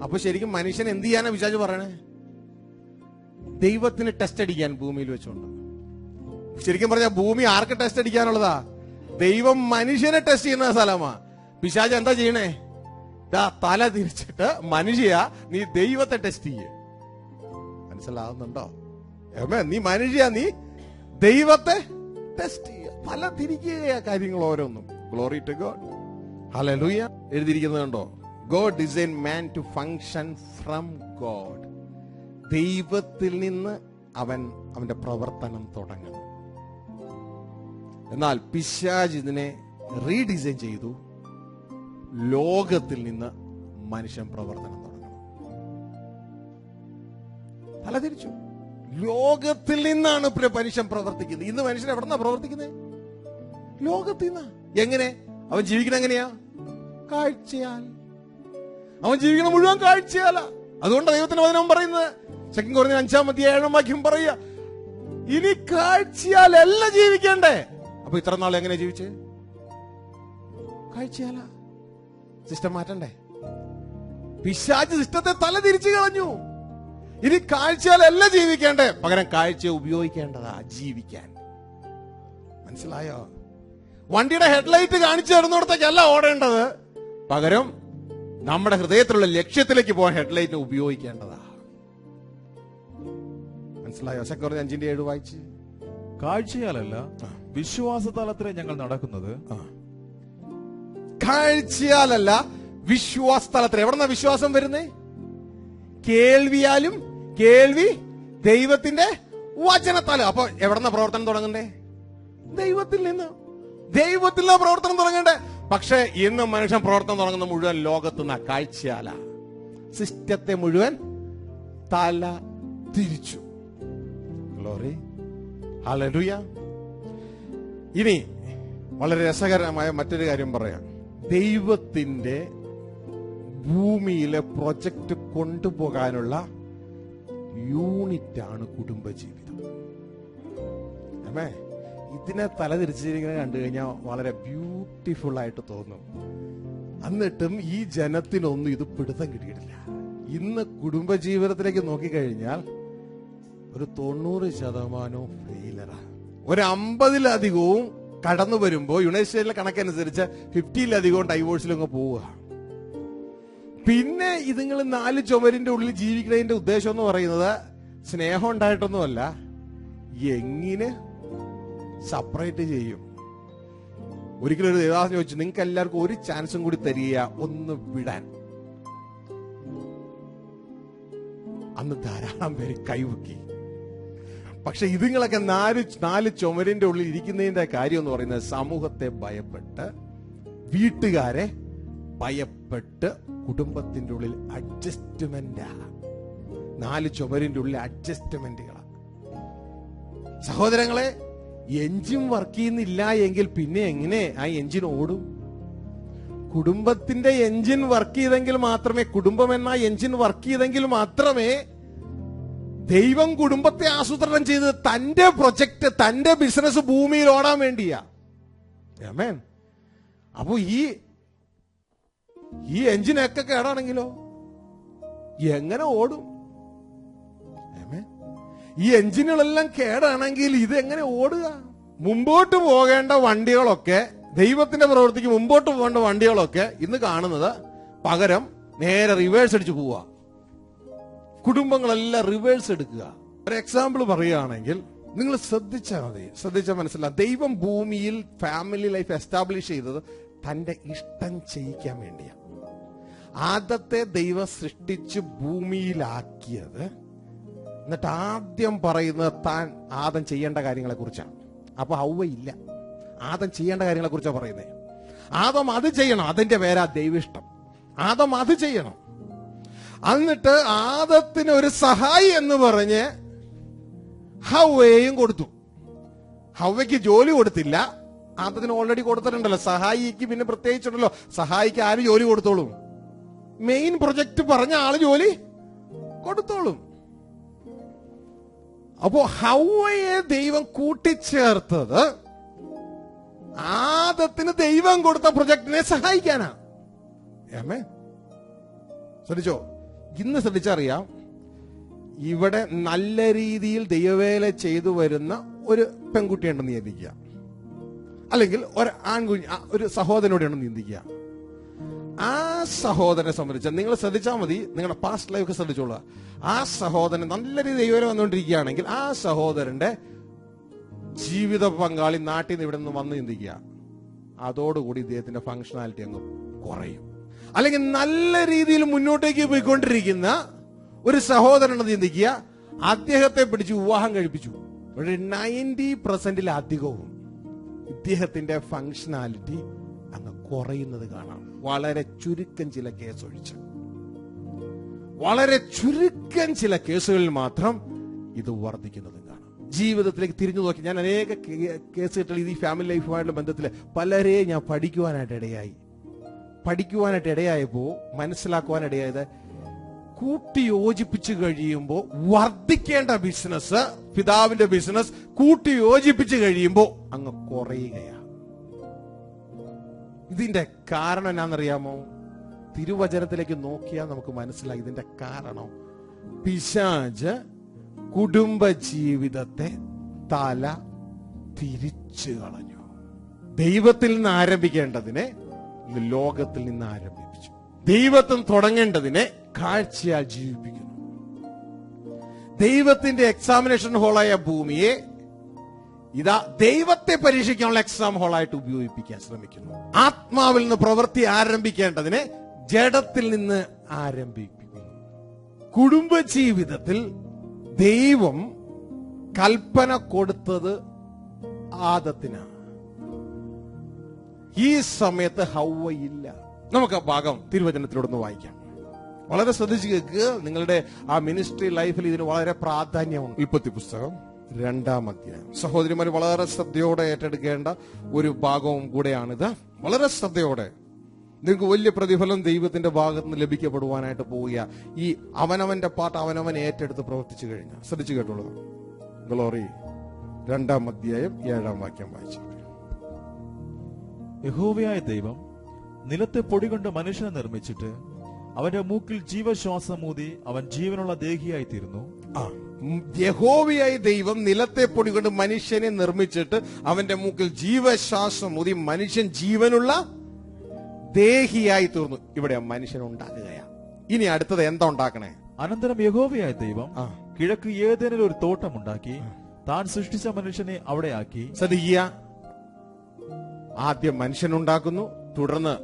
അപ്പൊ ശരിക്കും മനുഷ്യൻ എന്ത് ചെയ്യാനാ പിശാച് പറയണേ? ദൈവത്തിന് ടെസ്റ്റ് അടിക്കാൻ ഭൂമിയിൽ വെച്ചോണ്ട്. ശരിക്കും പറഞ്ഞാൽ ഭൂമി ആർക്ക് ടെസ്റ്റ് അടിക്കാനുള്ളതാ? ദൈവം മനുഷ്യനെ ടെസ്റ്റ് ചെയ്യുന്ന സ്ഥലമാ. പിശാച് എന്താ ചെയ്യണേ? തല തിരിച്ചിട്ട്, മനുഷ്യ നീ ദൈവത്തെ ടെസ്റ്റ് ചെയ്യേ. മനസ്സിലാവുന്നുണ്ടോ? നീ മനുഷ്യ, നീ ദൈവത്തെ ടെസ്റ്റ് ചെയ്യുക. തല തിരിക്കുക കാര്യങ്ങൾ ഓരോന്നും. Glory to God. ഹല്ലേലൂയ. എഴുതിയിരിക്കുന്നത് കണ്ടോ? God designed man to function from God. ദൈവത്തിൽ നിന്ന് അവന്റെ പ്രവർത്തനം തുടങ്ങണം. എന്നാൽ പിശാച് ഇതിനെ റീഡിസൈൻ ചെയ്തു. ലോകത്തിൽ നിന്ന് മനുഷ്യൻ പ്രവർത്തനം തുടങ്ങണം. തലതിരിച്ചു. ലോകത്തിൽ നിന്നാണ് മനുഷ്യൻ പ്രവർത്തിക്കുന്നത്. ഇന്ന് മനുഷ്യൻ എവിടെന്നാ പ്രവർത്തിക്കുന്നത്? ലോകത്തിൽ നിന്നാ. എങ്ങനെ അവൻ ജീവിക്കണം? എങ്ങനെയാ? കാഴ്ചയാൽ. അവൻ ജീവിക്കണം മുഴുവൻ കാഴ്ചയാല. അതുകൊണ്ട് ദൈവത്തിന്റെ വചനം പറയുന്നത് 2 Corinthians 5-ാം അധ്യായം 7-ാം വാക്യം പറയുക, ഇനി കാഴ്ചയാലല്ല ജീവിക്കണ്ടേ. അപ്പൊ ഇത്ര നാൾ എങ്ങനെ ജീവിച്ചേ? കാഴ്ചയാല. സിസ്റ്റം മാറ്റണ്ടേ? പിശാച് സിസ്റ്റത്തെ തല തിരിച്ചു കളഞ്ഞു. ഇനി കാഴ്ചയാലല്ല ജീവിക്കേണ്ടേ, പകരം കാഴ്ച ഉപയോഗിക്കേണ്ടതാ ജീവിക്കാൻ. മനസ്സിലായോ? വണ്ടിയുടെ ഹെഡ്ലൈറ്റ് കാണിച്ചു തരുന്നിടത്തേക്കല്ല ഓടേണ്ടത്, പകരം നമ്മുടെ ഹൃദയത്തിലുള്ള ലക്ഷ്യത്തിലേക്ക് പോകാൻ ഹെഡ്ലൈറ്റിനെ ഉപയോഗിക്കേണ്ടതാ. മനസ്സിലായോ? 2 Corinthians 5-7 വായിച്ച്. കാഴ്ചയാലല്ല വിശ്വാസത്താലത്രേ ഞങ്ങൾ നടക്കുന്നത്. കാഴ്ചയാലല്ല വിശ്വാസത്താലത്രേ. എവിടെന്നാ വിശ്വാസം വരുന്നേ? കേൾവിയാലും, കേൾവി ദൈവത്തിന്റെ വചനത്താലും. അപ്പൊ എവിടെന്നാ പ്രവർത്തനം തുടങ്ങണ്ടേ? ദൈവത്തിൽ നിന്ന്. ദൈവത്തിൽ നിന്നാ പ്രവർത്തനം തുടങ്ങണ്ടേ. പക്ഷെ ഇന്ന് മനുഷ്യൻ പ്രവർത്തനം തുടങ്ങുന്ന മുഴുവൻ ലോകത്തുനിന്ന കാഴ്ചയാല. സിസ്റ്റത്തെ മുഴുവൻ തല തിരിച്ചു. ഗ്ലോറി. ഹല്ലേലൂയ. ഇനി വളരെ രസകരമായ മറ്റൊരു കാര്യം പറയാം. ദൈവത്തിന്റെ ഭൂമിയിലെ പ്രൊജക്ട് കൊണ്ടുപോകാനുള്ള യൂണിറ്റാണ് കുടുംബജീവിതം. അമ്മേ, ഇതിനെ തലതിരിച്ചിരിക്കുന്നത് കണ്ടു കഴിഞ്ഞാൽ വളരെ ബ്യൂട്ടിഫുൾ ആയിട്ട് തോന്നും. എന്നിട്ടും ഈ ജനത്തിനൊന്നും ഇത് പിടുത്തം കിട്ടിയിട്ടില്ല. ഇന്ന് കുടുംബജീവിതത്തിലേക്ക് നോക്കിക്കഴിഞ്ഞാൽ ഒരു 90% ഫെയിലറാ. ഒരു 50-ലധികവും കടന്നു വരുമ്പോ യുണൈറ്റഡ് സ്റ്റേറ്റിലെ കണക്കനുസരിച്ച് 50-ലധികവും ഡൈവോഴ്സിലങ്ങ് പോവുക. പിന്നെ ഇതുങ്ങൾ 4 ചുമരിന്റെ ഉള്ളിൽ ജീവിക്കുന്നതിന്റെ ഉദ്ദേശം എന്ന് പറയുന്നത് സ്നേഹം ഉണ്ടായിട്ടൊന്നുമല്ല, എങ്ങനെ സെപ്പറേറ്റ് ചെയ്യും. ഒരിക്കലും ഒരു ദേവദാസൻ ചോദിച്ചു, നിങ്ങൾക്ക് എല്ലാവർക്കും ഒരു ചാൻസും കൂടി തരിക ഒന്ന് വിടാൻ. അന്ന് ധാരാളം പേര് കൈവക്കി. പക്ഷെ ഇതുങ്ങളൊക്കെ 4 ചുമരിന്റെ ഉള്ളിൽ ഇരിക്കുന്നതിന്റെ കാര്യം എന്ന് പറയുന്നത് സമൂഹത്തെ ഭയപ്പെട്ട്, വീട്ടുകാരെ ഭയപ്പെട്ട്, കുടുംബത്തിന്റെ ഉള്ളിൽ അഡ്ജസ്റ്റ്മെന്റാ. 4 ചുമരിന്റെ ഉള്ളിൽ അഡ്ജസ്റ്റ്മെന്റുകളാ. സഹോദരങ്ങളെ, എഞ്ചിൻ വർക്ക് ചെയ്യുന്നില്ല എങ്കിൽ പിന്നെ എങ്ങനെ ആ എഞ്ചിൻ ഓടും? കുടുംബത്തിന്റെ എഞ്ചിൻ വർക്ക് ചെയ്തെങ്കിൽ മാത്രമേ, കുടുംബം എന്ന എഞ്ചിൻ വർക്ക് ചെയ്തെങ്കിൽ മാത്രമേ ദൈവം കുടുംബത്തെ ആസൂത്രണം ചെയ്ത് തന്റെ പ്രൊജക്ട്, തന്റെ ബിസിനസ് ഭൂമിയിൽ ഓടാൻ വേണ്ടിയാ. ആമേൻ. അപ്പൊ ഈ എഞ്ചിനൊക്കെ കേടാണെങ്കിലോ എങ്ങനെ ഓടും? ആമേൻ. ഈ എഞ്ചിനുകളെല്ലാം കേടാണെങ്കിൽ ഇത് എങ്ങനെ ഓടുക? മുമ്പോട്ട് പോകേണ്ട വണ്ടികളൊക്കെ, ദൈവത്തിന്റെ പ്രവൃത്തിക്ക് മുമ്പോട്ട് പോകേണ്ട വണ്ടികളൊക്കെ ഇന്ന് കാണുന്നത് പകരം നേരെ റിവേഴ്സ് അടിച്ചു പോവുക. കുടുംബങ്ങളെല്ലാം റിവേഴ്സ് എടുക്കുക. ഒരു എക്സാമ്പിൾ പറയുകയാണെങ്കിൽ നിങ്ങൾ ശ്രദ്ധിച്ചാൽ മതി, ശ്രദ്ധിച്ചാൽ മനസ്സിലാവും. ദൈവം ഭൂമിയിൽ ഫാമിലി ലൈഫ് എസ്റ്റാബ്ലിഷ് ചെയ്തത് തന്റെ ഇഷ്ടം ചെയ്യിക്കാൻ വേണ്ടിയാണ്. ആദത്തെ ദൈവം സൃഷ്ടിച്ച് ഭൂമിയിലാക്കിയത്, എന്നിട്ട് ആദ്യം പറയുന്നത് താൻ ആദം ചെയ്യേണ്ട കാര്യങ്ങളെ കുറിച്ചാണ്. അപ്പൊ ഹൗവയില്ല, ആദം ചെയ്യേണ്ട കാര്യങ്ങളെ കുറിച്ചാണ് പറയുന്നത്. ആദം അത് ചെയ്യണം, അതിന്റെ പേരാ ദൈവിഷ്ടം. ആദം അത് ചെയ്യണം. എന്നിട്ട് ആദത്തിന് ഒരു സഹായി എന്ന് പറഞ്ഞ് ഹൗവയെയും കൊടുത്തു. ഹൗവയ്ക്ക് ജോലി കൊടുത്തില്ല, ആദത്തിന് ഓൾറെഡി കൊടുത്തിട്ടുണ്ടല്ലോ. സഹായിക്ക് പിന്നെ പ്രത്യേകിച്ചുണ്ടല്ലോ, സഹായിക്ക് ആര് ജോലി കൊടുത്തോളും? മെയിൻ പ്രൊജക്ട് പറഞ്ഞ ആള് ജോലി കൊടുത്തോളും. അപ്പോ ഹൗവയെ ദൈവം കൂട്ടിച്ചേർത്തത് ആദത്തിന് ദൈവം കൊടുത്ത പ്രൊജക്ടിനെ സഹായിക്കാനാ. ശ്രദ്ധിച്ചോ? ഇന്ന് ശ്രദ്ധിച്ചറിയാം, ഇവിടെ നല്ല രീതിയിൽ ദൈവവേല ചെയ്തു വരുന്ന ഒരു പെൺകുട്ടിയുണ്ടെന്ന് ചിന്തിക്കുക, അല്ലെങ്കിൽ ഒരു ഒരു സഹോദരനോടെയാണെന്ന് ചിന്തിക്കുക. ആ സഹോദരനെ സംബന്ധിച്ച് നിങ്ങൾ ശ്രദ്ധിച്ചാൽ മതി, നിങ്ങളുടെ പാസ്റ്റ് ലൈഫ് ശ്രദ്ധിച്ചോളുക. ആ സഹോദരൻ നല്ല രീതിയിൽ ദൈവവേല വന്നുകൊണ്ടിരിക്കുകയാണെങ്കിൽ ആ സഹോദരന്റെ ജീവിത പങ്കാളി നാട്ടിൽ നിന്ന് ഇവിടെ നിന്ന് വന്ന് ചിന്തിക്കുക, അതോടുകൂടി ഇദ്ദേഹത്തിന്റെ ഫങ്ഷനാലിറ്റി അങ്ങ് കുറയും. അല്ലെങ്കിൽ നല്ല രീതിയിൽ മുന്നോട്ടേക്ക് പോയിക്കൊണ്ടിരിക്കുന്ന ഒരു സഹോദരൻ ചിന്തിക്കുക, അദ്ദേഹത്തെ പിടിച്ച് വിവാഹം കഴിപ്പിച്ചു. ഒരു 90% അധികവും ഇദ്ദേഹത്തിന്റെ ഫങ്ഷനാലിറ്റി അങ്ങ് കുറയുന്നത് കാണാം. വളരെ ചുരുക്കം ചില കേസ് ഒഴിച്ച്, വളരെ ചുരുക്കം ചില കേസുകളിൽ മാത്രം ഇത് വർദ്ധിക്കുന്നത് കാണാം. ജീവിതത്തിലേക്ക് തിരിഞ്ഞു നോക്കി ഞാൻ അനേക കേസുകൾ ഈ ഫാമിലി ലൈഫുമായിട്ടുള്ള ബന്ധത്തിൽ പലരെ ഞാൻ പഠിക്കുവാനായിട്ട് ഇടയായപ്പോ മനസ്സിലാക്കുവാനിടയായത്, കൂട്ടി യോജിപ്പിച്ച് കഴിയുമ്പോൾ വർദ്ധിക്കേണ്ട ബിസിനസ്, പിതാവിന്റെ ബിസിനസ് കൂട്ടി യോജിപ്പിച്ച് കഴിയുമ്പോൾ അങ്ങ് കുറയുകയാണ്. ഇതിന്റെ കാരണം എന്നാണെന്നറിയാമോ? തിരുവചനത്തിലേക്ക് നോക്കിയാൽ നമുക്ക് മനസ്സിലായി ഇതിന്റെ കാരണം. പിശാച് കുടുംബ ജീവിതത്തെ തല തിരിച്ചു കളഞ്ഞു. ദൈവത്തിൽ നിന്ന് ആരംഭിക്കേണ്ടതിനെ ലോകത്തിൽ നിന്ന് ആരംഭിച്ചു. ദൈവത്തിൽ തുടങ്ങേണ്ടതിനെ കാഴ്ചയാൽ ജീവിപ്പിക്കുന്നു. ദൈവത്തിന്റെ എക്സാമിനേഷൻ ഹോളായ ഭൂമിയെ ഇതാ ദൈവത്തെ പരീക്ഷിക്കാനുള്ള എക്സാം ഹോളായിട്ട് ഉപയോഗിപ്പിക്കാൻ ശ്രമിക്കുന്നു. ആത്മാവിൽ നിന്ന് പ്രവൃത്തി ആരംഭിക്കേണ്ടതിനെ ജഡത്തിൽ നിന്ന് ആരംഭിപ്പിക്കുന്നു. കുടുംബജീവിതത്തിൽ ദൈവം കൽപ്പന കൊടുത്തത് ആദത്തിനാണ്. ഈ സമയത്ത് ഹൗവയില്ല. നമുക്ക് ആ ഭാഗം തിരുവചനത്തിലൂടെ വായിക്കാം. വളരെ ശ്രദ്ധിച്ച് കേൾക്കുക. നിങ്ങളുടെ ആ മിനിസ്ട്രി ലൈഫിൽ ഇതിന് വളരെ പ്രാധാന്യമുണ്ട്. ഉൽപ്പത്തി പുസ്തകം 2-ാം അധ്യായം. സഹോദരിമാർ വളരെ ശ്രദ്ധയോടെ ഏറ്റെടുക്കേണ്ട ഒരു ഭാഗവും കൂടെയാണിത്. വളരെ ശ്രദ്ധയോടെ നിങ്ങൾക്ക് വലിയ പ്രതിഫലം ദൈവത്തിന്റെ ഭാഗത്ത് നിന്ന് ലഭിക്കപ്പെടുവാനായിട്ട് പോവുക. ഈ അവനവന്റെ പാട്ട് അവനവൻ ഏറ്റെടുത്ത് പ്രവർത്തിച്ചു കഴിഞ്ഞാൽ. ശ്രദ്ധിച്ചു കേട്ടോളൂ. ഗ്ലോറി 2-ാം അധ്യായം 7-ാം വാക്യം വായിച്ചു. യഹോവയായ ദൈവം നിലത്തെ പൊടികൊണ്ട് മനുഷ്യനെ നിർമ്മിച്ചിട്ട് അവന്റെ മൂക്കിൽ ജീവശ്വാസമൂതി അവൻ ജീവനുള്ള ദേഹിയായി തീർന്നു. യഹോവയായ ദൈവം നിലത്തെ പൊടി കൊണ്ട് മനുഷ്യനെ നിർമ്മിച്ചിട്ട് അവന്റെ മൂക്കിൽ ജീവശ്വാസം ഊതി മനുഷ്യൻ ജീവനുള്ള ദേഹിയായി തീർന്നു. ഇവിടെ മനുഷ്യൻ ഉണ്ടാക്കുകയാണ്. ഇനി അടുത്തത് എന്താ ഉണ്ടാക്കണേ? അനന്തരം യഹോവയായ ദൈവം കിഴക്ക് ഏദേനിൽ ഒരു തോട്ടമുണ്ടാക്കി താൻ സൃഷ്ടിച്ച മനുഷ്യനെ അവിടെ ആക്കി. ശ്രദ്ധിക്കുക, ആദ്യം മനുഷ്യനുണ്ടാക്കുന്നു, തുടർന്ന്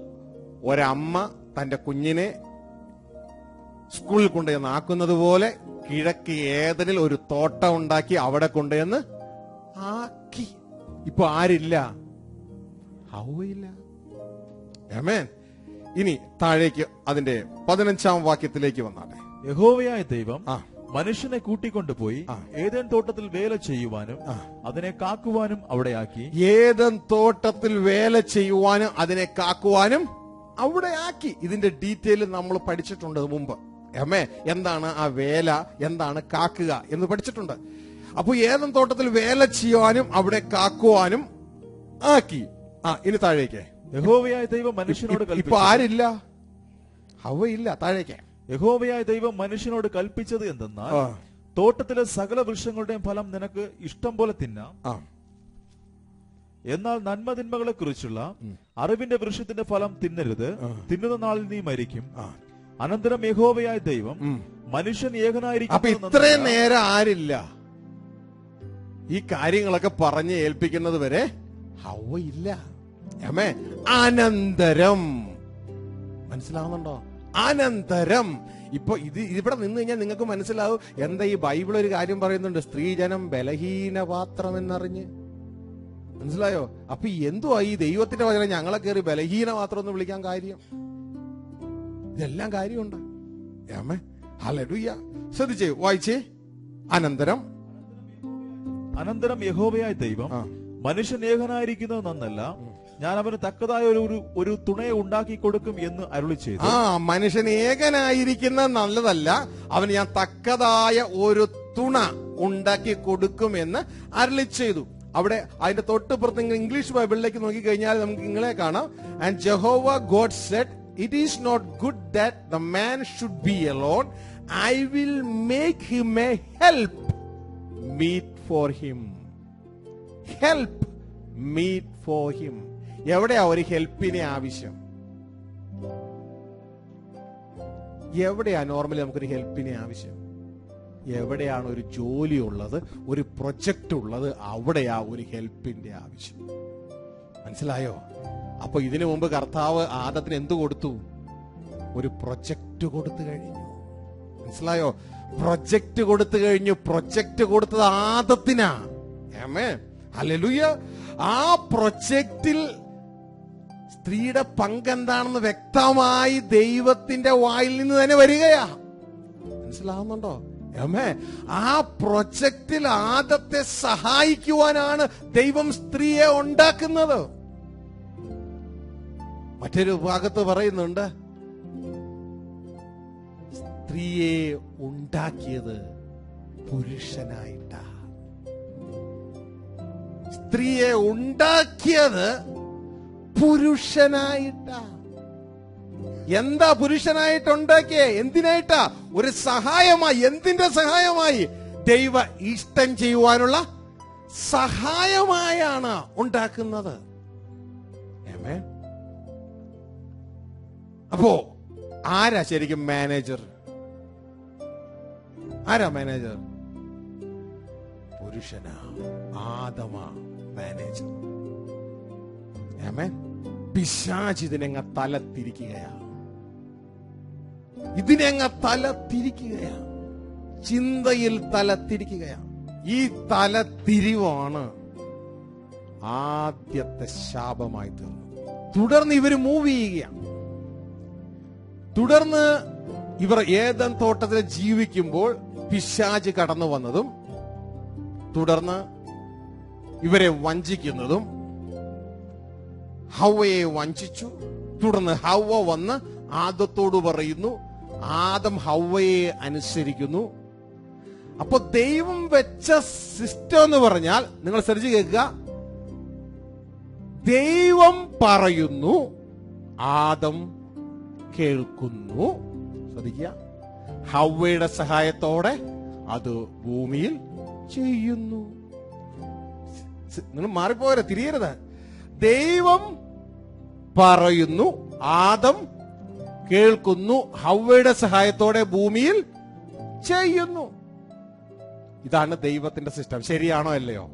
ഒരമ്മ തന്റെ കുഞ്ഞിനെ സ്കൂളിൽ കൊണ്ടുവന്ന് ആക്കുന്നത് പോലെ കിഴക്ക് ഏദനിൽ ഒരു തോട്ടം ഉണ്ടാക്കി അവിടെ കൊണ്ടുവന്ന് ആക്കി. ഇപ്പൊ ആരില്ല? ഹൗവയില്ല. ആമേൻ. ഇനി താഴേക്ക് അതിന്റെ 15-ാം വാക്യത്തിലേക്ക് വന്നാട്ടെ. യഹോവയായ ദൈവം മനുഷ്യനെ കൂട്ടിക്കൊണ്ടുപോയി ഏദൻ തോട്ടത്തിൽ വേല ചെയ്യുവാനും അതിനെ കാക്കുവാനും അവിടെ ആക്കി. ഏദൻ തോട്ടത്തിൽ വേല ചെയ്യുവാനും അതിനെ കാക്കുവാനും അവിടെ ആക്കി. ഇതിന്റെ ഡീറ്റെയിൽ നമ്മൾ പഠിച്ചിട്ടുണ്ട് മുമ്പ്. എന്താണ് ആ വേല, എന്താണ് കാക്കുക എന്ന് പഠിച്ചിട്ടുണ്ട്. അപ്പൊ ഏദൻ തോട്ടത്തിൽ വേല ചെയ്യുവാനും അവിടെ കാക്കുവാനും ആക്കി. ഇനി താഴേക്ക്. യഹോവയായ ദൈവം മനുഷ്യനോട് ഇപ്പൊ ആരില്ല? ഹൗവയില്ല. താഴേക്ക്. യഹോവയായ ദൈവം മനുഷ്യനോട് കൽപ്പിച്ചത് എന്തെന്നാൽ തോട്ടത്തിലെ സകല വൃക്ഷങ്ങളുടെയും ഫലം നിനക്ക് ഇഷ്ടം പോലെ തിന്നാം, എന്നാൽ നന്മതിന്മകളെ കുറിച്ചുള്ള അറിവിന്റെ വൃക്ഷത്തിന്റെ ഫലം തിന്നരുത്, തിന്നുന്ന നാളിൽ നീ മരിക്കും. അനന്തരം യഹോവയായ ദൈവം മനുഷ്യൻ ഏകനായിരിക്കും. അപ്പൊ ഇത്രയും നേരം ആരില്ല ഈ കാര്യങ്ങളൊക്കെ പറഞ്ഞ് ഏൽപ്പിക്കുന്നത് വരെ ഹവ്വ ഇല്ല. ആമേ. അനന്തരം മനസ്സിലാവുന്നുണ്ടോ? അനന്തരം ഇപ്പൊ ഇവിടെ നിന്ന് കഴിഞ്ഞാൽ നിങ്ങൾക്ക് മനസ്സിലാവും എന്താ ഈ ബൈബിൾ ഒരു കാര്യം പറയുന്നുണ്ട്, സ്ത്രീജനം ബലഹീന പാത്രം എന്നറിഞ്ഞ്. മനസ്സിലായോ? അപ്പൊ എന്തുവാ ഈ ദൈവത്തിന്റെ വചനം ഞങ്ങളെ കയറി ബലഹീന പാത്രം എന്ന് വിളിക്കാൻ കാര്യം? ഇതെല്ലാം കാര്യമുണ്ട്. ആമേ. ഹല്ലേലൂയ. ശ്രദ്ധിച്ചേ, വായിച്ചേ. അനന്തരം യഹോവയായ ദൈവം മനുഷ്യൻ ഏകനായിരിക്കുന്നത് നന്നല്ല, ഞാൻ അവന് തക്കതായ ഒരു തുണയെ ഉണ്ടാക്കി കൊടുക്കും എന്ന് അരുളി ചെയ്തു. മനുഷ്യൻ ഏകനായിരിക്കുന്നത് നല്ലതല്ല, അവന് ഞാൻ തക്കതായ ഒരു തുണ ഉണ്ടാക്കി കൊടുക്കും എന്ന് അരുളി ചെയ്തു. അവിടെ അതിന്റെ തൊട്ടുപുറത്ത് ഇംഗ്ലീഷ് ബൈബിളിലേക്ക് നോക്കിക്കഴിഞ്ഞാൽ നമുക്ക് ഇങ്ങനെ കാണാം. And Jehovah God said, it is not good that the man should be alone, I will make him a help meet for him. Help meet for him. എവിടെയാ ഒരു ഹെൽപ്പിനെ ആവശ്യം? എവിടെയാ നോർമലി നമുക്കൊരു ഹെൽപ്പിനെ ആവശ്യം? എവിടെയാണ് ഒരു ജോലി ഉള്ളത്, ഒരു പ്രൊജക്ട് ഉള്ളത്, അവിടെയാ ഒരു ഹെൽപ്പിന്റെ ആവശ്യം. മനസ്സിലായോ? അപ്പൊ ഇതിനു മുമ്പ് കർത്താവ് ആദത്തിന് എന്ത് കൊടുത്തു? ഒരു പ്രൊജക്ട് കൊടുത്തു കഴിഞ്ഞു. മനസ്സിലായോ? പ്രൊജക്ട് കൊടുത്തു കഴിഞ്ഞു. പ്രൊജക്ട് കൊടുത്തത് ആദത്തിനാ. ആമേൻ. ഹല്ലേലൂയ. ആ പ്രൊജക്റ്റിൽ സ്ത്രീയുടെ പങ്കെന്താണെന്ന് വ്യക്തമായി ദൈവത്തിന്റെ വായിൽ നിന്ന് തന്നെ വരികയാ. മനസ്സിലാവുന്നുണ്ടോ? ആമേൻ. ആ പ്രൊജക്റ്റിൽ ആദത്തെ സഹായിക്കുവാനാണ് ദൈവം സ്ത്രീയെ ഉണ്ടാക്കുന്നത്. മറ്റൊരു ഭാഗത്ത് പറയുന്നുണ്ട്, സ്ത്രീയെ ഉണ്ടാക്കിയത് പുരുഷനായിട്ടാ. സ്ത്രീയെ ഉണ്ടാക്കിയത് പുരുഷനായിട്ടാ. എന്താ പുരുഷനായിട്ട് ഉണ്ടാക്കിയേ? എന്തിനായിട്ടാ? ഒരു സഹായമായി. എന്തിന്റെ സഹായമായി? ദൈവ ഇഷ്ടം ചെയ്യുവാനുള്ള സഹായമായാണ് ഉണ്ടാക്കുന്നത്. അപ്പോ ആരാ ശരിക്കും മാനേജർ? ആരാ മാനേജർ? പുരുഷനാ. ആദമാ മാനേജർ. പിശാച് ഇതിനെങ്ങ തല തിരിക്കുകയാ. ഇതിനെങ്ങ തല തിരിക്കുകയാ. ചിന്തയിൽ തല തിരിക്കുകയാ. ഈ തല തിരിവാണ് ആദ്യത്തെ ശാപമായി തീർന്നത്. തുടർന്ന് ഇവര് മൂവ് ചെയ്യുകയാണ്. തുടർന്ന് ഇവർ ഏദൻ തോട്ടത്തിൽ ജീവിക്കുമ്പോൾ പിശാച് കടന്നു വന്നതും തുടർന്ന് ഇവരെ വഞ്ചിക്കുന്നതും, ഹവ്വയെ വഞ്ചിച്ചു. തുടർന്ന് ഹവ്വ വന്ന് ആദത്തോട് പറയുന്നു, ആദം ഹവ്വയെ അനുസരിക്കുന്നു. അപ്പൊ ദൈവം വെച്ച സിസ്റ്റം എന്ന് പറഞ്ഞാൽ, നിങ്ങൾ ശ്രദ്ധിച്ച് കേൾക്കുക, ദൈവം പറയുന്നു, ആദം കേൾക്കുന്നു. ശ്രദ്ധിക്കുക, ഹവ്വയുടെ സഹായത്തോടെ അത് ഭൂമിയിൽ ചെയ്യുന്നു. നിങ്ങൾ മാറിപ്പോരെ, തിരിയരുത്. ദൈവം പറയുന്നു, ആദം കേൾക്കുന്നു, ഹവ്വയുടെ സഹായത്തോടെ ഭൂമിയിൽ ചെയ്യുന്നു. ഇതാണ് ദൈവത്തിന്റെ സിസ്റ്റം. ശരിയാണോ അല്ലയോ?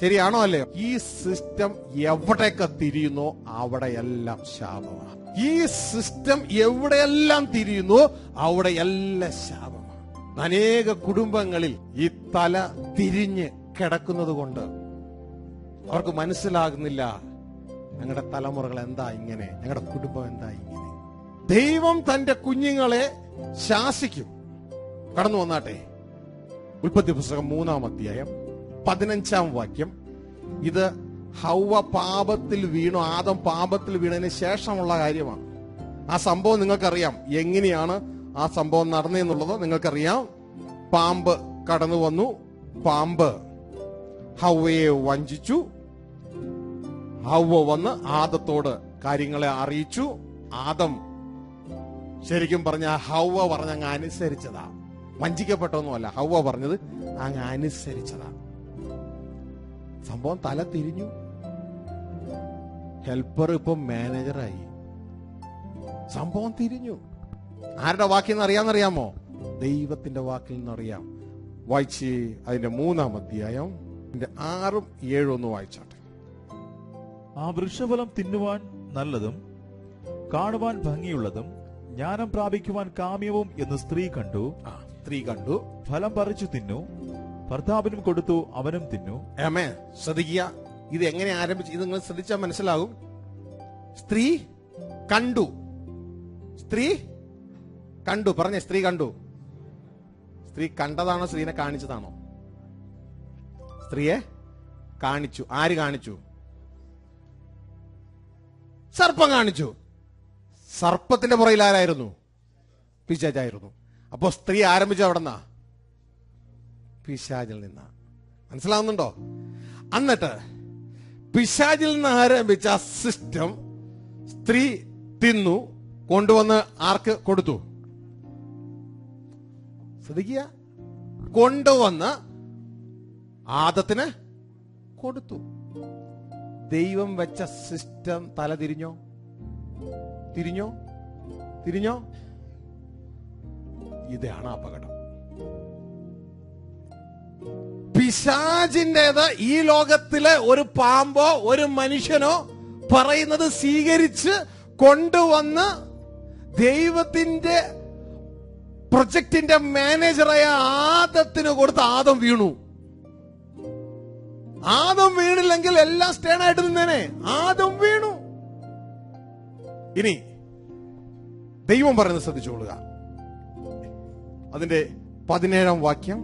ശരിയാണോ അല്ലയോ? ഈ സിസ്റ്റം എവിടെയൊക്കെ തിരിയുന്നോ അവിടെയെല്ലാം ശാപമാണ്. ഈ സിസ്റ്റം എവിടെയെല്ലാം തിരിയുന്നോ അവിടെയെല്ലാം ശാപമാണ്. അനേക കുടുംബങ്ങളിൽ ഈ തല തിരിഞ്ഞ് കിടക്കുന്നത് കൊണ്ട് അവർക്ക് മനസ്സിലാകുന്നില്ല, ഞങ്ങളുടെ തലമുറകൾ എന്താ ഇങ്ങനെ, ഞങ്ങളുടെ കുടുംബം എന്താ ഇങ്ങനെ. ദൈവം തന്റെ കുഞ്ഞുങ്ങളെ ശാസിക്കും. കടന്നു വന്നാട്ടെ, ഉൽപ്പത്തി പുസ്തകം 3-ാം അധ്യായം 15-ാം വാക്യം. ഇത് ഹവ്വ പാപത്തിൽ വീണു, ആദം പാപത്തിൽ വീണതിന് ശേഷമുള്ള കാര്യമാണ്. ആ സംഭവം നിങ്ങൾക്കറിയാം. എങ്ങനെയാണ് ആ സംഭവം നടന്നെന്നുള്ളത് നിങ്ങൾക്കറിയാം. പാമ്പ് കടന്നു വന്നു, പാമ്പ് ഹവ്വയെ വഞ്ചിച്ചു. ഹവ്വ വന്ന് ആദത്തോട് കാര്യങ്ങളെ അറിയിച്ചു. ആദം ശരിക്കും പറഞ്ഞ ഹവ്വ പറഞ്ഞ അങ്ങ് അനുസരിച്ചതാ. വഞ്ചിക്കപ്പെട്ടൊന്നുമല്ല, ഹവ്വ പറഞ്ഞത് അങ്ങ് അനുസരിച്ചതാ. സംഭവം തല തിരിഞ്ഞു. ഹെൽപ്പർ ഇപ്പൊ മാനേജറായി. സംഭവം തിരിഞ്ഞു. ആരുടെ വാക്കിൽ നിന്ന് അറിയാമെന്നറിയാമോ? ദൈവത്തിന്റെ വാക്കിൽ നിന്നറിയാം. വായിച്ച് അതിന്റെ 3-ാം അധ്യായം 6-ഉം 7-ഉം ഒന്ന് വായിച്ചാട്ടെ. ആ വൃക്ഷഫലം തിന്നുവാൻ നല്ലതും കാണുവാൻ ഭംഗിയുള്ളതും ജ്ഞാനം പ്രാപിക്കുവാൻ കാമ്യവും എന്ന് സ്ത്രീ കണ്ടു. ഫലം പറിച്ചു തിന്നു, ഭർത്താവിനും കൊടുത്തു, അവനും തിന്നു. ആമേൻ. ശ്രദ്ധിക്കുക, ഇത് എങ്ങനെ ആരംഭിച്ചു? ഇത് നിങ്ങൾ ശ്രദ്ധിച്ചാൽ മനസ്സിലാകും. സ്ത്രീ കണ്ടു. സ്ത്രീ കണ്ടു. പറഞ്ഞേ, സ്ത്രീ കണ്ടു. സ്ത്രീ കണ്ടതാണോ സ്ത്രീനെ കാണിച്ചതാണോ? സ്ത്രീയെ കാണിച്ചു. ആര് കാണിച്ചു? സർപ്പം കാണിച്ചു. സർപ്പത്തിന്റെ പുറയിൽ ആരായിരുന്നു? പിശാചായിരുന്നു. അപ്പോ സ്ത്രീ ആരംഭിച്ച എവിടെന്നാ? പിശാചിൽ നിന്നാ. മനസ്സിലാവുന്നുണ്ടോ? എന്നിട്ട് പിശാചിൽ നിന്ന് ആരംഭിച്ച സിസ്റ്റം സ്ത്രീ തിന്നു, കൊണ്ടുവന്ന് ആർക്ക് കൊടുത്തു? ശ്രദ്ധിക്കുക, കൊണ്ടുവന്ന് ആദത്തിന് കൊടുത്തു. ദൈവം വെച്ച സിസ്റ്റം തല തിരിഞ്ഞോ? തിരിഞ്ഞോ? തിരിഞ്ഞോ? ഇതാണ് അപകടം. പിശാചിന്റേത് ഈ ലോകത്തിലെ ഒരു പാമ്പോ ഒരു മനുഷ്യനോ പറയുന്നത് സ്വീകരിച്ച് കൊണ്ടുവന്ന് ദൈവത്തിന്റെ പ്രൊജക്ടിന്റെ മാനേജറായ ആദത്തിന് കൊടുത്ത് ആദം വീണു. ആദം വീണില്ലെങ്കിൽ എല്ലാം സ്റ്റേൺ ആയിട്ട് നിന്നേനെ. ആദം വീണു. ഇനി ദൈവം പറയുന്നത് ശ്രദ്ധിച്ചുകൊള്ളുക. അതിന്റെ 17-ാം വാക്യം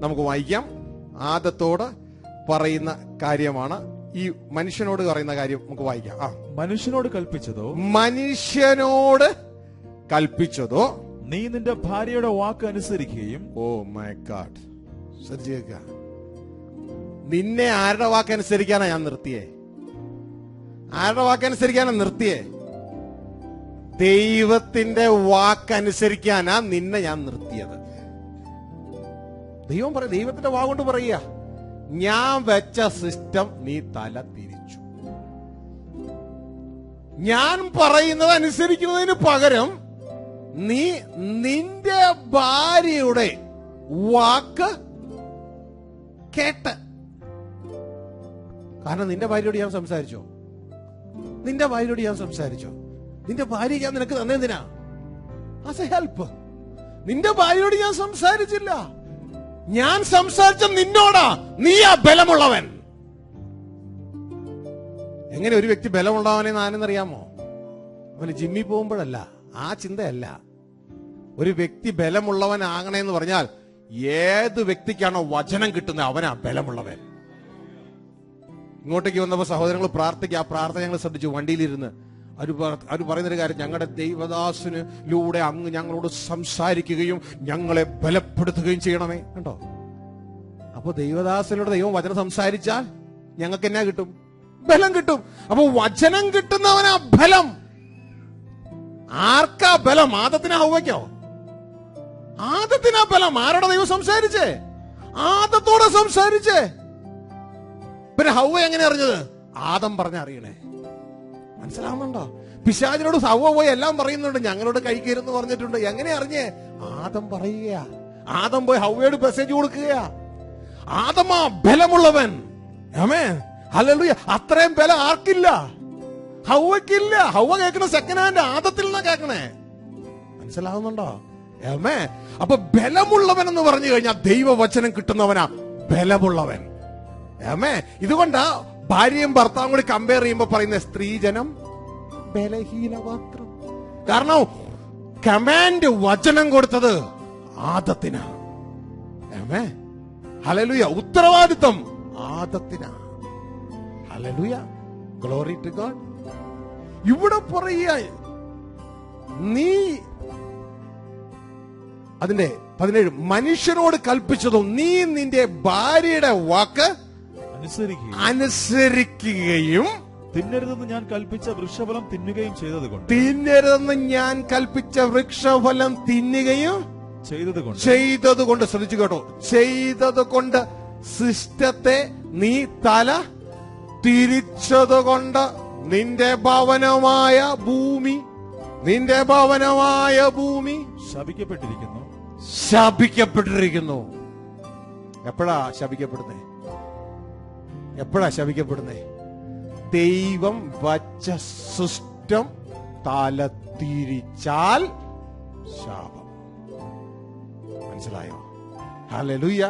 നമുക്ക് വായിക്കാം. ആദത്തോട് പറയുന്ന കാര്യമാണ്. ഈ മനുഷ്യനോട് പറയുന്ന കാര്യം നമുക്ക് വായിക്കാം. മനുഷ്യനോട് കൽപ്പിച്ചതോ? മനുഷ്യനോട് കൽപ്പിച്ചതോ? നീ നിന്റെ ഭാര്യയുടെ വാക്ക് അനുസരിക്കുകയും. ഓ മൈ ഗോഡ്, ശ്രദ്ധിക്കുക. നിന്നെ ആരുടെ വാക്കനുസരിക്കാനാ ഞാൻ നിർത്തിയേ? ആരുടെ വാക്കനുസരിക്കാനാ നിർത്തിയേ? ദൈവത്തിന്റെ വാക്കനുസരിക്കാനാ നിന്നെ ഞാൻ നിർത്തിയത്. ദൈവം പറയും, ദൈവത്തിന്റെ വാക്കുകൊണ്ട് പറയുക, ഞാൻ വെച്ച സിസ്റ്റം നീ തല തിരിച്ചു. ഞാൻ പറയുന്നത് അനുസരിക്കുന്നതിന് പകരം നീ നിന്റെ ഭാര്യയുടെ വാക്ക് കേട്ട്. കാരണം നിന്റെ ഭാര്യയോട് ഞാൻ സംസാരിച്ചോ? നിന്റെ ഭാര്യയോട് ഞാൻ സംസാരിച്ചോ? നിന്റെ ഭാര്യ ഞാൻ നിനക്ക് തന്നെന്തിനാ? As A help. നിന്റെ ഭാര്യയോട് ഞാൻ സംസാരിച്ചില്ല. ഞാൻ സംസാരിച്ച നിന്നോടാ. നീയാ ബലമുള്ളവൻ. എങ്ങനെ ഒരു വ്യക്തി ബലമുള്ളവനെന്ന് ആരെന്നറിയാമോ? അവന് ജിമ്മിൽ പോകുമ്പോഴല്ല, ആ ചിന്തയല്ല. ഒരു വ്യക്തി ബലമുള്ളവനാകണമെന്ന് പറഞ്ഞാൽ ഏത് വ്യക്തിക്കാണോ വചനം കിട്ടുന്നത് അവനാ ബലമുള്ളവൻ. ഇങ്ങോട്ടേക്ക് വന്നപ്പോൾ സഹോദരങ്ങൾ പ്രാർത്ഥിക്കുക. ആ പ്രാർത്ഥന ഞങ്ങൾ ശ്രദ്ധിച്ചു വണ്ടിയിലിരുന്ന്. അവർ പറയുന്നൊരു കാര്യം, ഞങ്ങളുടെ ദൈവദാസനിലൂടെ അങ്ങ് ഞങ്ങളോട് സംസാരിക്കുകയും ഞങ്ങളെ ബലപ്പെടുത്തുകയും ചെയ്യണമേ. കണ്ടോ? അപ്പൊ ദൈവദാസനിലൂടെ ദൈവം വചനം സംസാരിച്ചാൽ ഞങ്ങൾക്ക് എന്നാ കിട്ടും? ബലം കിട്ടും. അപ്പൊ വചനം കിട്ടുന്നവനാ ബലം. ആർക്കാ ബലം? ആദത്തിനാ ഹവ്വയ്ക്കോ? ആദത്തിനാ ബലം. ആരോടെ ദൈവം സംസാരിച്ചേ? ആദത്തോടെ സംസാരിച്ചേ. പിന്നെ ഹവ്വ എങ്ങനെ അറിഞ്ഞത്? ആദം പറഞ്ഞ അറിയണേ. മനസ്സിലാവുന്നുണ്ടോ? പിശാചിനോട് ഹവ്വ പോയി എല്ലാം പറയുന്നുണ്ട്. ഞങ്ങളോട് കഴിക്കരുന്ന് പറഞ്ഞിട്ടുണ്ട്. എങ്ങനെ അറിഞ്ഞേ? ആദം പറയുക. ആദം പോയി ഹവ്വയോട് മെസ്സേജ് കൊടുക്കുക. ആദമാ ബലമുള്ളവൻ. ആമേൻ, ഹല്ലേലൂയ. അത്രയും ബലം ആർക്കില്ല? ഹവ്വയ്ക്കില്ല. ഹവ്വ കേൾക്കണ സെക്കൻഡ് ഹാൻഡ് ആദത്തിൽ നിന്നാ കേൾക്കണേ. മനസ്സിലാവുന്നുണ്ടോ? ആമേൻ. അപ്പൊ ബലമുള്ളവൻ എന്ന് പറഞ്ഞു കഴിഞ്ഞാൽ ദൈവവചനം കിട്ടുന്നവനാ ബലമുള്ളവൻ. ആമേൻ. ഇതുകൊണ്ടാ ഭാര്യയും ഭർത്താവും കൂടി കമ്പയർ ചെയ്യുമ്പോ പറയുന്ന സ്ത്രീജനം ബലഹീനപാത്രം. കാരണം കമാൻഡ് വചനം കൊടുത്തത് ആദത്തിനാ. Amen, hallelujah. ഉത്തരവാദിത്വം ആദത്തിനാ. Hallelujah, glory to God. ഇവിടെ പറയുക, നീ അതിന്റെ 17 മനുഷ്യനോട് കൽപ്പിച്ചതും നീ നിന്റെ ഭാര്യയുടെ വാക്ക് അനുസരിക്കുകയും തിന്നരുതെന്ന് ഞാൻ കൽപ്പിച്ച വൃക്ഷഫലം തിന്നുകയും ചെയ്തതുകൊണ്ട്. തിന്നരുതെന്ന് ഞാൻ കൽപ്പിച്ച വൃക്ഷഫലം തിന്നുകയും ചെയ്തതുകൊണ്ട്. ശ്രദ്ധിച്ചു കേട്ടോ? ചെയ്തതുകൊണ്ട് സിസ്റ്റത്തെ നീ തല തിരിച്ചതുകൊണ്ട് നിന്റെ ഭവനമായ ഭൂമി, നിന്റെ ഭവനമായ ഭൂമി ശപിക്കപ്പെട്ടിരിക്കുന്നു. ശപിക്കപ്പെട്ടിരിക്കുന്നു. എപ്പോഴാ ശപിക്കപ്പെടുന്നേ? എപ്പോഴാ ശപിക്കപ്പെടുന്നേ? ദൈവം വച്ച സിസ്റ്റം തലതിരിച്ചാൽ ശാപം. മനസ്സിലായോ? ഹല്ലേലൂയ.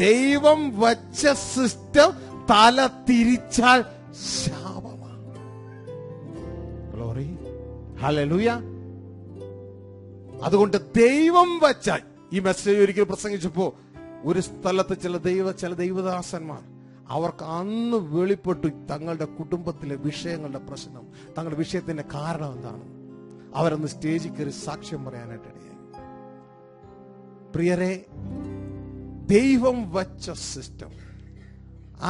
ദൈവം വച്ച സിസ്റ്റം തലതിരിച്ചാൽ ശാപമാണ്. ഗ്ലോറി. ഹല്ലേലൂയ. അതുകൊണ്ട് ദൈവം വച്ച ഈ മെസ്സേജ് ഒരിക്കൽ പ്രസംഗിച്ചപ്പോ ഒരു സ്ഥലത്ത് ചില ദൈവദാസന്മാർ അവർക്ക് അന്ന് വെളിപ്പെട്ടു തങ്ങളുടെ കുടുംബത്തിലെ വിഷയങ്ങളുടെ പ്രശ്നം, തങ്ങളുടെ വിഷയത്തിന്റെ കാരണം എന്താണ്. അവരന്ന് സ്റ്റേജിൽ കയറി സാക്ഷ്യം പറയാനായിട്ട് ഇടയായി. പ്രിയരെ, ദൈവം വച്ച സിസ്റ്റം,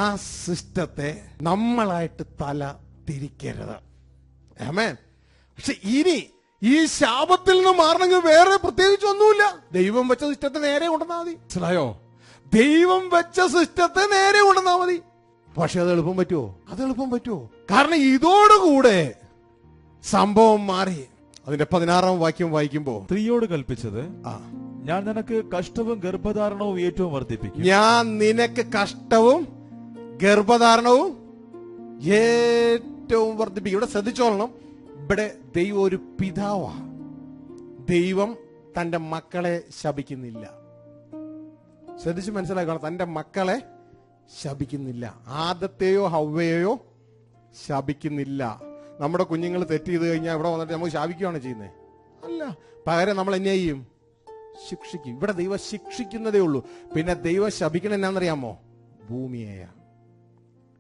ആ സിസ്റ്റത്തെ നമ്മളായിട്ട് തല തിരിക്കരുത്. ആമേൻ. പക്ഷെ ഇനി ഈ ശാപത്തിൽ നിന്ന് മാറണമെങ്കിൽ വേറെ പ്രത്യേകിച്ച് ഒന്നുമില്ല. ദൈവം വെച്ച സിസ്റ്റത്തെ നേരെ കൊണ്ടുവന്നാൽ മതി. മനസ്സിലായോ? ദൈവം വെച്ച സിസ്റ്റത്തെ നേരെ കൊണ്ടുവന്നാൽ മതി. പക്ഷെ അത് എളുപ്പം പറ്റുമോ? അത് എളുപ്പം പറ്റുമോ? കാരണം ഇതോടുകൂടെ സംഭവം മാറി. അതിന്റെ 16-ാം വാക്യം വായിക്കുമ്പോ, സ്ത്രീയോട് കൽപ്പിച്ചത്, ഞാൻ നിനക്ക് കഷ്ടവും ഗർഭധാരണവും ഏറ്റവും വർദ്ധിപ്പിക്കും. ഞാൻ നിനക്ക് കഷ്ടവും ഗർഭധാരണവും ഏറ്റവും വർദ്ധിപ്പിക്കും. ഇവിടെ ശ്രദ്ധിച്ചോളണം, ഇവിടെ ദൈവം ഒരു പിതാവാ. ദൈവം തന്റെ മക്കളെ ശപിക്കുന്നില്ല. ശ്രദ്ധിച്ച് മനസ്സിലാക്കണം, തന്റെ മക്കളെ ശപിക്കുന്നില്ല. ആദത്തെയോ ഹവ്വയെയോ ശപിക്കുന്നില്ല. നമ്മുടെ കുഞ്ഞുങ്ങൾ തെറ്റ് ചെയ്ത് കഴിഞ്ഞാൽ ഇവിടെ വന്നിട്ട് നമുക്ക് ശാപിക്കുകയാണ് ചെയ്യുന്നത്? അല്ല. പകരം നമ്മൾ എന്നെ ചെയ്യും? ശിക്ഷിക്കും. ഇവിടെ ദൈവം ശിക്ഷിക്കുന്നതേ ഉള്ളൂ. പിന്നെ ദൈവം ശപിക്കണ എന്നാന്നറിയാമോ? ഭൂമിയെയാ.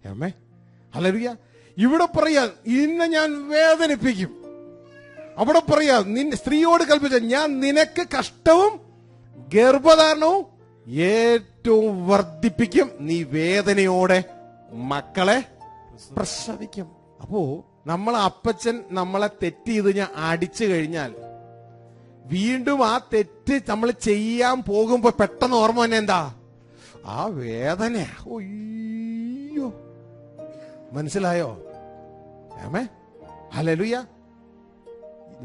ആമേ. ഹല്ലേലൂയ. ഇവിടെ പറയാ ഇന്നെ ഞാൻ വേദനിപ്പിക്കും. അവിടെ പറയാ സ്ത്രീയോട് കൽപ്പിച്ച, ഞാൻ നിനക്ക് കഷ്ടവും ഗർഭധാരണവും ഏറ്റവും വർദ്ധിപ്പിക്കും. നീ വേദനയോടെ മക്കളെ പ്രസവിക്കും. അപ്പോ അപ്പച്ചൻ നമ്മളെ തെറ്റ് ചെയ്ത് ഞാൻ അടിച്ചു കഴിഞ്ഞാൽ വീണ്ടും ആ തെറ്റ് നമ്മൾ ചെയ്യാൻ പോകുമ്പോ പെട്ടെന്ന് ഓർമ്മ തന്നെ എന്താ? ആ വേദന. ഒയ്യോ, മനസ്സിലായോ? ആമേ. ഹല്ലേലൂയ.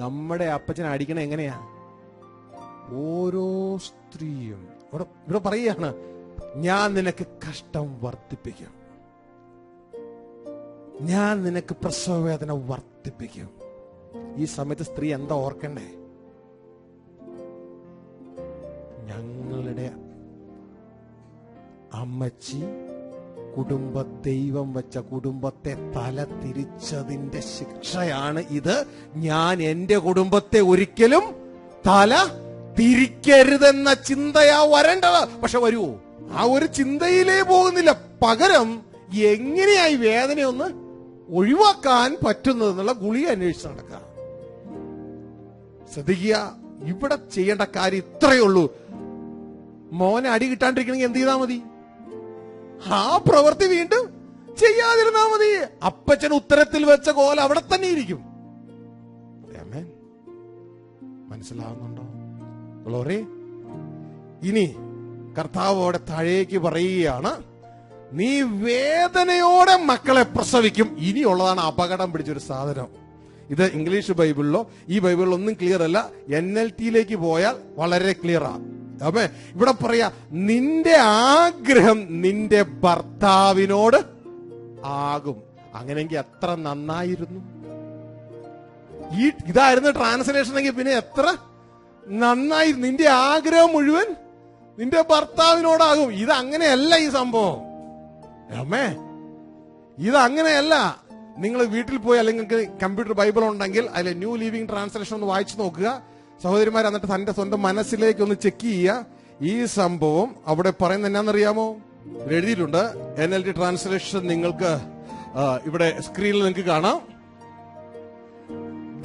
നമ്മുടെ അപ്പച്ചൻ അടിക്കണ എങ്ങനെയാ? ഓരോ സ്ത്രീയും ഇവിടെ പറയാണ്, ഞാൻ നിനക്ക് കഷ്ടം വർദ്ധിപ്പിക്കും, ഞാൻ നിനക്ക് പ്രസവ വേദന വർദ്ധിപ്പിക്കും. ഈ സമയത്ത് സ്ത്രീ എന്താ ഓർക്കണ്ടേ? ഞങ്ങളുടെ അമ്മച്ചി ദൈവം വെച്ച കുടുംബത്തെ തല തിരിച്ചതിന്റെ ശിക്ഷയാണ് ഇത്. ഞാൻ എന്റെ കുടുംബത്തെ ഒരിക്കലും തല തിരിക്കരുതെന്ന ചിന്തയാ വരേണ്ടത്. പക്ഷെ വരുമോ? ആ ഒരു ചിന്തയിലേ പോകുന്നില്ല. പകരം എങ്ങനെയായി വേദനയൊന്ന് ഒഴിവാക്കാൻ പറ്റുന്നതെന്നുള്ള ഗുളിക അന്വേഷിച്ച് നടക്കുക. ശ്രദ്ധിക്കുക, ഇവിടെ ചെയ്യേണ്ട കാര്യം ഇത്രയേ ഉള്ളൂ. മോനെ അടി കിട്ടാണ്ടിരിക്കണമെങ്കിൽ എന്ത് ചെയ്താൽ മതി? ആ പ്രവൃത്തി വീണ്ടും ചെയ്യാതിരുന്നാ മതി. അപ്പച്ചൻ ഉത്തരത്തിൽ വെച്ച കോല അവിടെ തന്നെ ഇരിക്കും. മനസ്സിലാവുന്നുണ്ടോ? ഗ്ലോറി. ഇനി കർത്താവ് അവിടെ താഴേക്ക് പറയുകയാണ്, നീ വേദനയോടെ മക്കളെ പ്രസവിക്കും. ഇനിയുള്ളതാണ് അപകടം പിടിച്ചൊരു സാധനം. ഇത് ഇംഗ്ലീഷ് ബൈബിളിലോ ഈ ബൈബിളിലോ ഒന്നും ക്ലിയർ അല്ല. NLTയിലേക്ക് പോയാൽ വളരെ ക്ലിയറാ. അപ്പൊ ഇവിടെ പറയാ, നിന്റെ ആഗ്രഹം നിന്റെ ഭർത്താവിനോട് ആകും. അങ്ങനെയെങ്കിൽ എത്ര നന്നായിരുന്നു. ഇതായിരുന്നു ട്രാൻസ്ലേഷൻ എങ്കിൽ പിന്നെ എത്ര നന്നായി. നിന്റെ ആഗ്രഹം മുഴുവൻ നിന്റെ ഭർത്താവിനോടാകും. ഇത് അങ്ങനെയല്ല ഈ സംഭവം. അമ്മേ, ഇത് അങ്ങനെയല്ല. നിങ്ങൾ വീട്ടിൽ പോയി അല്ലെങ്കിൽ കമ്പ്യൂട്ടർ ബൈബിൾ ഉണ്ടെങ്കിൽ അതിലെ ന്യൂ ലിവിംഗ് ട്രാൻസ്ലേഷൻ ഒന്ന് വായിച്ചു നോക്കുക സഹോദരിമാർ. എന്നിട്ട് തന്റെ സ്വന്തം മനസ്സിലേക്ക് ഒന്ന് ചെക്ക് ചെയ്യുക. ഈ സംഭവം അവിടെ പറയുന്നത് എന്നാന്നറിയാമോ? എഴുതിയിട്ടുണ്ട്. NLT ട്രാൻസ്ലേഷൻ നിങ്ങൾക്ക് ഇവിടെ സ്ക്രീനിൽ നിങ്ങൾക്ക് കാണാം.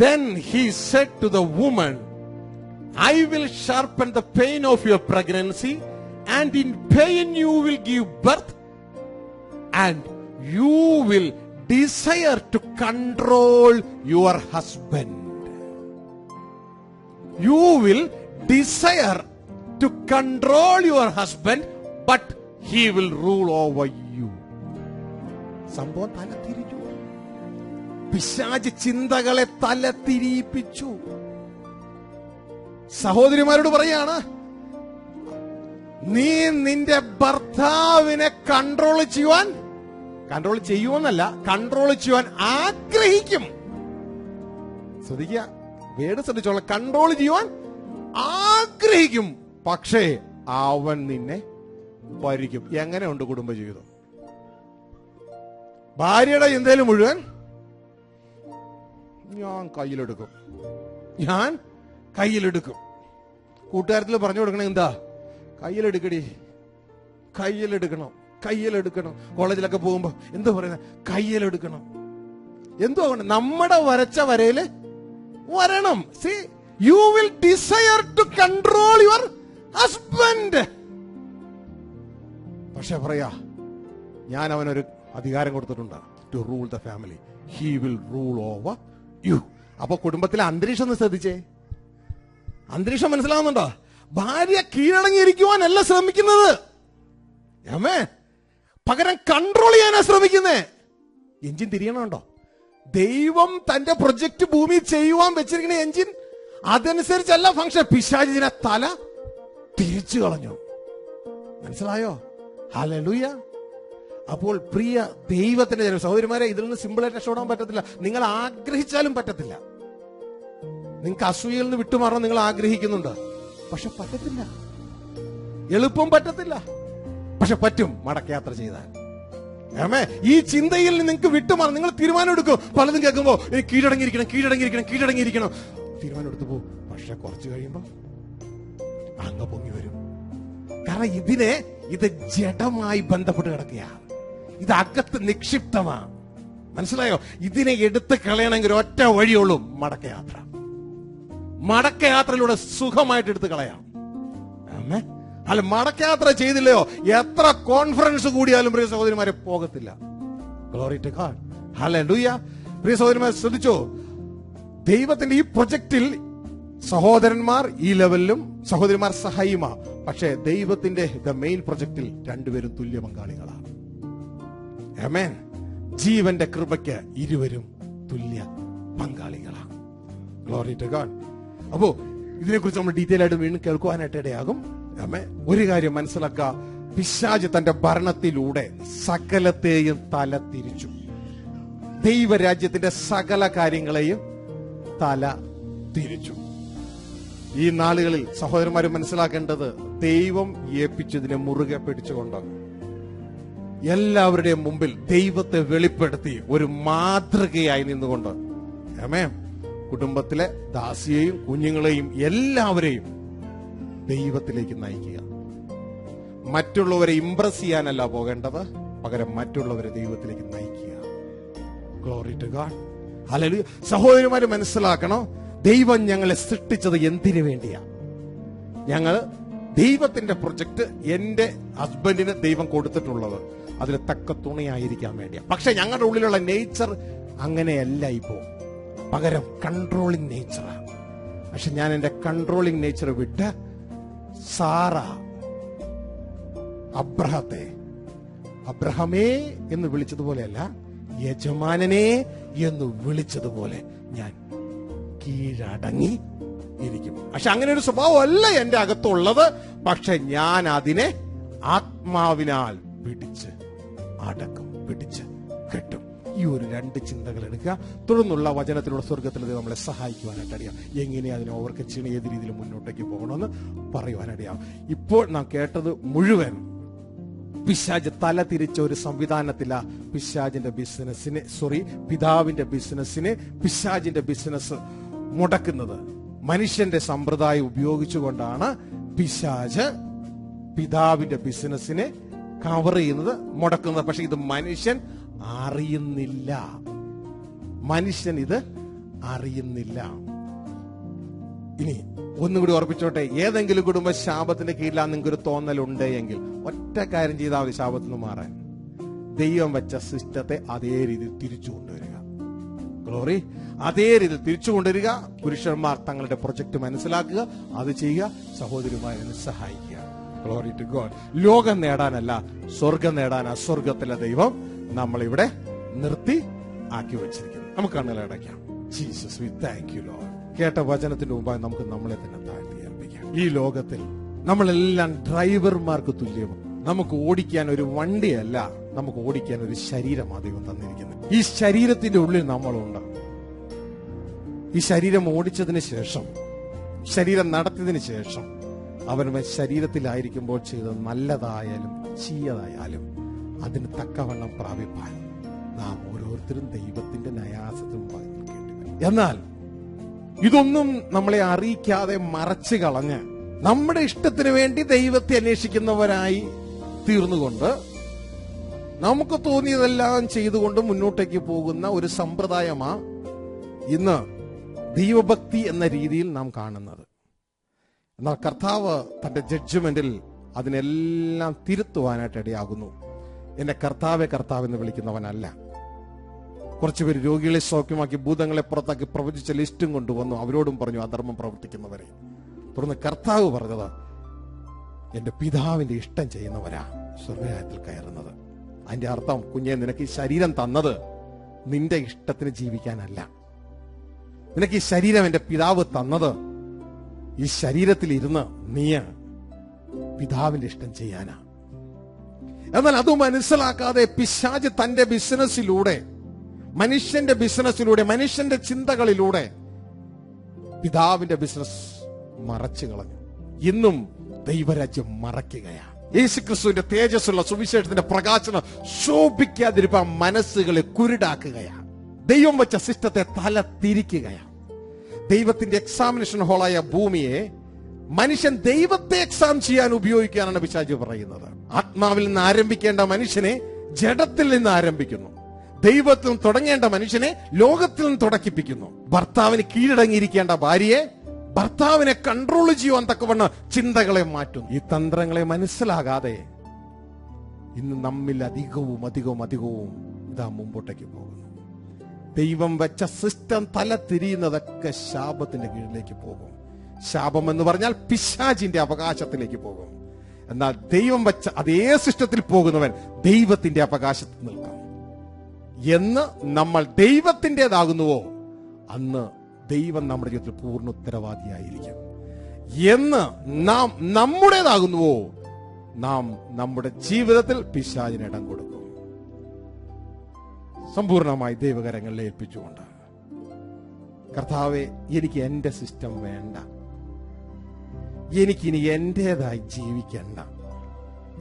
Then he said to the woman, I will sharpen the pain of your pregnancy, and in pain you will give birth, and you will desire to control your husband. You will desire to control your husband, but he will rule over you. സംഭവം തല തിരിച്ചു. പിശാച് ചിന്തകളെ തലതിരിയിപ്പിച്ചു. സഹോദരിമാരോട് പറയാണ്, നീ നിന്റെ ഭർത്താവിനെ control ചെയ്യുമെന്നല്ല, control ചെയ്യുവാൻ ആഗ്രഹിക്കും. ശ്രദ്ധിക്കുക, വേട് ശ്രദ്ധിച്ചോളാം. കൺട്രോൾ ചെയ്യുവാൻ ആഗ്രഹിക്കും, പക്ഷേ അവൻ നിന്നെ ഭരിക്കും. എങ്ങനെയുണ്ട് കുടുംബജീവിതം? ഭാര്യയുടെ ചിന്തയിൽ മുഴുവൻ ഞാൻ കയ്യിലെടുക്കും. കൂട്ടുകാരത്തിൽ പറഞ്ഞു കൊടുക്കണം, എന്താ കയ്യിലെടുക്കണം. കോളേജിലൊക്കെ പോകുമ്പോ എന്താ പറയുന്നത്? കയ്യിലെടുക്കണം. എന്തോ നമ്മുടെ വരച്ച വരയില് വരണം. See, you will desire to control your husband. പക്ഷെ പറയാ, ഞാൻ അവനൊരു അധികാരം കൊടുത്തിട്ടുണ്ട്, to rule the family. He will rule over you. അപ്പൊ കുടുംബത്തിലെ അന്തരീക്ഷം ഒന്ന് ശ്രദ്ധിച്ചേ. അന്തരീക്ഷം മനസ്സിലാവുന്നുണ്ടോ? ഭാര്യ കീഴടങ്ങിയിരിക്കുവാനല്ല ശ്രമിക്കുന്നത്, പകരം കൺട്രോൾ ചെയ്യാനാ ശ്രമിക്കുന്നേ. എഞ്ചിൻ തിരിയണുണ്ടോ? ദൈവം തന്റെ പ്രൊജക്ട് ഭൂമി ചെയ്യുവാൻ വെച്ചിരിക്കുന്ന എഞ്ചിൻ അതനുസരിച്ചല്ല ഫംഗ്ഷൻ. പിശാചിനെ തല തിരിച്ചു കളഞ്ഞു. മനസ്സിലായോ? ഹല്ലേലൂയ. അപ്പോൾ പ്രിയ ദൈവത്തിന്റെ ജനം, സഹോദരിമാരെ, ഇതിൽ നിന്ന് സിമ്പിളായിട്ട് രക്ഷപ്പെടാൻ പറ്റത്തില്ല. നിങ്ങൾ ആഗ്രഹിച്ചാലും പറ്റത്തില്ല. നിങ്ങൾക്ക് അസൂയയിൽ നിന്ന് വിട്ടുമാറാൻ നിങ്ങൾ ആഗ്രഹിക്കുന്നുണ്ട്, പക്ഷെ പറ്റത്തില്ല. എളുപ്പം പറ്റത്തില്ല, പക്ഷെ പറ്റും മടക്കയാത്ര ചെയ്താൽ. ഈ ചിന്തയിൽ നിങ്ങൾക്ക് വിട്ടുമാറും. നിങ്ങൾ തീരുമാനം എടുക്കും. പലതും കേൾക്കുമ്പോ കീഴടങ്ങിയിരിക്കണം തീരുമാനം എടുത്തു പോകും. പക്ഷെ കുറച്ച് കഴിയുമ്പോ അങ്ങ് പൊങ്ങി വരും. കാരണം ഇത് ജഡമായി ബന്ധപ്പെട്ട് കിടക്കുക. ഇത് അകത്ത് നിക്ഷിപ്തമാ. മനസ്സിലായോ? ഇതിനെ എടുത്ത് കളയണമെങ്കിൽ ഒറ്റ വഴിയുള്ളൂ, മടക്കയാത്ര. മടക്കയാത്രയിലൂടെ സുഖമായിട്ട് എടുത്ത് കളയാം. അല്ല, മടക്കയാത്ര ചെയ്തില്ലയോ, എത്ര കോൺഫറൻസ് കൂടിയാലും പ്രിയ സഹോദരിമാരെ പോകത്തില്ല. Glory to God. ഹല്ലേലൂയ. പ്രിയ സഹോദരിമാരെ ശ്രദ്ധിച്ചോ, ദൈവത്തിന്റെ ഈ പ്രൊജക്റ്റിൽ സഹോദരന്മാർ ഈ ലെവലിലും സഹോദരിമാർ സഹായിമ. പക്ഷേ ദൈവത്തിന്റെ മെയിൻ പ്രൊജക്റ്റിൽ രണ്ടുപേരും തുല്യ പങ്കാളികളാണ്. ആമേൻ. ജീവന്റെ കൃപയ്ക്ക് ഇരുവരും തുല്യ പങ്കാളികളാണ്. Glory to God. അപ്പോ ഇതിനെക്കുറിച്ച് നമ്മൾ ഡീറ്റെയിൽ ആയിട്ട് വീണ്ടും കേൾക്കുവാനായിട്ട് ഇടയാകും. ഒരു കാര്യം മനസ്സിലാക്കുക, പിശാച് തന്റെ ഭരണത്തിലൂടെ സകലത്തെയും തല തിരിച്ചു. ദൈവരാജ്യത്തിന്റെ സകല കാര്യങ്ങളെയും തല തിരിച്ചു. ഈ നാളുകളിൽ സഹോദരന്മാർ മനസ്സിലാക്കേണ്ടത്, ദൈവം ഏൽപ്പിച്ചതിനെ മുറുകെ പിടിച്ചുകൊണ്ട് എല്ലാവരുടെയും മുമ്പിൽ ദൈവത്തെ വെളിപ്പെടുത്തി ഒരു മാതൃകയായി നിന്നുകൊണ്ട് കുടുംബത്തിലെ ദാസിയെയും കുഞ്ഞുങ്ങളെയും എല്ലാവരെയും ദൈവത്തിലേക്ക് നയിക്കുക. മറ്റുള്ളവരെ ഇംപ്രസ് ചെയ്യാനല്ല പോകേണ്ടത്, പകരം മറ്റുള്ളവരെ ദൈവത്തിലേക്ക് നയിക്കുക. Glory to God. ഹല്ലേലൂയ. സഹോദരന്മാര് മനസ്സിലാക്കണം, ദൈവം ഞങ്ങളെ സൃഷ്ടിച്ചത് എന്തിനു വേണ്ടിയാ? ഞങ്ങൾ ദൈവത്തിന്റെ പ്രൊജക്ട് എന്റെ ഹസ്ബൻഡിന് ദൈവം കൊടുത്തിട്ടുള്ളത് അതിന് തക്ക തുണയായിരിക്കാൻ വേണ്ടിയാ. പക്ഷെ ഞങ്ങളുടെ ഉള്ളിലുള്ള നേച്ചർ അങ്ങനെയല്ല. ഇപ്പോ പകരം കൺട്രോളിങ് നേച്ചറാണ്. പക്ഷെ ഞാൻ എന്റെ കൺട്രോളിങ് നേച്ചർ വിട്ട് സാറ അബ്രഹാമേ എന്ന് വിളിച്ചതുപോലെയല്ല, യജമാനനെ എന്ന് വിളിച്ചതുപോലെ ഞാൻ കീഴടങ്ങി ഇരിക്കും. പക്ഷെ അങ്ങനെ ഒരു സ്വഭാവമല്ല എന്റെ അകത്തുള്ളത്. പക്ഷെ ഞാൻ അതിനെ ആത്മാവിനാൽ പിടിച്ച് അടക്കും, പിടിച്ച് കെട്ടും. ഈ ഒരു രണ്ട് ചിന്തകൾ എടുക്കുക. തുടർന്നുള്ള വചനത്തിലൂടെ സ്വർഗത്തിൽ നമ്മളെ സഹായിക്കുവാനായിട്ട് അറിയാം. എങ്ങനെ അതിനെ ഓവർകം ചെയ്യണം, ഏത് രീതിയിൽ മുന്നോട്ടേക്ക് പോകണമെന്ന് പറയുവാനറിയാം. ഇപ്പോൾ നാം കേട്ടത് മുഴുവൻ പിശാച് തല തിരിച്ച ഒരു സംവിധാനത്തില പിതാവിന്റെ ബിസിനസിനെ പിശാചിന്റെ ബിസിനസ് മുടക്കുന്നത്. മനുഷ്യന്റെ സമ്പ്രദായം ഉപയോഗിച്ചുകൊണ്ടാണ് പിശാച് പിതാവിന്റെ ബിസിനസിനെ കവർ ചെയ്യുന്നത്, മുടക്കുന്നത്. പക്ഷെ ഇത് മനുഷ്യൻ അറിയുന്നില്ല. ഇത് അറിയുന്നില്ല. ഇനി ഒന്നുകൂടി ഓർപ്പിച്ചോട്ടെ, ഏതെങ്കിലും കുടുംബ ശാപത്തിന്റെ കീഴിലാണ് നിങ്ങൾക്കൊരു തോന്നലുണ്ട് എങ്കിൽ ഒറ്റ കാര്യം ചെയ്താൽ മതി ശാപത്തിൽ നിന്ന് മാറാൻ. ദൈവം വെച്ച സിസ്റ്റത്തെ അതേ രീതിയിൽ തിരിച്ചു കൊണ്ടുവരിക. ഗ്ലോറി. അതേ രീതിയിൽ തിരിച്ചു കൊണ്ടുവരിക. പുരുഷന്മാർ തങ്ങളുടെ പ്രൊജക്ട് മനസ്സിലാക്കുക, അത് ചെയ്യുക. സഹോദരിമാരെ സഹായിക്കുക. Glory to God. ലോകം നേടാനല്ല, സ്വർഗം നേടാനാ സ്വർഗത്തിലെ ദൈവം നമ്മളിവിടെ നിർത്തി ആക്കി വച്ചിരിക്കുന്നു. നമുക്ക് കണ്ണുകളടയ്ക്കാം. Jesus we thank you Lord. കേട്ട വചനത്തിന്റെ മുമ്പായി നമുക്ക് നമ്മളെ തന്നെ താഴ്ത്തി ഏൽപ്പിക്കാം. ഈ ലോകത്തിൽ നമ്മളെല്ലാം ഡ്രൈവർമാർക്ക് തുല്യമാണ്. നമുക്ക് ഓടിക്കാൻ ഒരു വണ്ടിയല്ല, നമുക്ക് ഓടിക്കാൻ ഒരു ശരീരമാണ് ദൈവം തന്നിരിക്കുന്നത്. ഈ ശരീരത്തിന്റെ ഉള്ളിൽ നമ്മളുണ്ട്. ഈ ശരീരം ഓടിച്ചതിന് ശേഷം, ശരീരം നടത്തിയതിന് ശേഷം, അവൻ ശരീരത്തിലായിരിക്കുമ്പോൾ ചെയ്തത് നല്ലതായാലും ചീയതായാലും അതിന് തക്കവണ്ണം പ്രാപിപ്പാൻ നാം ഓരോരുത്തരും ദൈവത്തിന്റെ ന്യായാസനത്തിന് മുമ്പായി നിൽക്കേണ്ടി വരും. എന്നാൽ ഇതൊന്നും നമ്മളെ അറിയിക്കാതെ മറച്ചു കളഞ്ഞ് നമ്മുടെ ഇഷ്ടത്തിന് വേണ്ടി ദൈവത്തെ അന്വേഷിക്കുന്നവരായി തീർന്നുകൊണ്ട് നമുക്ക് തോന്നിയതെല്ലാം ചെയ്തുകൊണ്ട് മുന്നോട്ടേക്ക് പോകുന്ന ഒരു സമ്പ്രദായമാ ഇന്ന് ദൈവഭക്തി എന്ന രീതിയിൽ നാം കാണുന്നത്. എന്നാൽ കർത്താവ് തന്റെ ജഡ്ജ്മെന്റിൽ അതിനെല്ലാം തിരുത്തുവാനായിട്ട് ഇടയാകുന്നു. എന്നെ കർത്താവെ കർത്താവ് എന്ന് വിളിക്കുന്നവനല്ല. കുറച്ചുപേര് രോഗികളെ സൗഖ്യമാക്കി ഭൂതങ്ങളെ പുറത്താക്കി പ്രവചിച്ച ലിസ്റ്റും കൊണ്ടുവന്നു. അവരോടും പറഞ്ഞു അധർമ്മം പ്രവർത്തിക്കുന്നവരെ. തുടർന്ന് കർത്താവ് പറഞ്ഞത്, എന്റെ പിതാവിന്റെ ഇഷ്ടം ചെയ്യുന്നവരാ സ്വർഗ്ഗരാജ്യത്തിൽ കയറുന്നത്. അതിന്റെ അർത്ഥം, കുഞ്ഞെ, നിനക്ക് ഈ ശരീരം തന്നത് നിന്റെ ഇഷ്ടത്തിന് ജീവിക്കാനല്ല. നിനക്ക് ഈ ശരീരം എന്റെ പിതാവ് തന്നത് ഈ ശരീരത്തിൽ ഇരുന്ന് നീ പിതാവിന്റെ ഇഷ്ടം ചെയ്യാനാ. എന്നാൽ അത് മനസ്സിലാക്കാതെ പിശാച് തന്റെ ബിസിനസ്സിലൂടെ, മനുഷ്യന്റെ ബിസിനസ്സിലൂടെ, മനുഷ്യന്റെ ചിന്തകളിലൂടെ പിതാവിന്റെ ബിസിനസ് മറച്ചു കളഞ്ഞു. ഇന്നും ദൈവരാജ്യം മറയ്ക്കുകയാണ്. യേശുക്രിസ്തുവിന്റെ തേജസ്സുള്ള സുവിശേഷത്തിന്റെ പ്രകാശനം ശോഭിക്കാതിരിക്കാൻ മനസ്സുകളെ കുരുടാക്കുകയാണ്. ദൈവം വെച്ച സിസ്റ്റത്തെ തല തിരിക്കുകയാണ്. ദൈവത്തിന്റെ എക്സാമിനേഷൻ ഹോളായ ഭൂമിയെ മനുഷ്യൻ ദൈവത്തെ എക്സാം ചെയ്യാൻ ഉപയോഗിക്കാനാണ് പിശാച് പറയുന്നത്. ആത്മാവിൽ നിന്ന് ആരംഭിക്കേണ്ട മനുഷ്യനെ ജഡത്തിൽ നിന്ന് ആരംഭിക്കുന്നു. ദൈവത്തിൽ നിന്ന് തുടങ്ങേണ്ട മനുഷ്യനെ ലോകത്തിൽ നിന്ന് തുടക്കിപ്പിക്കുന്നു. ഭർത്താവിന് കീഴടങ്ങിയിരിക്കേണ്ട ഭാര്യയെ ഭർത്താവിനെ കൺട്രോൾ ചെയ്യുവാൻ തക്കവണ്ണം ചിന്തകളെ മാറ്റുന്നു. ഈ തന്ത്രങ്ങളെ മനസ്സിലാകാതെ ഇന്ന് നമ്മിൽ അധികവും ഇതാ മുമ്പോട്ടേക്ക് പോകുന്നു. ദൈവം വെച്ച സിസ്റ്റം തല തിരിയുന്നതൊക്കെ ശാപത്തിന്റെ കീഴിലേക്ക് പോകും. ശാപം എന്ന് പറഞ്ഞാൽ പിശാചിന്റെ അവകാശത്തിലേക്ക് പോകും. എന്നാൽ ദൈവം വെച്ച അതേ സിസ്റ്റത്തിൽ പോകുന്നവൻ ദൈവത്തിന്റെ അവകാശത്തിൽ നിൽക്കും. എന്ന് നമ്മൾ ദൈവത്തിൻ്റെതാകുന്നുവോ അന്ന് ദൈവം നമ്മുടെ ജീവിതത്തിൽ പൂർണ്ണ ഉത്തരവാദിയായിരിക്കും. എന്ന് നാം നമ്മുടേതാകുന്നുവോ നാം നമ്മുടെ ജീവിതത്തിൽ പിശാചിന് ഇടം കൊടുക്കും. സമ്പൂർണമായി ദൈവകരങ്ങളിൽ ഏൽപ്പിച്ചുകൊണ്ട്, കർത്താവെ, എനിക്ക് എന്റെ സിസ്റ്റം വേണ്ട, എനിക്കിനി എന്റേതായി ജീവിക്കണ്ട,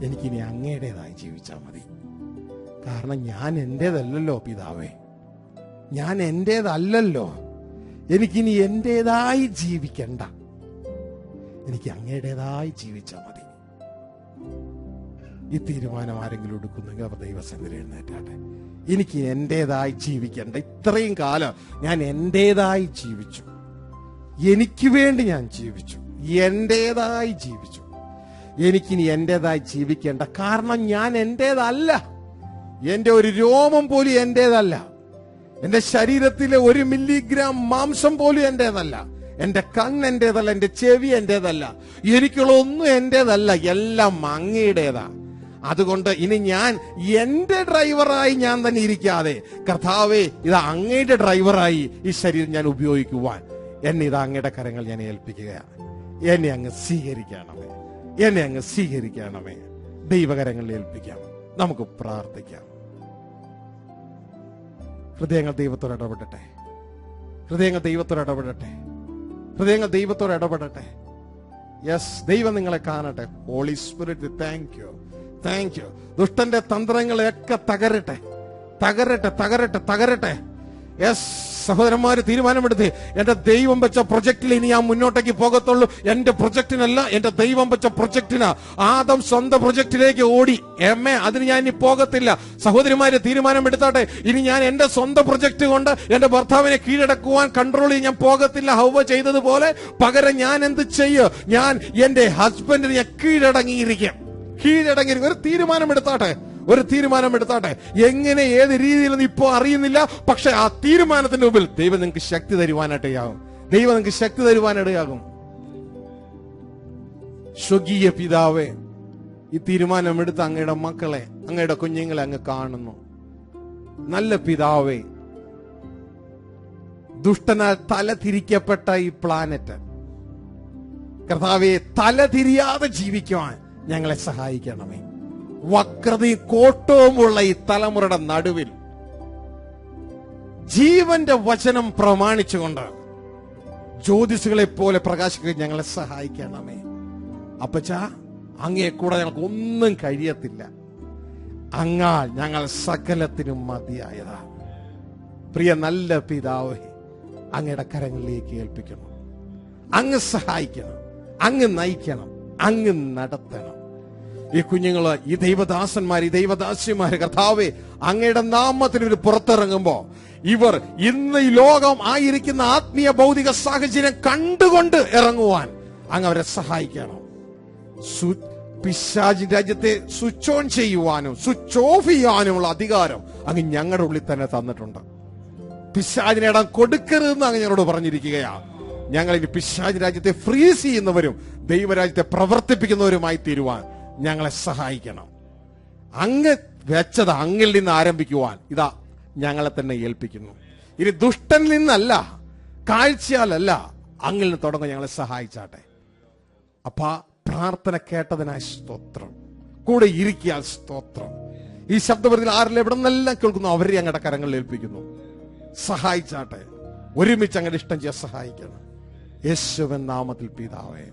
എനിക്കിനി അങ്ങയുടേതായി ജീവിച്ചാൽ മതി. കാരണം ഞാൻ എന്റേതല്ലല്ലോ പിതാവേ, ഞാൻ എന്റേതല്ലല്ലോ. എനിക്കിനി എന്റേതായി ജീവിക്കണ്ട, എനിക്ക് അങ്ങയുടേതായി ജീവിച്ചാൽ മതി. ഈ തീരുമാനം ആരെങ്കിലും എടുക്കുന്നെങ്കിൽ അവർ ദൈവസന്നിധിയിൽ എഴുന്നേറ്റാട്ടെ. എനിക്ക് എന്റേതായി ജീവിക്കണ്ട. ഇത്രയും കാലം ഞാൻ എന്റേതായി ജീവിച്ചു, എനിക്ക് വേണ്ടി ഞാൻ ജീവിച്ചു, എന്റേതായി ജീവിച്ചു. എനിക്കിനി എന്റേതായി ജീവിക്കേണ്ട. കാരണം ഞാൻ എന്റേതല്ല. എന്റെ ഒരു രോമം പോലും എന്റേതല്ല. എന്റെ ശരീരത്തിലെ 1 മില്ലിഗ്രാം മാംസം പോലും എന്റേതല്ല. എന്റെ കണ്ണ് എന്റേതല്ല, എന്റെ ചെവി എന്റേതല്ല, എനിക്കുള്ള ഒന്നും എന്റേതല്ല, എല്ലാം അങ്ങയുടേതാ. അതുകൊണ്ട് ഇനി ഞാൻ എന്റെ ഡ്രൈവറായി ഞാൻ തന്നെ ഇരിക്കാതെ, കർത്താവേ, ഇത് അങ്ങയുടെ ഡ്രൈവറായി ഈ ശരീരം ഞാൻ ഉപയോഗിക്കുവാൻ എന്നെ ഇത് അങ്ങയുടെ കരങ്ങൾ ഞാൻ ഏൽപ്പിക്കുകയാണ്. എന്നെ അങ്ങ് സ്വീകരിക്കണമേ, എന്നെ അങ്ങ് സ്വീകരിക്കണമേ. ദൈവകരങ്ങളിൽ ഏൽപ്പിക്കാം. നമുക്ക് പ്രാർത്ഥിക്കാം. ഹൃദയങ്ങൾ ദൈവത്തോട് ഇടപെടട്ടെ. ഹൃദയങ്ങൾ ദൈവത്തോട് ഇടപെടട്ടെ. ഹൃദയങ്ങൾ ദൈവത്തോട് ഇടപെടട്ടെ. യെസ്, ദൈവം നിങ്ങളെ കാണട്ടെ. Holy Spirit, thank you, thank you. ദുഷ്ടന്റെ തന്ത്രങ്ങളെയൊക്കെ തകരട്ടെ, തകരട്ടെ, തകരട്ടെ, തകരട്ടെ. യെസ്, സഹോദരന്മാര് തീരുമാനമെടുത്ത്, എന്റെ ദൈവം വെച്ച പ്രൊജക്റ്റിൽ ഇനി ഞാൻ മുന്നോട്ടേക്ക് പോകത്തുള്ളൂ. എന്റെ പ്രൊജക്റ്റിനല്ല, എന്റെ ദൈവം വെച്ച പ്രൊജക്റ്റിനാ. ആദം സ്വന്തം പ്രൊജക്റ്റിലേക്ക് ഓടി. അതിന് ഞാൻ ഇനി പോകത്തില്ല. സഹോദരിമാര് തീരുമാനമെടുത്താട്ടെ, ഇനി ഞാൻ എന്റെ സ്വന്തം പ്രൊജക്ട് കൊണ്ട് എന്റെ ഭർത്താവിനെ കീഴടക്കുവാൻ, കൺട്രോൾ ചെയ്യാൻ ഞാൻ പോകത്തില്ല. ഹൗവ ചെയ്തതുപോലെ പകരം ഞാൻ എന്ത് ചെയ്യും? ഞാൻ എന്റെ ഹസ്ബൻഡിന് ഞാൻ കീഴടങ്ങിയിരിക്കും. ഒരു തീരുമാനമെടുത്താട്ടെ, ഒരു തീരുമാനമെടുത്താട്ടെ. എങ്ങനെ, ഏത് രീതിയിലൊന്നും ഇപ്പോ അറിയുന്നില്ല. പക്ഷെ ആ തീരുമാനത്തിന്റെ മുമ്പിൽ ദൈവം നിങ്ങൾക്ക് ശക്തി തരുവാനായിട്ടാകും. ദൈവം നിങ്ങൾക്ക് ശക്തി തരുവാനിടയാകും. സ്വർഗീയ പിതാവേ, ഈ തീരുമാനമെടുത്ത് അങ്ങയുടെ മക്കളെ, അങ്ങയുടെ കുഞ്ഞുങ്ങളെ അങ്ങ് കാണുന്നു. നല്ല പിതാവേ, ദുഷ്ടനാൽ തലതിരിക്കപ്പെട്ട ഈ പ്ലാനറ്റ് കർത്താവെ തലതിരിയാതെ ജീവിക്കുവാൻ ഞങ്ങളെ സഹായിക്കണമേ. വക്രതയും കോട്ടവുമുള്ള ഈ തലമുറയുടെ നടുവിൽ ജീവന്റെ വചനം പ്രമാണിച്ചുകൊണ്ട് ജ്യോതിസുകളെ പോലെ പ്രകാശിക്കാൻ ഞങ്ങളെ സഹായിക്കണമേ. അപ്പച്ചാ, അങ്ങേ കൂടെ ഞങ്ങൾക്ക് ഒന്നും കഴിയത്തില്ല. അങ്ങാൽ ഞങ്ങൾ സകലത്തിനും മതിയായതാ. പ്രിയ നല്ല പിതാവേ, അങ്ങയുടെ കരങ്ങളിലേക്ക് ഏൽപ്പിക്കണം. അങ്ങ് സഹായിക്കണം, അങ്ങ് നയിക്കണം, അങ്ങ് നടത്തണം. ഈ കുഞ്ഞുങ്ങള്, ഈ ദൈവദാസന്മാർ, ഈ ദൈവദാസിമാര് കർത്താവേ, അങ്ങയുടെ നാമത്തിൽ ഇവർ പുറത്തിറങ്ങുമ്പോ ഇവർ ഇന്ന് ഈ ലോകം ആയിരിക്കുന്ന ആത്മീയ ഭൗതിക സാഹചര്യം കണ്ടുകൊണ്ട് ഇറങ്ങുവാൻ അങ്ങ് അവരെ സഹായിക്കണം. പിശാചി രാജ്യത്തെ സ്വിച്ച് ഓൺ ചെയ്യുവാനും സ്വിച്ച് ഓഫ് ചെയ്യാനുമുള്ള അധികാരം അങ്ങ് ഞങ്ങളുടെ ഉള്ളിൽ തന്നെ തന്നിട്ടുണ്ട്. പിശാചിനെ ഇടം കൊടുക്കരുതെന്ന് അങ്ങ് ഞങ്ങളോട് പറഞ്ഞിരിക്കുകയാണ്. ഞങ്ങൾ ഇനി പിശാചി രാജ്യത്തെ ഫ്രീസ് ചെയ്യുന്നവരും ദൈവരാജ്യത്തെ പ്രവർത്തിപ്പിക്കുന്നവരുമായി തീരുവാൻ ഞങ്ങളെ സഹായിക്കണം. അങ്ങ് വെച്ചത് അങ്ങിൽ നിന്ന് ആരംഭിക്കുവാൻ ഇതാ ഞങ്ങളെ തന്നെ ഏൽപ്പിക്കുന്നു. ഇനി ദുഷ്ടനിൽ നിന്നല്ല, കാഴ്ചയാലല്ല, അങ്ങിൽ നിന്ന് തുടങ്ങാൻ ഞങ്ങളെ സഹായിച്ചാട്ടെ. അപ്പാ, പ്രാർത്ഥന കേട്ടതിനായി സ്തോത്രം. കൂടെ ഇരിക്കാൻ സ്തോത്രം. ഈ ശബ്ദപരിധിയിൽ ആരെല്ലാം എവിടെ നിന്നെല്ലാം കേൾക്കുന്നു അവരെ ഞങ്ങളുടെ കരങ്ങളിൽ ഏൽപ്പിക്കുന്നു. സഹായിച്ചാട്ടെ. ഒരുമിച്ച് അങ്ങയുടെ ഇഷ്ടം ചെയ്യാൻ സഹായിക്കണം. യേശുവിൻ നാമത്തിൽ പിതാവേ.